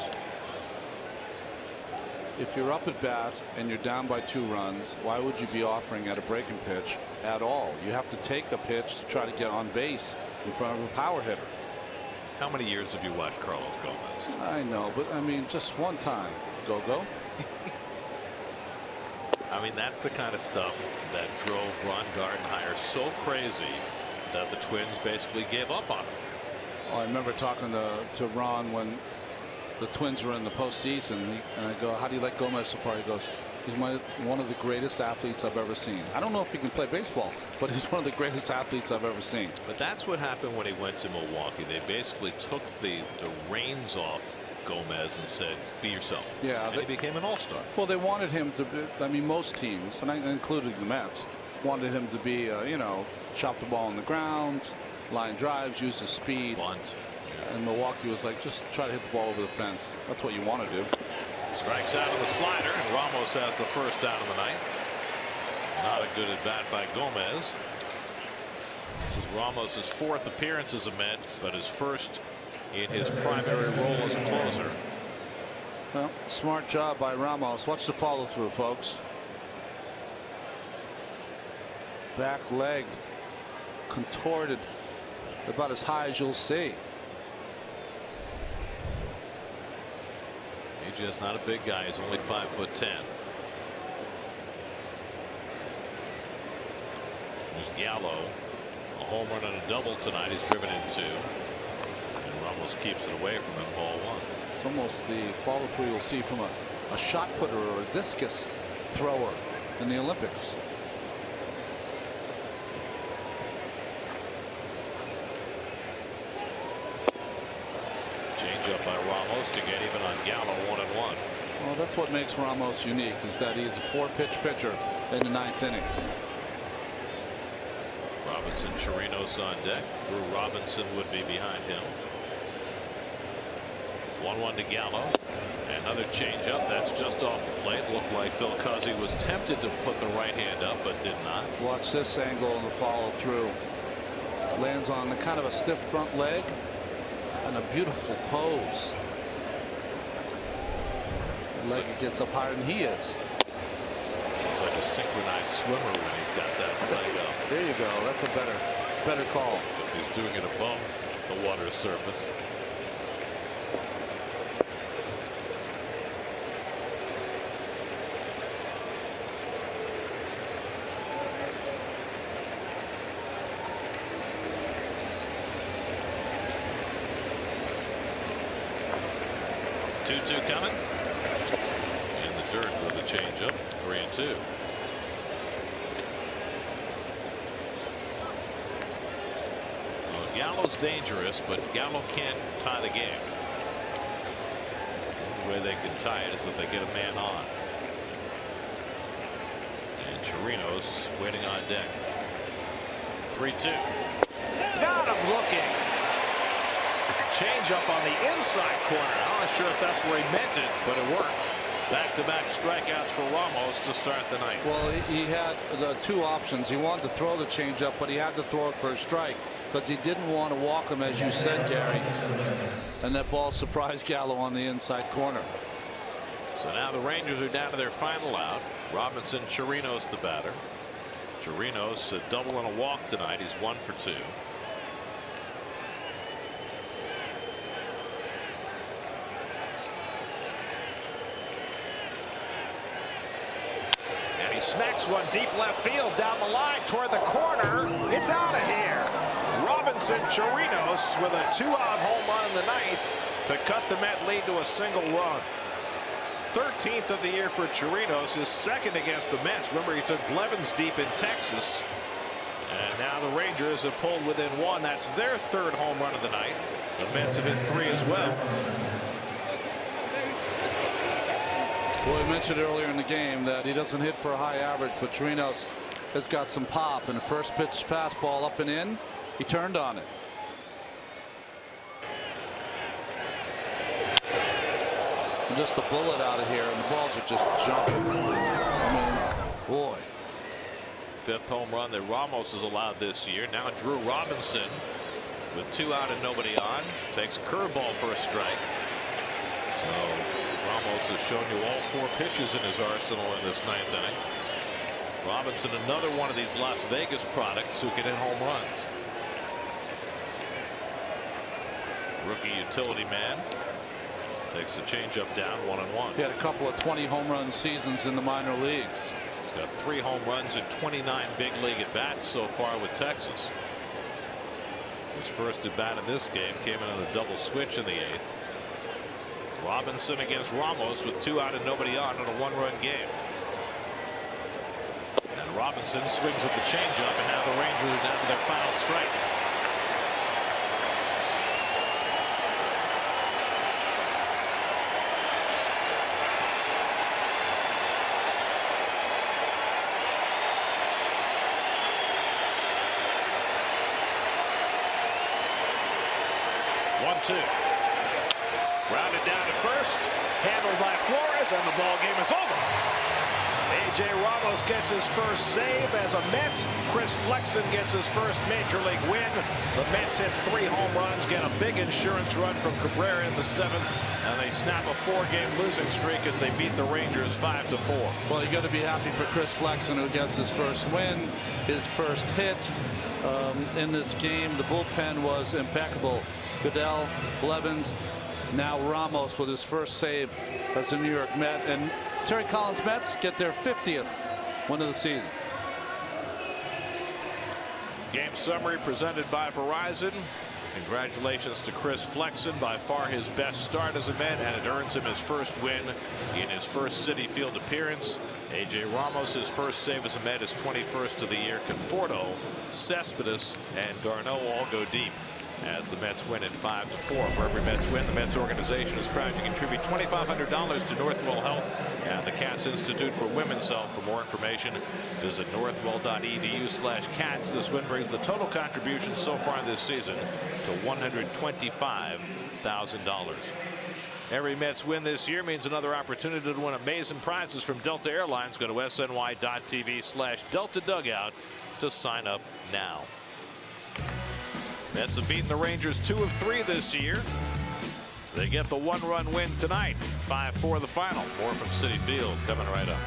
If you're up at bat and you're down by 2 runs, why would you be offering at a breaking pitch at all? You have to take a pitch to try to get on base in front of a power hitter. How many years have you watched Carlos Gomez? I know, but I mean, just one time. Go. I mean, that's the kind of stuff that drove Ron Gardenhire so crazy that the Twins basically gave up on him. Oh, I remember talking to Ron when the Twins were in the postseason, and I go, how do you like Gomez so far? He goes, he's one of the greatest athletes I've ever seen. I don't know if he can play baseball, but he's one of the greatest athletes I've ever seen. But that's what happened when he went to Milwaukee. They basically took the reins off Gomez and said, be yourself. Yeah, and he became an all-star. Well, they wanted him to be, I mean, most teams, and I included the Mets, wanted him to be, you know, chop the ball on the ground, line drives, use his speed. Bunt. And Milwaukee was like, just try to hit the ball over the fence. That's what you want to do. Strikes out on the slider, and Ramos has the first down of the ninth. Not a good at bat by Gomez. This is Ramos's 4th appearance as a Met, but his first in his primary role as a closer. Well, smart job by Ramos. Watch the follow through, folks. Back leg contorted about as high as you'll see. AJ is not a big guy. He's only 5'10". There's Gallo. A home run and a double tonight. He's driven in 2. And Ramos keeps it away from him, ball 1. It's almost the follow through you'll see from a shot putter or a discus thrower in the Olympics. Change up by Ramos to get even on Gallo, 1-1. Well, that's what makes Ramos unique, is that he's a 4-pitch pitcher in the 9th inning. Robinson, Chirinos on deck. Drew Robinson would be behind him. 1-1 to Gallo. Another changeup that's just off the plate. Looked like Phil Cuzzi was tempted to put the right hand up, but did not. Watch this angle in the follow through. Lands on the kind of a stiff front leg and a beautiful pose. The leg gets up higher than he is. It's like a synchronized swimmer when he's got that leg up. There you go. That's a better call. Except he's doing it above the water's surface. Two coming in the dirt with a changeup. 3-2. Well, Gallo's dangerous, but Gallo can't tie the game. The way they can tie it is if they get a man on. And Chirinos waiting on deck. 3-2. Got him looking. Change up on the inside corner. I'm not sure if that's where he meant it, but it worked. Back-to-back strikeouts for Ramos to start the night. Well, he had the 2 options. He wanted to throw the changeup, but he had to throw it for a strike because he didn't want to walk him, as you said, Gary. And that ball surprised Gallo on the inside corner. So now the Rangers are down to their final out. Robinson, Chirinos the batter. Chirinos a double and a walk tonight. He's 1 for 2. Smacks one deep left field down the line toward the corner. It's out of here. Robinson Chirinos with a 2-out home run in the 9th to cut the Met lead to a single run. 13th of the year for Chirinos, his 2nd against the Mets. Remember, he took Blevins deep in Texas And now the Rangers have pulled within one. That's their third home run of the night. The Mets have hit 3 as well. Well, we mentioned earlier in the game that he doesn't hit for a high average, but Chirinos has got some pop. And the first pitch fastball up and in, he turned on it. And just the bullet out of here, and the balls are just jumping. I mean, boy. 5th home run that Ramos has allowed this year. Now Drew Robinson with 2 out and nobody on takes a curveball for a strike. So Ramos has shown you all 4 pitches in his arsenal in this 9th inning. Robinson, another one of these Las Vegas products who can hit home runs. Rookie utility man takes the changeup down 1-1. He had a couple of 20 home run seasons in the minor leagues. He's got 3 home runs in 29 big league at bats so far with Texas. His first at bat in this game came in on a double switch in the 8th. Robinson against Ramos with 2 out and nobody on in a 1-run game. And Robinson swings at the changeup, and now the Rangers are down to their final strike. Rounded down to first, handled by Flores, and the ball game is over. A.J. Ramos gets his first save as a Met. Chris Flexen gets his first major league win. The Mets hit 3 home runs, get a big insurance run from Cabrera in the 7th, and they snap a 4-game losing streak as they beat the Rangers 5-4. Well, you got to be happy for Chris Flexen, who gets his first win, his first hit in this game. The bullpen was impeccable. Goodell, Blevins, now Ramos with his first save as a New York Met, and Terry Collins Mets get their 50th win of the season. Game summary presented by Verizon. Congratulations to Chris Flexen, by far his best start as a Met, and it earns him his first win in his first Citi Field appearance. A.J. Ramos, his first save as a Met, his 21st of the year. Conforto, Cespedes, and Darno all go deep as the Mets win at 5-4. For every Mets win, the Mets organization is proud to contribute $2,500 to Northwell Health and the Cats Institute for Women's Health. For more information, visit northwell.edu/cats. This win brings the total contribution so far this season to $125,000. Every Mets win this year means another opportunity to win amazing prizes from Delta Airlines. Go to sny.tv/Delta Dugout to sign up now. Mets have beaten the Rangers 2 of 3 this year. They get the 1-run win tonight. 5-4 the final. More from Citi Field coming right up.